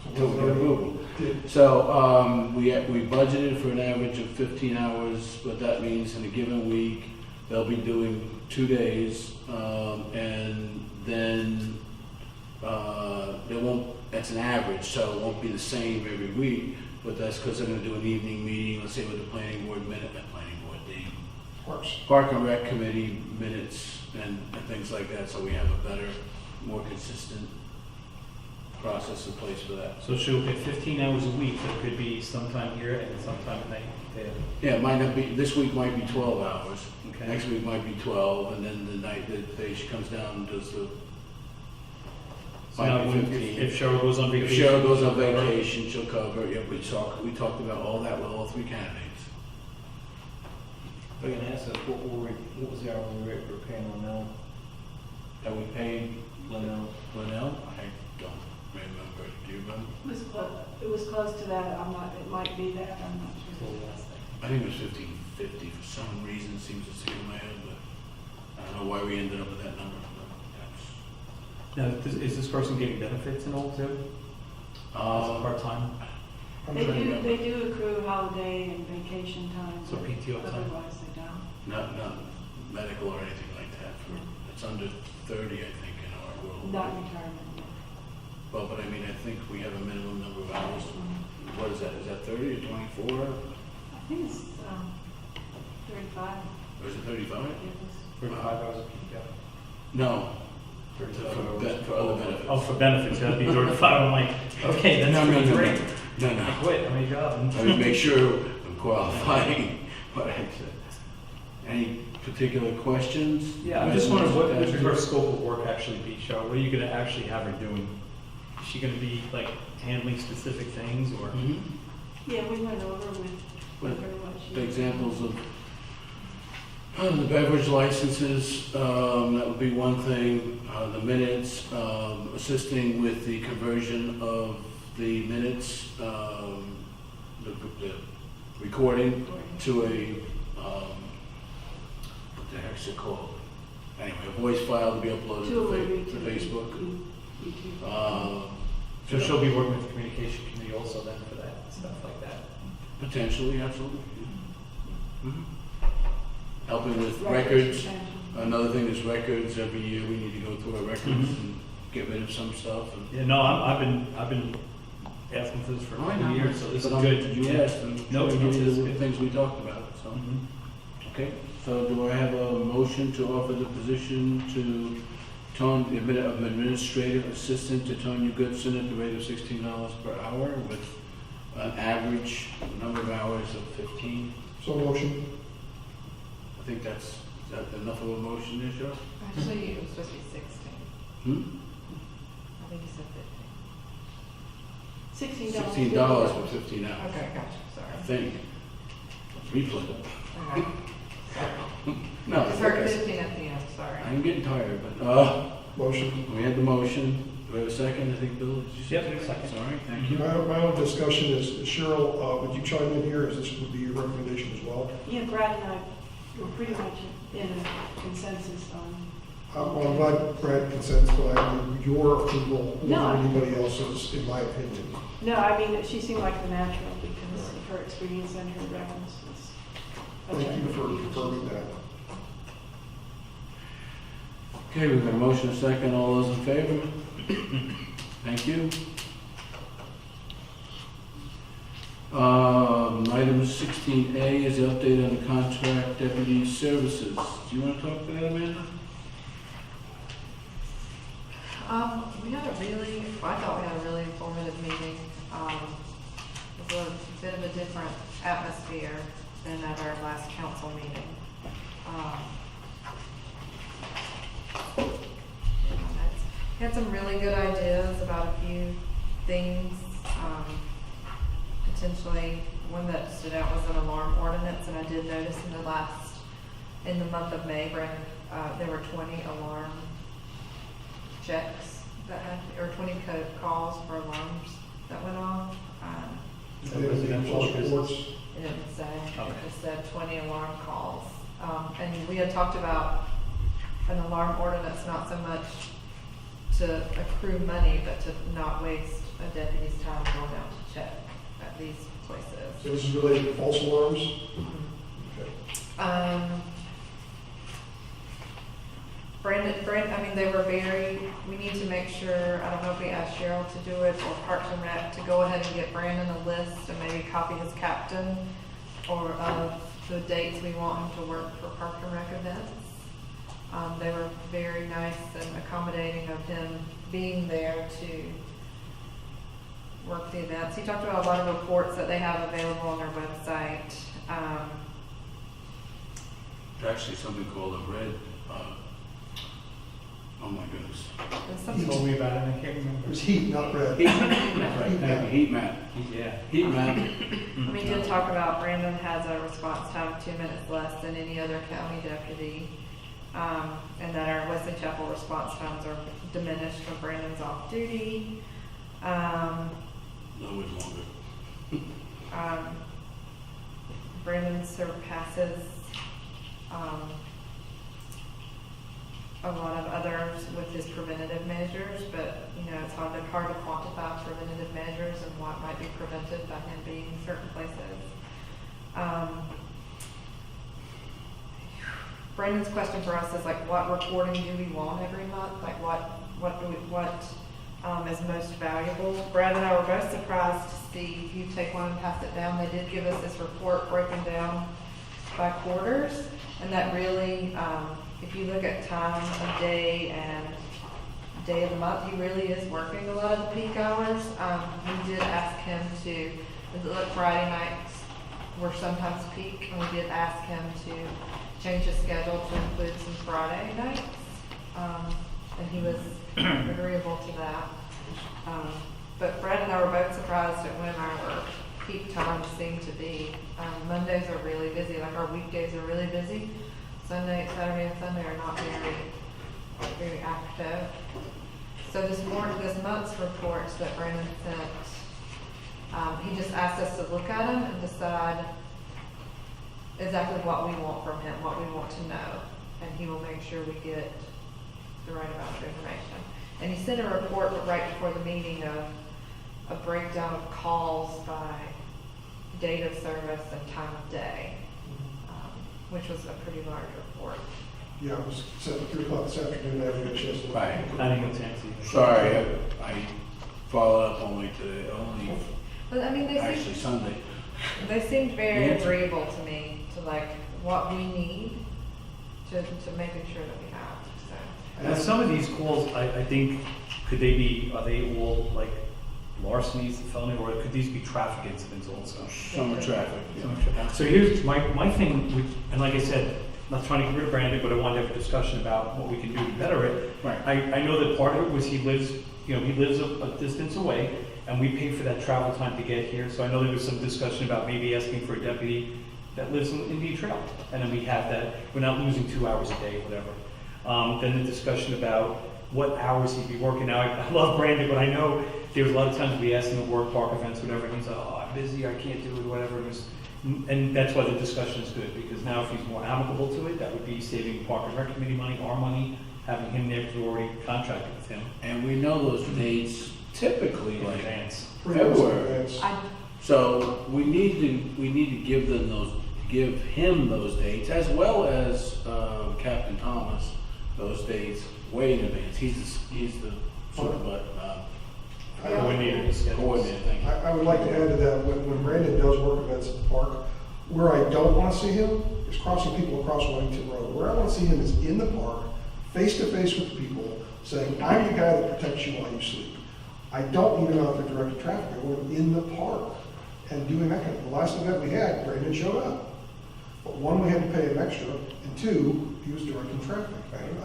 Until we get approval. Yeah. So we budgeted for an average of 15 hours, but that means in a given week, they'll be doing 2 days, and then that's an average, so it won't be the same every week, but that's because they're gonna do an evening meeting, let's say with the planning board the Park and Rec Committee minutes and things like that, so we have a better, more consistent process in place for that. So she'll get 15 hours a week, so it could be sometime here and sometime at night there. Yeah, it might not be, this week might be 12 hours, Okay. next week might be 12, and then the night that she comes down and does the, So now, might be when- 15. if Cheryl goes on If vacation. Cheryl goes on vacation, she'll cover, yeah, we talked about all that with all three candidates. If I can ask us, what was the hourly rate we're paying on now? That we paid Linnell? Linnell? I don't remember, do you remember? It was close to that, it might be that, I'm not sure. I think it was 15.50 for some reason, seems to stick in my head, but I don't know why we ended up with that number. But Now, is this person getting benefits and all too? Part-time? They do accrue holiday and vacation time. So PTO time. Otherwise they don't. Not medical or anything like that. It's under 30, I think, in our world. Not retirement. No. Well, but I mean, I think we have a minimum number of hours. What is that? Is that 30 or 24? I think it's 35. Or is it 35? 35 hours a week, yeah. No. 35 For hours. other benefits. Oh, for benefits, that'd be 35. I'm like, okay, that's pretty great. No. I quit, I'm a job. I mean, make sure I'm qualifying what I said. Any particular questions? Yeah, I'm just wondering, what would her scope of work actually be, Cheryl? What are you gonna actually have her doing? Is she gonna be like handling specific things, or? Mhm. Yeah, we went over with her what she. The examples of the beverage licenses, that would be one thing. The minutes, assisting with the conversion of the minutes, the recording to a, what the heck's it called? Anyway, a voice file to be uploaded to Facebook. YouTube. So she'll be working with the communication committee also then for that, stuff like that? Potentially, absolutely. Mhm. Helping with Records records. retention. Another thing is records. Every year we need to go through our records and get rid of some stuff. And Yeah, no, I've been asking for this for a couple of years, so this is But good. You Yeah. asked, and No, we no, did this is the good. things we talked about, so. Mhm. Okay, so do I have a motion to offer the position to administrative assistant to Tanya Goodson at the rate of $16 per hour with an average number of hours of 15? So motion. I think is that enough of a motion there, Cheryl? Actually, it was supposed to be 16. Hmm? I think you said $16 for 15 hours. Okay, gotcha, I sorry. think. Replay. Okay. No, It's it's hard okay. 15 at the end, sorry. I'm getting tired, but, Motion. we had the motion. Do we have a second? I think, Bill, did you say? Yep, second. Sorry, thank you. My own discussion is, Cheryl, would you chime in here, as this would be your recommendation as well? Yeah, Brad and I were pretty much in a consensus on. Well, I'm glad Brad consents, but I need your approval over No. anybody else's, in my opinion. No, I mean, she seemed like the natural because of her experience and her references. Thank you for confirming that. Okay, we've got a motion, a second. All those in favor? Thank you. Item 16A is the update on the contract deputy services. Do you want to talk to that, Amanda? We had a really, I thought we had a really informative meeting. It was a bit of a different atmosphere than at our last council meeting. We had some really good ideas about a few things. Potentially, one that stood out was an alarm ordinance, and I did notice in the month of May, Brandon, there were 20 alarm checks that had, or 20 code calls for alarms that went off. Residential or business? It didn't say, Okay. it just said 20 alarm calls. And we had talked about an alarm ordinance, not so much to accrue money, but to not waste a deputy's time going out to check at these places. So this is related to false alarms? Okay. Brandon, I mean, they were we need to make sure, I don't know if we asked Cheryl to do it or Parks and Rec, to go ahead and get Brandon a list and maybe copy his captain or of the dates we want him to work for Parks and Rec events. They were very nice and accommodating of him being there to work the events. He talked about a lot of reports that they have available on their website. Actually, something called a red, oh my goodness. There's You something- told me about it, I can't remember. It was heat, not red. Heat map. Heat map. Yeah. Heat map. We did talk about Brandon has a response time of 2 minutes less than any other county deputy. And that our Wesley Chapel response times are diminished when Brandon's off duty. No, it's longer. Brandon surpasses, a lot of others with his preventative measures, but, you know, it's hard to quantify preventative measures and what might be prevented by him being in certain places. Brandon's question for us is like, what reporting do we want every month? Like what is most valuable? Brad and I were both surprised to see, if you take one and pass it down, they did give us this report broken down by quarters, and that really, if you look at time of day and day of the month, he really is working a lot of the peak hours. We did ask him to, look, Friday nights were sometimes peak, and we did ask him to change his schedule to include some Friday nights, and he was agreeable to that. But Brad and I were both surprised at when our peak times seem to be. Mondays are really busy, like our weekdays are really busy. Saturday and Sunday are not very active. So this month's reports that Brandon sent, he just asked us to look at them and decide exactly what we want from him, what we want to know, and he will make sure we get the right amount of information. And he sent a report right before the meeting of a breakdown of calls by date of service and time of day, which was a pretty large report. Yeah, it was 3 o'clock this afternoon, I haven't had a chance to look. Right. I didn't get a chance either. Sorry, I followed up only today, But I mean, actually Sunday. they seemed very Yeah. agreeable to me, to like what we need to making sure that we have, so. Now, some of these calls, I think, are they all like larcenies, felony, or could these be traffic incidents also? Summer traffic. Yeah. So here's my thing, and like I said, not trying to get rid of Brandon, but I wanted to have a discussion about what we can do to better it. Right. I know that part of it was he lives a distance away, and we pay for that travel time to get here. So I know there was some discussion about maybe asking for a deputy that lives in Indian Trail, and then we have that, we're not losing 2 hours a day, whatever. Then the discussion about what hours he'd be working. Now, I love Brandon, but I know there was a lot of times we asked him to work park events, whatever, and he's like, oh, I'm busy, I can't do it, whatever. And that's why the discussion is good, because now if he's more amicable to it, that would be saving Park and Rec Committee money, our money, having him there, because we're already contracted with him And we know those dates typically in like advance. February. I, So we need to give him those dates, as well as Captain Thomas, those dates way in advance. He's the sort of Coordinator, his schedule. coordinator thing. I would like to add to that, when Brandon does work events at the park, where I don't want to see him is crossing people across Wellington Road. Where I want to see him is in the park, face to face with the people, saying, I'm the guy that protects you while you sleep. I don't need him out there directing traffic. I want him in the park and doing that kind of, the last event we had, Brandon showed up. But one, we had to pay him extra, and two, he was directing traffic.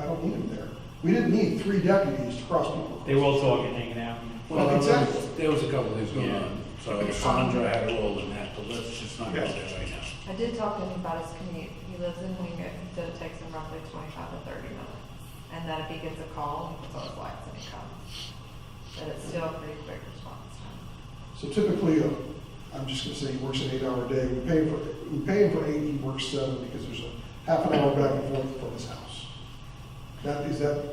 I don't need him there. We didn't need 3 deputies to cross people. They were all talking, hanging out. Well, exactly. There was a couple of things going Yeah. on. So Sandra had a role in that, but let's just not go there right now. I did talk to him about his commute. He lives in Wingate, he said it takes him roughly 25 to 30 minutes. And that if he gets a call, he puts on his lights and he comes. But it's still a pretty quick response time. So typically, I'm just gonna say he works an 8-hour day. We pay him for 8, he works 7 because there's a half an hour back and forth from his house. Is that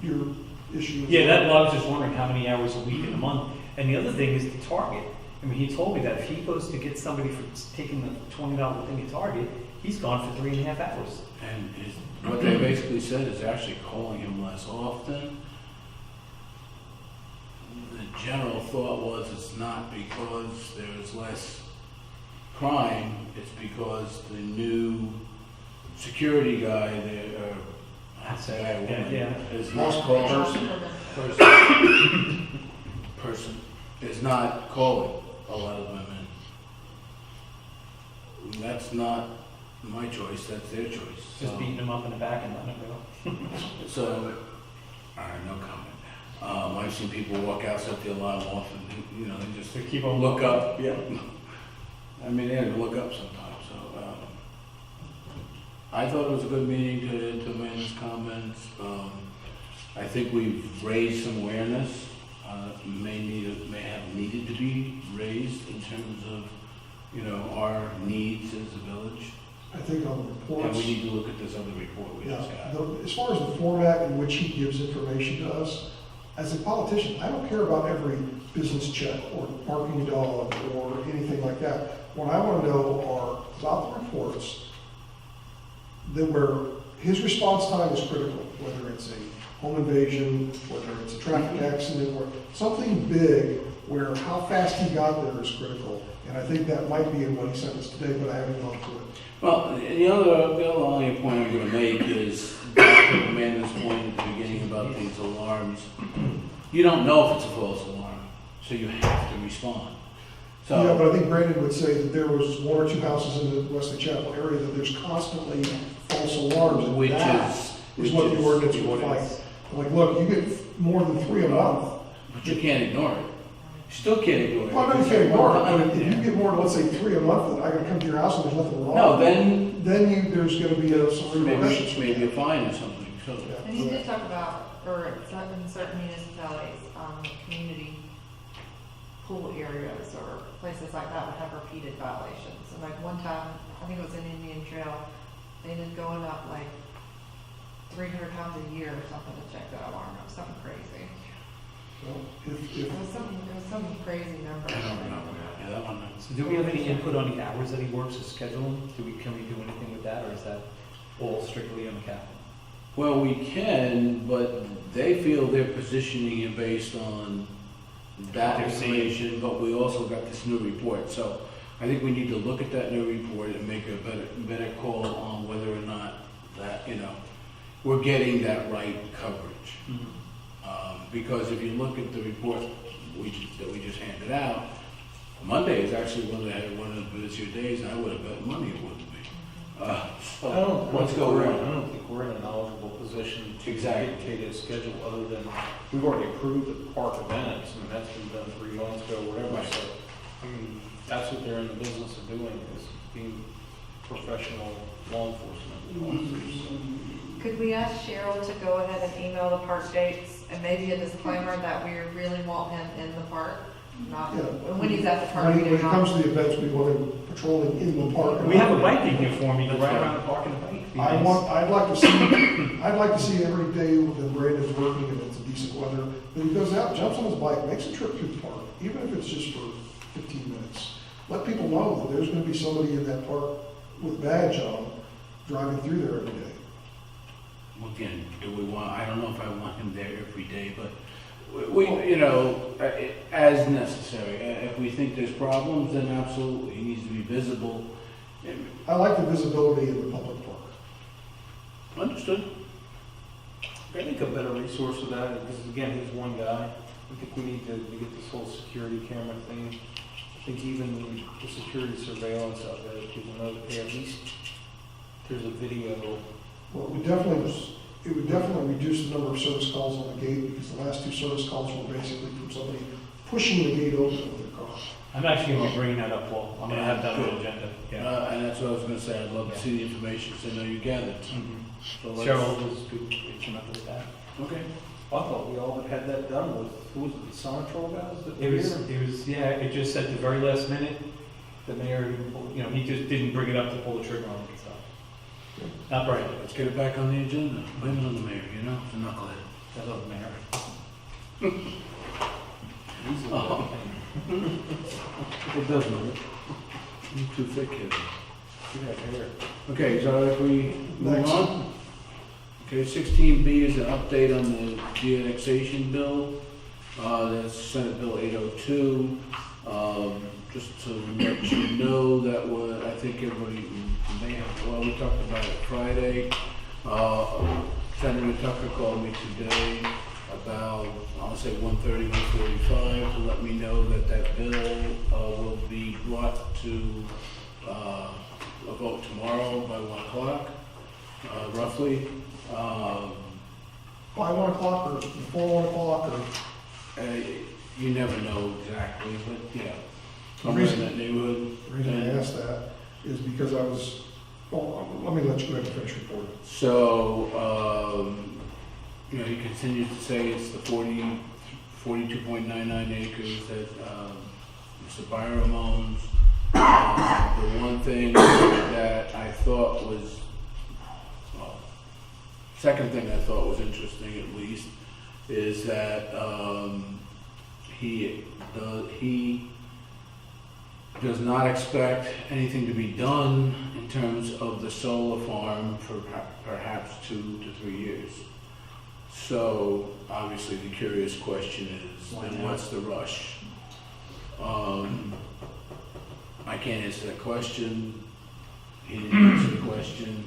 your issue? Yeah, that, well, I was just wondering how many hours a week in a month. And the other thing is the Target. I mean, he told me that if he goes to get somebody for taking the $20 thing at Target, he's gone for 3.5 hours. And what they basically said is actually calling him less often. The general thought was it's not because there is less crime, it's because the new security guy there, I'd say guy, woman, Yeah. is not calling, person is not calling a lot of women. That's not my choice, that's their choice. Just So- beating him up in the back and letting him go. So, all right, no comment. I've seen people walk out, set the alarm off, and, you know, they just They keep on look up. Yeah. I mean, they had to look up sometimes, so, I thought it was a good meeting to Amanda's comments. I think we've raised some awareness, may have needed to be raised in terms of, you know, our needs as a village. I think on the And reports. we need to look at this other report we Yeah, just got. as far as the format in which he gives information to us, as a politician, I don't care about every business check or barking dog or anything like that. What I want to know are about the reports that where his response time is critical, whether it's a home invasion, whether it's a traffic accident, or something big where how fast he got there is critical. And I think that might be in what he sent us today, but I haven't gone through it. Well, the only point I'm going to make is back to Amanda's point at the beginning about these alarms. You don't know if it's a false alarm, so you have to respond. Yeah, So, but I think Brandon would say that there was 1 or 2 houses in the Wesley Chapel area that there's constantly false alarms. And which that is what the ordinance the would ordinance. fight. Like, look, you get more than 3 a month. but you can't ignore it. You still can't ignore it. Well, I know you can't ignore it, but if you get more than, let's say, 3 a month, and I gotta come to your house and there's nothing wrong. No, then There's gonna be some repercussions. maybe a fine or something. So, Yeah. And he did talk about, or in certain municipalities, community pool areas or places like that would have repeated violations. And like one time, I think it was in Indian Trail, they ended going up like 300 times a year or something to check that alarm. It was something crazy. Well, It was some crazy number. I don't remember. Yeah, that one. So do we have any input on the hours that he works or scheduling? Can we do anything with that, or is that all strictly on the captain? Well, we can, but they feel they're positioning it based on that They're seeing. information, but we also got this new report. So I think we need to look at that new report and make a better call on whether or not that, you know, we're getting that right coverage. Because if you look at the report that we just handed out, Monday is actually one of the busier days, and I would have bet money it wouldn't be. So, I don't let's think go we're, I on. don't think we're in a knowledgeable position to Exactly. dictate a schedule other than, we've already approved the park events, and that's been done 3 months ago, whatever, Right. so, I mean, that's what they're in the business of doing, is being professional law enforcement officers. Could we ask Cheryl to go ahead and email the park dates and maybe a disclaimer that we really want him in the park? Not, Yeah. when he's at the park, When we it do comes not. to the events, we want him patrolling in the park. We have a bike in here for me, to ride around the park and bike. I'd like to see every day when Brandon's working and it's a decent weather, that he goes out, jumps on his bike, makes a trip through the park, even if it's just for 15 minutes. Let people know that there's gonna be somebody in that park with badge on, driving through there every day. Again, do we want, I don't know if I want him there every day, but we, you know, as necessary. If we think there's problems, then absolutely, he needs to be visible. I like the visibility in the public park. Understood? I think a better resource for that, because again, he's one guy, I think we need to get this whole security camera thing. I think even the security surveillance out there, people know that, hey, at least there's a video. Well, it would definitely reduce the number of service calls on the gate, because the last 2 service calls were basically from somebody pushing the gate open with their car. I'm actually gonna bring that up, Paul. I'm gonna have that on the agenda. Yeah. And that's what I was gonna say, I'd love to see the information, because I know you gathered. So let's- Cheryl was good, came up with that. Okay. I thought we all had that done with, who was it, the Sonatrol guys that were It was, here? yeah, it just at the very last minute, the mayor, you know, he just didn't bring it up to pull the trigger on it, so. Not right, Let's get it back on the agenda. Blame it on the mayor, you know, it's a knucklehead. that's not the mayor. He's the Oh. thing. It does move. You too thick, kid. You got hair. Okay, so if we move Next. on. Okay, 16B is an update on the de-annexation bill. That's Senate Bill 802. Just to let you know, that was, I think everybody may have, well, we talked about it Friday. Senator Tucker called me today about, I'll say 1:30, 1:45, to let me know that that bill will be brought to a vote tomorrow by 1 o'clock, roughly. By 1 o'clock or before 1 o'clock, or You never know exactly, but yeah, The somewhere in reason- that neighborhood. the reason I asked that is because I was, well, let me let you go ahead and finish reporting. So, you know, he continues to say it's the 42.99 acres that Mr. Byram owns. The one thing that I thought was, well, second thing I thought was interesting at least, is that he does not expect anything to be done in terms of the solar farm for perhaps 2 to 3 years. So obviously the curious question is, then what's the rush? I can't answer that question. He didn't answer the question.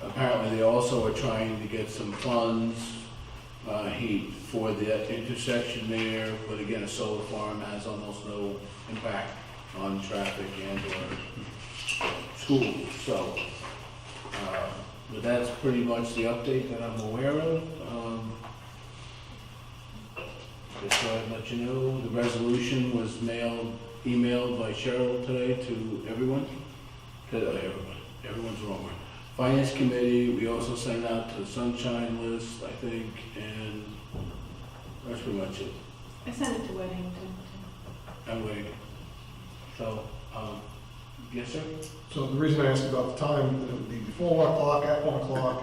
Apparently they also are trying to get some funds for the intersection there, but again, a solar farm has almost no impact on traffic and or schools. So, but that's pretty much the update that I'm aware of. Just so I'd let you know, the resolution was emailed by Cheryl today to everyone. Everyone's wrong word. Finance Committee, we also sent out to the Sunshine List, I think, and that's pretty much it. I sent it to Weddington. I'm waiting. So, yes, sir? So the reason I asked about the time, that it would be before 1 o'clock, at 1 o'clock,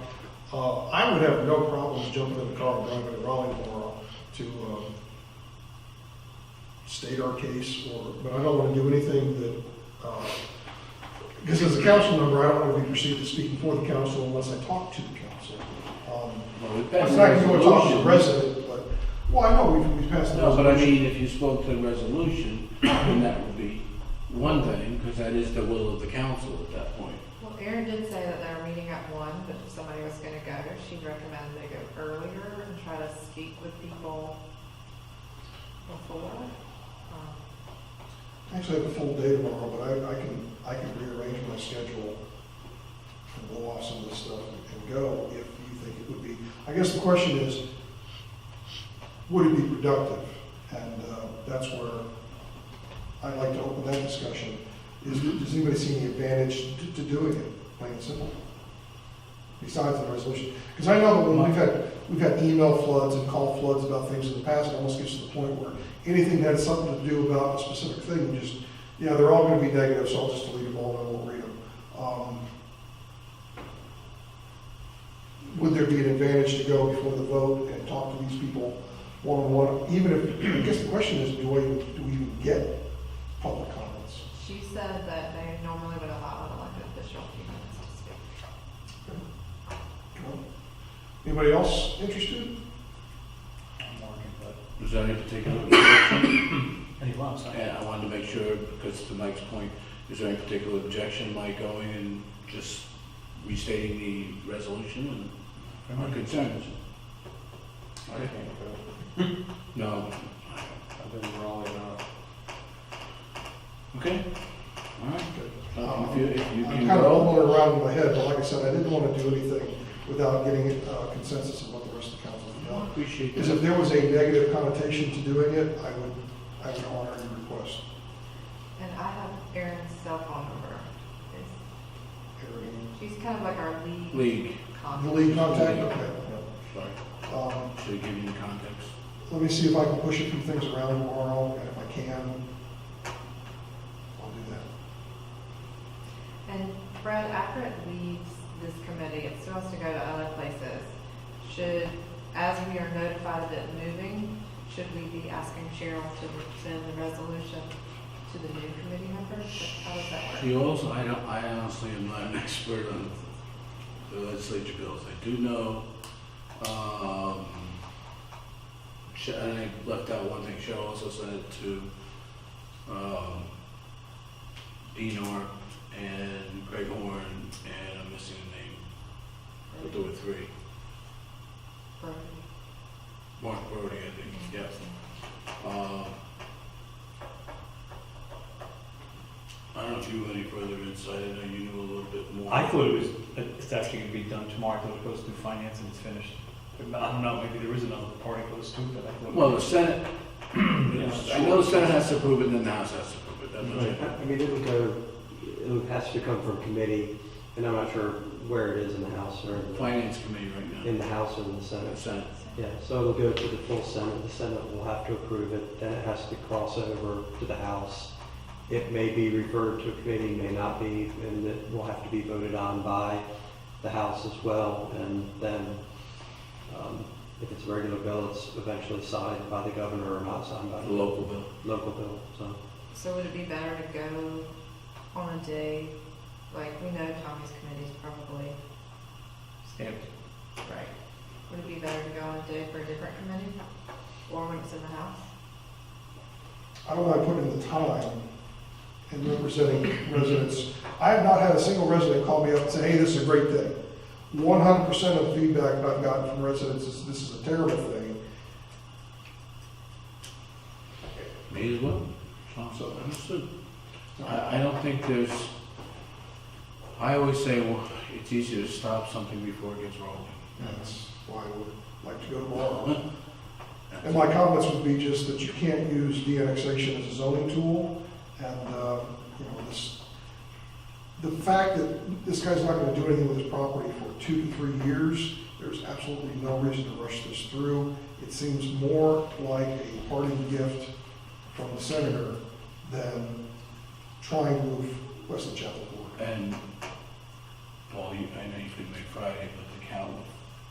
I would have no problems jumping in the car and driving to Raleigh tomorrow to state our case, but I don't want to do anything that, because as a council member, I don't want to be perceived as speaking for the council unless I talk to the council. Well, we I'm passed not the going to go and talk to the resolution. resident, but, well, I know we've passed the No, but I resolution. mean, if you spoke to the resolution, then that would be one thing, because that is the will of the council at that point. Well, Erin did say that they're meeting at 1, but if somebody was gonna go, she'd recommend they go earlier and try to speak with people before. Actually, I have a full day tomorrow, but I can rearrange my schedule and blow off some of this stuff and go if you think it would be. I guess the question is, would it be productive? And that's where I'd like to open that discussion. Does anybody see any advantage to doing it, plain and simple? Besides the resolution? Because I know that when we've had email floods and call floods about things in the past, it almost gets to the point where anything that has something to do about a specific thing, you just, yeah, they're all going to be negative, so I'll just delete them all and I won't read them. Would there be an advantage to go before the vote and talk to these people one-on-one? Even if, I guess the question is, do we even get public comments? She said that they normally would allow an elected official a few minutes to speak. Okay. Anybody else interested? I'm working, but Is there any particular objection? any lumps, And I wanted to make sure, because to Mike's point, is there any particular objection, Mike, going and just restating the resolution and our concerns? I can't go. No. I've been wrong enough. Okay. All right. If you I'm can kind of go. rolling around in my head, but like I said, I didn't want to do anything without getting a consensus of what the rest of the council I felt. appreciate Because if that. there was a negative connotation to doing it, I would honor your request. And I have Erin's cell phone number. Aaron, She's kind of like our lead League. contact. the lead contact, okay. Sorry. Um, Should I give you the context? Let me see if I can push a few things around tomorrow, and if I can, I'll do that. And Brad, after it leaves this committee, it still has to go to other places. Should, as we are notified of it moving, should we be asking Cheryl to send the resolution to the new committee members? How does that work? She also, I honestly am not an expert on the legislature bills. I do know, and I left out one thing, Cheryl also sent it to, Dinar and Greg Horn, and I'm missing a name. But there were three. Brody. Mark Brody, I think, yes. I don't know if you have any further insight, I know you knew a little bit more. I thought it's actually going to be done tomorrow. I thought it goes through finance and it's finished. But I don't know, maybe there is another part it goes to, but I thought. Well, the Senate, I know the Senate has to approve it, and then the House has to approve it, that's what I I mean, it has to come from committee, and I'm not sure where it is in the House or Finance Committee right in now, the House or in the the Senate. Senate. Yeah, so it'll go to the full Senate. The Senate will have to approve it, then it has to cross over to the House. It may be referred to a committee, may not be, and it will have to be voted on by the House as well. And then, if it's a regular bill, it's eventually signed by the governor or not signed by The the local bill. local bill, so. So would it be better to go on a day, like we know Tommy's committee's probably Stamped. right. Would it be better to go on a day for a different committee? Or when it's in the House? I don't mind putting in the time and representing residents. I have not had a single resident call me up and say, hey, this is a great thing. 100% of the feedback I've gotten from residents is this is a terrible thing. Me as well. So, understood. I don't think there's, I always say, well, it's easier to stop something before it gets rolling. That's why I would like to go tomorrow. And my comments would be just that you can't use de-annexation as a zoning tool, and, the fact that this guy's not gonna do anything with his property for 2 to 3 years, there's absolutely no reason to rush this through. It seems more like a parting gift from the senator than trying to move Wesley Chapel forward. And, well, I know you couldn't make Friday, but the count,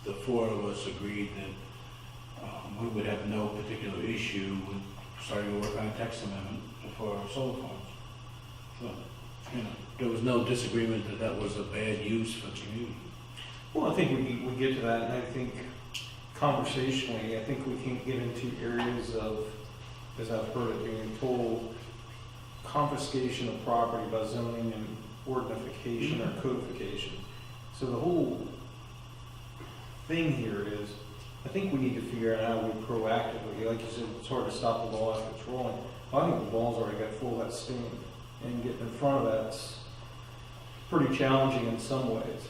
the four of us agreed that we would have no particular issue with starting to work on a text amendment for our solar farms. So, there was no disagreement that that was a bad use for the community. Well, I think we get to that, and I think conversationally, I think we can get into areas of, as I've heard it being told, confiscation of property by zoning and ordinification or codification. So the whole thing here is, I think we need to figure out how we proactively, like you said, it's hard to stop the ball after it's rolling. I think the ball's already got full of that steam, and getting in front of that pretty challenging in some ways.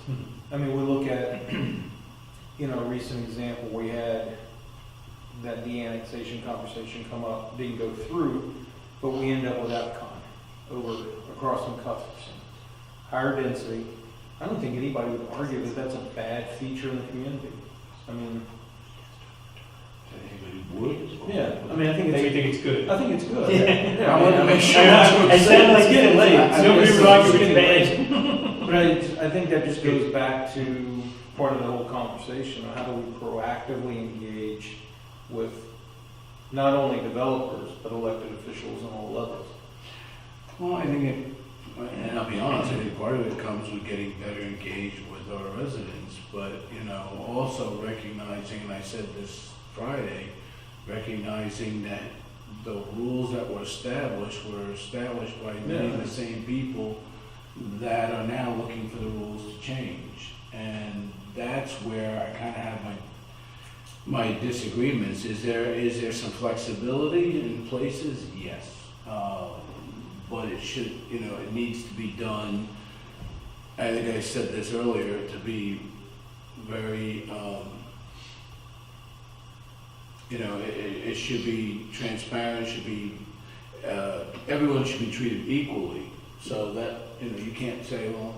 I mean, we look at, you know, a recent example, we had that de-annexation conversation come up, didn't go through, but we end up with Epcot over across from Cuthbertson. Higher density. I don't think anybody would argue that that's a bad feature in the community. I mean, Anybody would? yeah, I mean, I think We it's, think it's good. I think it's good. I wanted to make sure. It's getting late. Nobody would argue It's it's getting bad. But I think that just goes back to part of the whole conversation, of how do we proactively engage with not only developers, but elected officials on all levels. Well, I think it, and I'll be honest, I think part of it comes with getting better engaged with our residents, but, you know, also recognizing, and I said this Friday, recognizing that the rules that were established by many of the same people that are now looking for the rules to change. And that's where I kind of have my disagreements. Is there some flexibility in places? Yes. But it should, you know, it needs to be done, I think I said this earlier, to be very, you know, it should be transparent, should be, everyone should be treated equally. So that, you know, you can't say, well,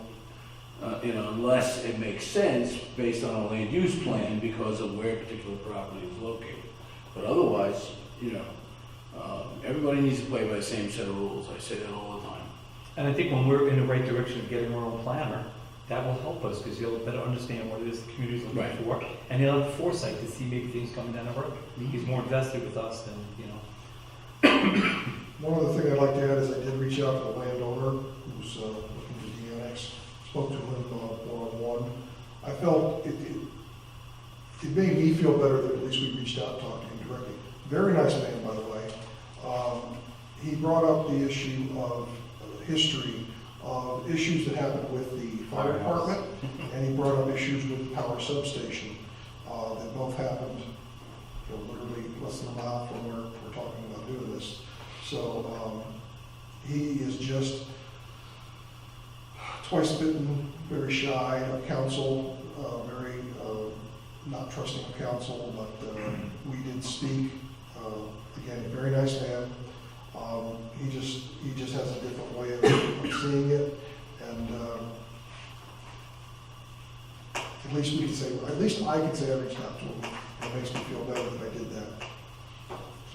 you know, unless it makes sense based on a land use plan because of where a particular property is located. But otherwise, you know, everybody needs to play by the same set of rules. I say that all the time. And I think when we're in the right direction of getting our own planner, that will help us because he'll better understand what it is the community's looking Right. for. And he'll have the foresight to see maybe things coming down the road. He's more invested with us than, you know. One other thing I'd like to add is I did reach out to the landowner who's looking to de-annex, spoke to him one-on-one. I felt it made me feel better that at least we reached out and talked to him directly. Very nice man, by the way. He brought up the issue of history, of issues that happened with the fire department, and he brought up issues with the power substation that both happened, you know, literally less than a mile from where we're talking about doing this. So he is just twice bitten, very shy of counsel, very not trusting of counsel, but we did speak. Again, a very nice man. He just has a different way of seeing it, and at least we can say, at least I can say I reached out to him. It makes me feel better that I did that.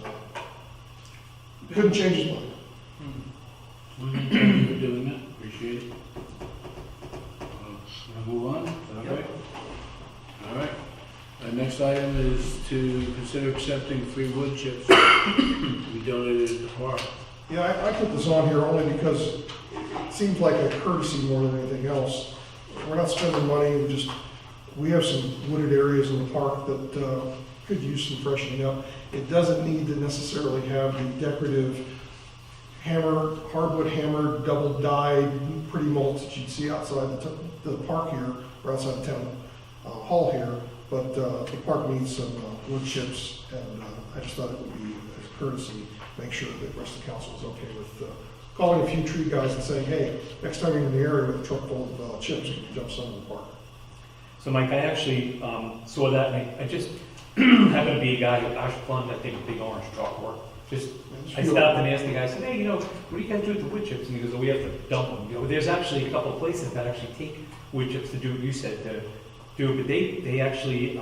So couldn't change his mind. Thank you for doing that. Appreciate it. Wanna move on? Is that okay? All right. Next item is to consider accepting free wood chips to be donated at the park. Yeah, I put this on here only because it seems like a courtesy more than anything else. We're not spending money, we have some wooded areas in the park that could use some freshening up. It doesn't need to necessarily have the decorative hardwood hammered, double dyed, pretty mulch that you'd see outside the park here, or outside the town hall here. But the park needs some wood chips, and I just thought it would be a courtesy, make sure that the rest of the council is okay with calling a few tree guys and saying, hey, next time you're in the area with a truck full of chips, you can jump some in the park. So Mike, I actually saw that, and I just happened to be a guy at Ashland that did a big orange chalkboard. I stopped and asked the guy, I said, hey, you know, what do you guys do with the wood chips? And he goes, well, we have to dump them. You know, there's actually a couple of places that actually take wood chips to do what you said, to do it, but they actually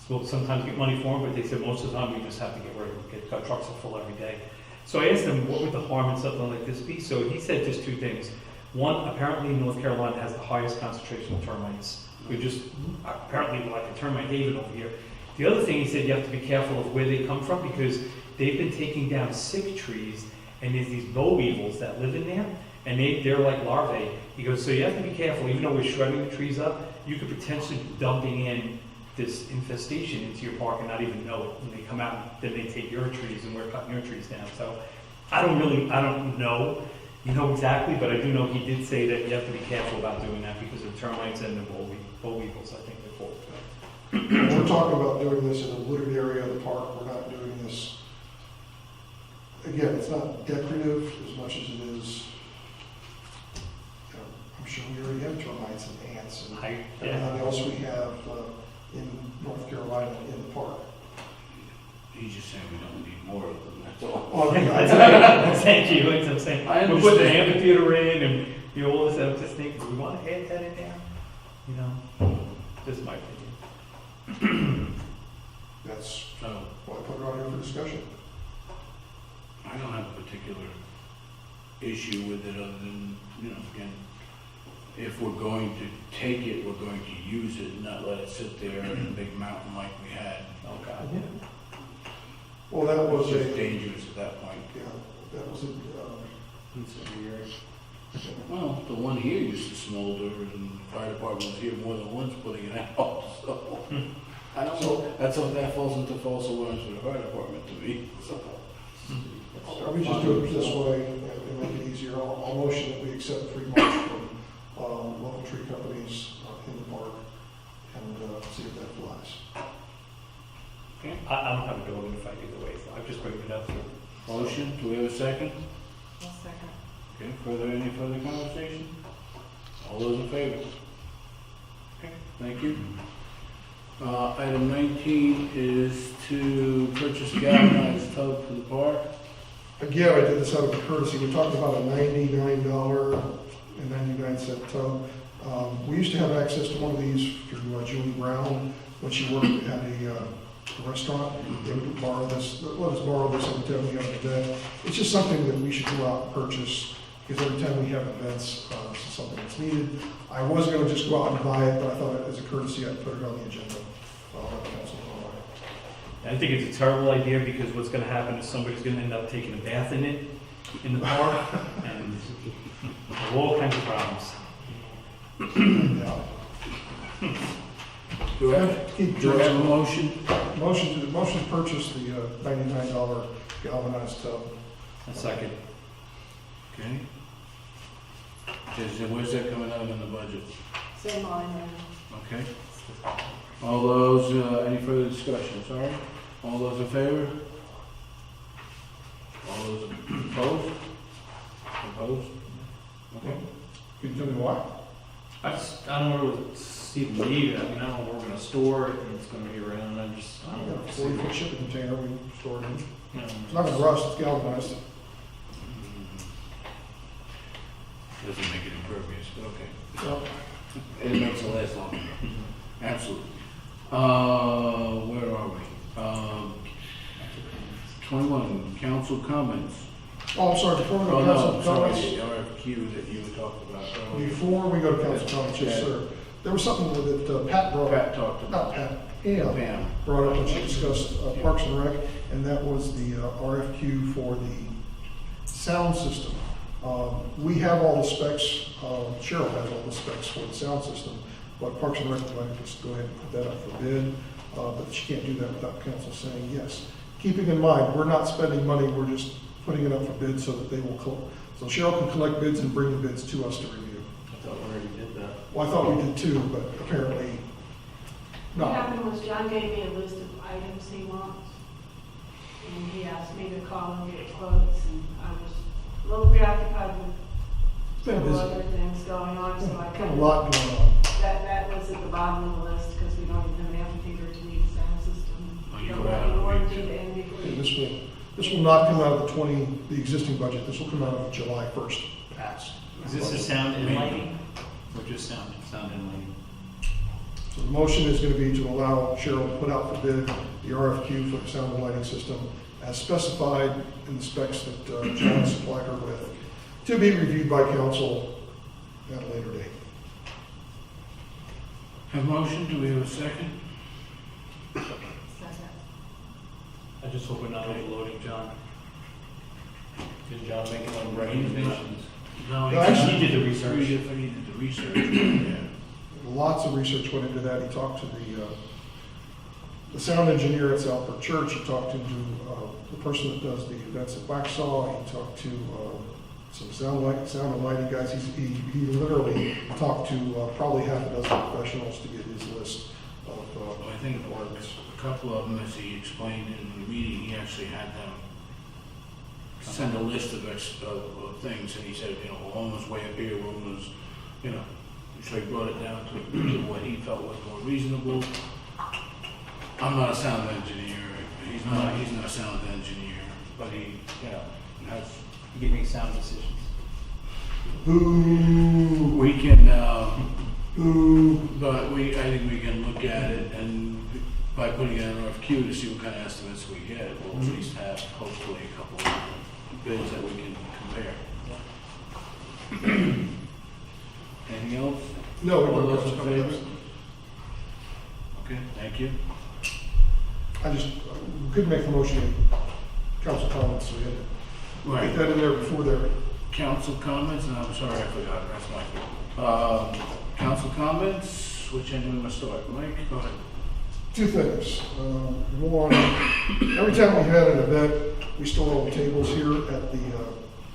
will sometimes get money for them, but they said most of the time we just have to get rid of them, our trucks are full every day. So I asked him, what would the harm in something like this be? So he said just two things. One, apparently North Carolina has the highest concentration of termites. We just, apparently like a termite haven over here. The other thing he said, you have to be careful of where they come from because they've been taking down sick trees, and there's these boll weevils that live in there, and they're like larvae. He goes, so you have to be careful, even though we're shredding the trees up, you could potentially be dumping in this infestation into your park and not even know it. When they come out, then they take your trees and we're cutting your trees down. So I don't know, exactly, but I do know he did say that you have to be careful about doing that because of termites and the boll weevils, I think they're called. We're talking about doing this in a wooded area of the park. We're not doing this, again, it's not decorative as much as it is, I'm sure we already have termites and ants and I, everything else we have in North Carolina in the park. He's just saying we don't need more of them, that's all. Well, Thank you, that's what I'm saying. I We put the understand. amphitheater in and, you know, all this, I was just thinking, do we want to add that in there? You know, just my opinion. that's So, why I put it on here for discussion. I don't have a particular issue with it other than, you know, again, if we're going to take it, we're going to use it, not let it sit there in a big mountain like we had. Oh, God. Well, that was It's just a, dangerous at that point. yeah, that was a, Well, the one here used to smolder, and the fire department was here more than once putting it out, so. I don't know, that's what that falls into false alarms for the fire department to me, so. we just do it this way and make it easier. I'll motion that we accept 3 months from local tree companies in the park and see if that flies. I don't have a dog in the fight either way, so I'm just bringing it up. Motion, do we have a second? I'll second. Okay, any further conversation? All those in favor? Okay, thank you. Item 19 is to purchase a galvanized tub for the park. Again, I did this out of a courtesy. We talked about a $99.99 tub. We used to have access to one of these through Julie Brown when she worked at a restaurant. They would borrow this, let us borrow this every time we have an event. It's just something that we should go out and purchase because every time we have events, this is something that's needed. I was going to just go out and buy it, but I thought as a courtesy, I'd put it on the agenda. I'll let council know about it. I think it's a terrible idea because what's gonna happen is somebody's gonna end up taking a bath in it, in the park, and all kinds of problems. Yeah. Do I have a motion? Motion to purchase the $99 galvanized tub. A second. Okay. Where's that coming out in the budget? Same line, Okay. All those, any further discussion, sorry? All those in favor? All those opposed? Opposed? Okay. Can you tell me why? I don't know what Steve need. I mean, I don't know where we're gonna store it and it's gonna be around. I don't know. 40-foot shipping container we stored in. You know, It's not gonna rust, it's galvanized. Doesn't make it impervious, but okay. So, It makes it last longer. Absolutely. Where are we? 21, council comments. oh, I'm sorry, before we go Oh, to no, council sorry, comments, the RFQ that you talked about earlier. before we go to council comments, yes, sir. There was something that Pat brought up, Pat talked not about. Pat, Pam Pam. brought up when she discussed Parks and Rec, and that was the RFQ for the sound system. We have all the specs, Cheryl has all the specs for the sound system, but Parks and Rec would like us to go ahead and put that up for bid, but she can't do that without council saying yes. Keeping in mind, we're not spending money, we're just putting it up for bid so that they will, so Cheryl can collect bids and bring the bids to us to review. I thought we already did that. Well, I thought we did too, but apparently What not. happened was John gave me a list of items he wants, and he asked me to call and get quotes, and I was a little preoccupied with It's been several busy. other things going on, so I Got kind a of, lot going on. that was at the bottom of the list, because we don't even have an amphitheater to need a sound system. Oh, We you don't were have out any of warranty reach. to end before. And this will not come out of the existing budget. This will come out of the July 1st pass. Is this a sound and lighting? Or just sound and lighting? So the motion is going to be to allow Cheryl to put out for bid the RFQ for the sound and lighting system as specified in the specs that John supplied her with, to be reviewed by council at a later date. Have a motion, do we have a second? Second. I just hope we're not overloading John. Did John make any recommendations? No, No, actually, he did the research. He did the research, yeah. Lots of research went into that. He talked to the sound engineer at Southport Church. He talked to the person that does the events at Waxhaw. He talked to some sound and lighting guys. He literally talked to probably half a dozen professionals to get his list of Well, I think a couple of them, as he explained in the meeting, he actually had them send a list of things, and he said, you know, one was way up here, one was, you know, so he brought it down to what he felt was more reasonable. I'm not a sound engineer, he's not a sound engineer, but he, you know, has, Give me sound decisions. Boo, we can, boo. but I think we can look at it, and by putting it in an RFQ to see what kind of estimates we get, we'll at least have hopefully a couple of bids that we can compare. Anything else? No, we All don't those have in to favor? favor. Okay, thank you. I just, we could make the motion in council comments, so we had to Right. get that in there before their, Council comments, and I'm sorry, I forgot, that's my fault. Council comments, which end do we want to start? Mike, go ahead. two things. One, every time we had an event, we store all the tables here at the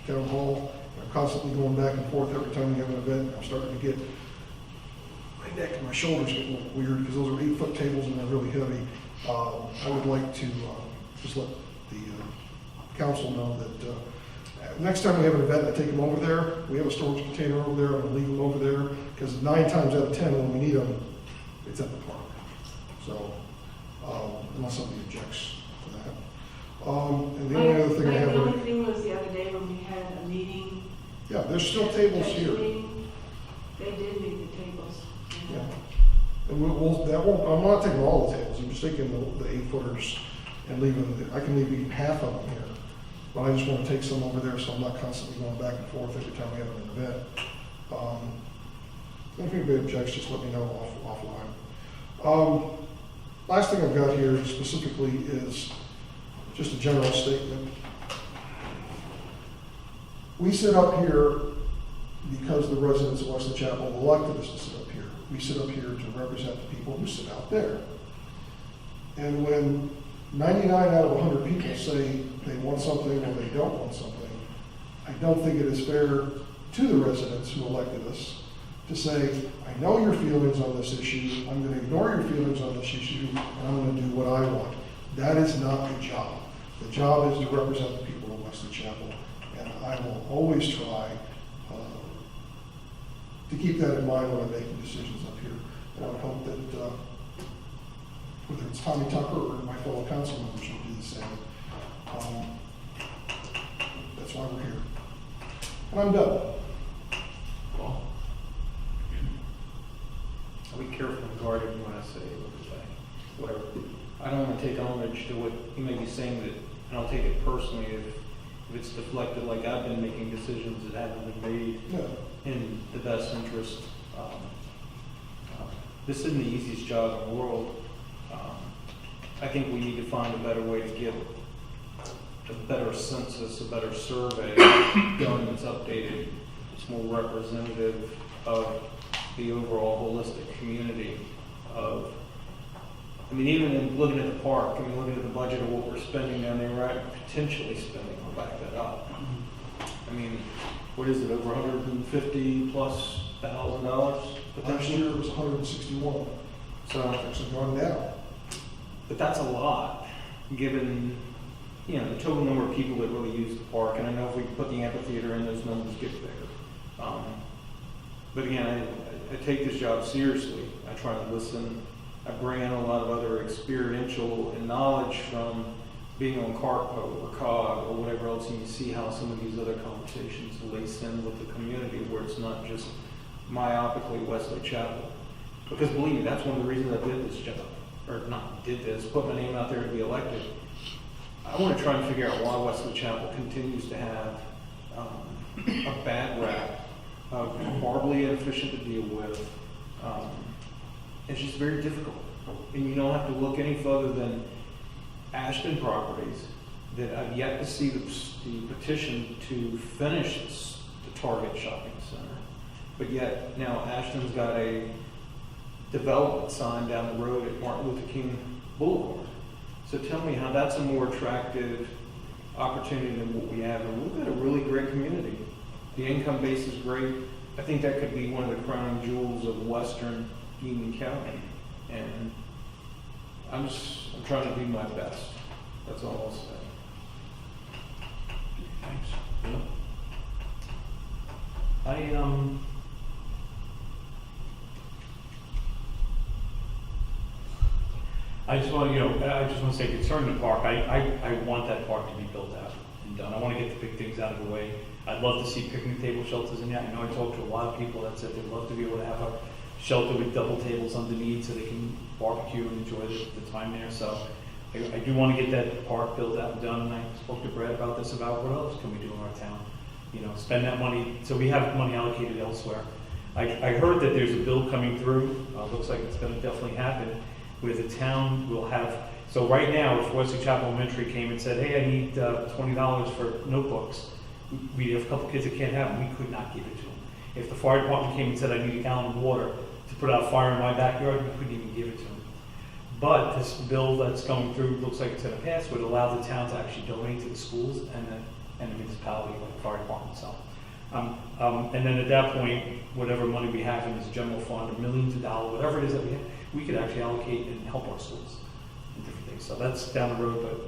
town hall. I'm constantly going back and forth every time we have an event. I'm starting to get, my neck and my shoulders get a little weird because those are 8-foot tables and they're really heavy. I would like to just let the council know that next time we have an event, I take them over there. We have a storage container over there. I'm gonna leave them over there because 9 times out of 10 when we need them, it's at the park. So, unless somebody objects to that. And the only other thing I have, The only thing was the other day when we had a meeting. yeah, there's still tables here. They did need the tables. Yeah. And that won't, I'm not taking all the tables. I'm just taking the 8-footers and leaving, I can leave even half of them here. But I just want to take some over there so I'm not constantly going back and forth every time we have an event. If anybody objects, just let me know offline. Last thing I've got here specifically is just a general statement. We sit up here because the residents of Wesley Chapel elected us to sit up here. We sit up here to represent the people who sit out there. And when 99 out of 100 people say they want something or they don't want something, I don't think it is fair to the residents who elected us to say, I know your feelings on this issue, I'm going to ignore your feelings on this issue, and I'm going to do what I want. That is not the job. The job is to represent the people of Wesley Chapel, and I will always try to keep that in mind when I'm making decisions up here. And I would hope that whether it's Tommy Tucker or my fellow council members will do the same. That's why we're here. And I'm done. Paul? I'll be careful and guarded when I say whatever. I don't want to take homage to what he may be saying, that, and I'll take it personally if it's deflected, like I've been making decisions that haven't been made Yeah. in the best interest. This isn't the easiest job in the world. I think we need to find a better way to get a better census, a better survey done that's updated. It's more representative of the overall holistic community of, I mean, even in looking at the park, I mean, looking at the budget of what we're spending down there, right, potentially spending, I'll back that up. I mean, what is it, over $150,000+ Last potentially? year it was 161. So, It's actually gone down. but that's a lot, given, you know, the total number of people that really use the park. And I know if we put the amphitheater in, those numbers get bigger. But again, I take this job seriously. I try to listen. I bring in a lot of other experiential and knowledge from being on Carpo or COG or whatever else, and you see how some of these other conversations lace in with the community, where it's not just myopically Wesley Chapel. Because believe me, that's one of the reasons I did this job, or not did this, put my name out there to be elected. I want to try and figure out why Wesley Chapel continues to have a bad rap, horribly inefficient to deal with. It's just very difficult. And you don't have to look any further than Ashton Properties, that I've yet to see the petition to finish the Target shopping center. But yet now Ashton's got a development sign down the road at Martin Luther King Boulevard. So tell me how that's a more attractive opportunity than what we have. And we've got a really great community. The income base is great. I think that could be one of the crowning jewels of Western Union County. And I'm trying to do my best. That's all I'll say. Thanks. Bill? I just want to say concerning the park, I want that park to be built out and done. I want to get the big things out of the way. I'd love to see picnic table shelters in there. I know I talked to a lot of people that said they'd love to be able to have a shelter with double tables underneath so they can barbecue and enjoy the time there. So I do want to get that park built out and done. And I spoke to Brad about this, about what else can we do in our town. Spend that money, so we have money allocated elsewhere. I heard that there's a bill coming through, looks like it's going to definitely happen, where the town will have, so right now, if Wesley Chapel Elementary came and said, hey, I need $20 for notebooks, we have a couple kids that can't have them, we could not give it to them. If the fire department came and said, I need a gallon of water to put out a fire in my backyard, we couldn't even give it to them. But this bill that's going through looks like it's going to pass, would allow the town to actually donate to the schools and the municipality, like the fire department. So, and then at that point, whatever money we have in this general fund, or millions of dollars, whatever it is that we have, we could actually allocate and help our schools and different things. So that's down the road, but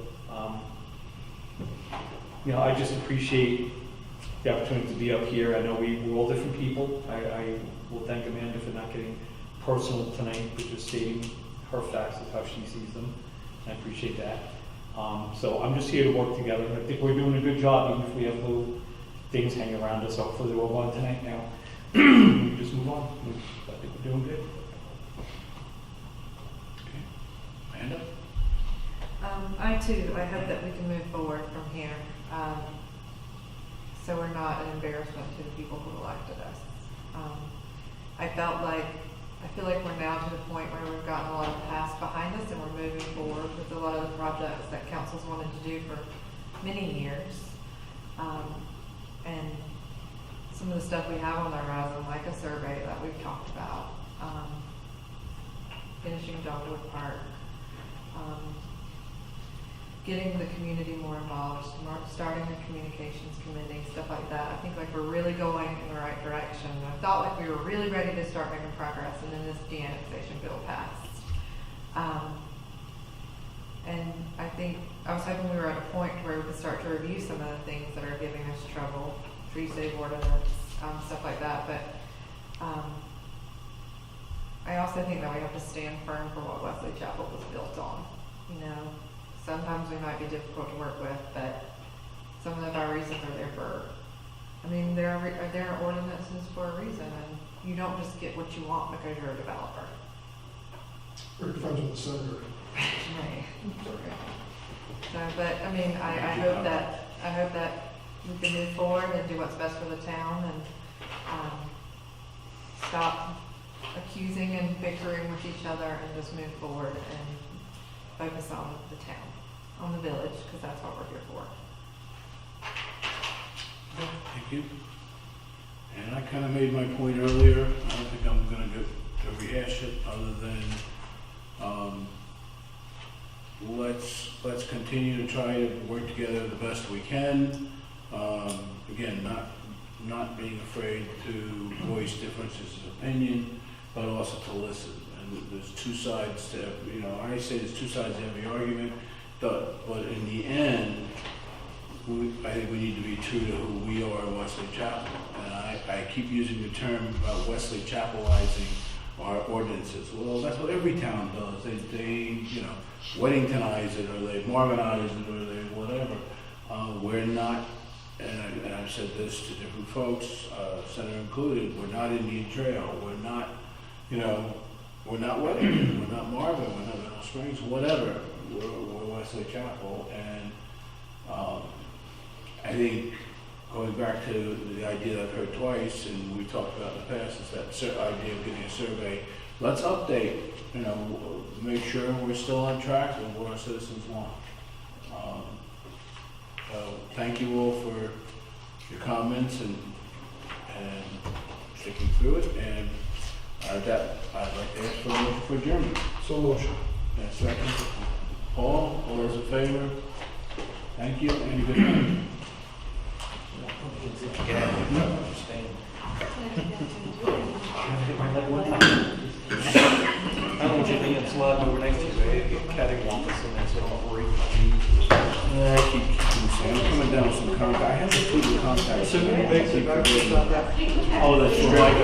I just appreciate the opportunity to be up here. I know we're all different people. I will thank Amanda for not getting personal tonight, but just stating her facts of how she sees them. I appreciate that. So I'm just here to work together. I think we're doing a good job, even if we have little things hanging around us. Hopefully they're all gone tonight now. We can just move on. I think we're doing good. Okay. Amanda? I too, I hope that we can move forward from here. So we're not an embarrassment to the people who elected us. I feel like we're now to the point where we've gotten a lot of past behind us and we're moving forward with a lot of the projects that council's wanted to do for many years. And some of the stuff we have on the horizon, like a survey that we've talked about, finishing Dogwood Park, getting the community more involved, starting a communications committee, stuff like that. I think we're really going in the right direction. I thought we were really ready to start making progress, and then this de-annexation bill passed. And I think I was hoping we were at a point where we could start to review some of the things that are giving us trouble, tree save ordinance, stuff like that. But I also think that we have to stand firm for what Wesley Chapel was built on. Sometimes we might be difficult to work with, but some of our reasons are there there are ordinances for a reason, and you don't just get what you want because you're a developer. We're friends with the senator. Right. So, but I hope that we can move forward and do what's best for the town and stop accusing and bickering with each other and just move forward and focus on the town, on the village, because that's what we're here for. Thank you. And I kind of made my point earlier. I don't think I'm going to rehash it other than let's continue to try to work together the best we can. Again, not being afraid to voice differences of opinion, but also to listen. And there's two sides to I say there's two sides to every argument, but in the end, I think we need to be true to who we are at Wesley Chapel. And I keep using the term about Wesley Chapelizing our ordinances. Well, that's what every town does. They Weddingtonize it, or they Mormonize it, or they whatever. We're not, and I've said this to different folks, Senator included, we're not Indian Trail. We're not, we're not Weddington, we're not Marvin, we're not Middle Springs, whatever. We're Wesley Chapel, and I think going back to the idea that I've heard twice, and we talked about in the past, is that idea of getting a survey. Let's update, make sure we're still on track with what our citizens want. So thank you all for your comments and sticking through it. And I'd like to ask for a motion for adjournment. So motion. Second. Paul, all those in favor? Thank you, and good night. I don't want you being sliding over next to you, man. Get cattywampus in there, so don't worry. I keep saying, I'm coming down with some contact. I have to put the contact. So many big Oh, that's right.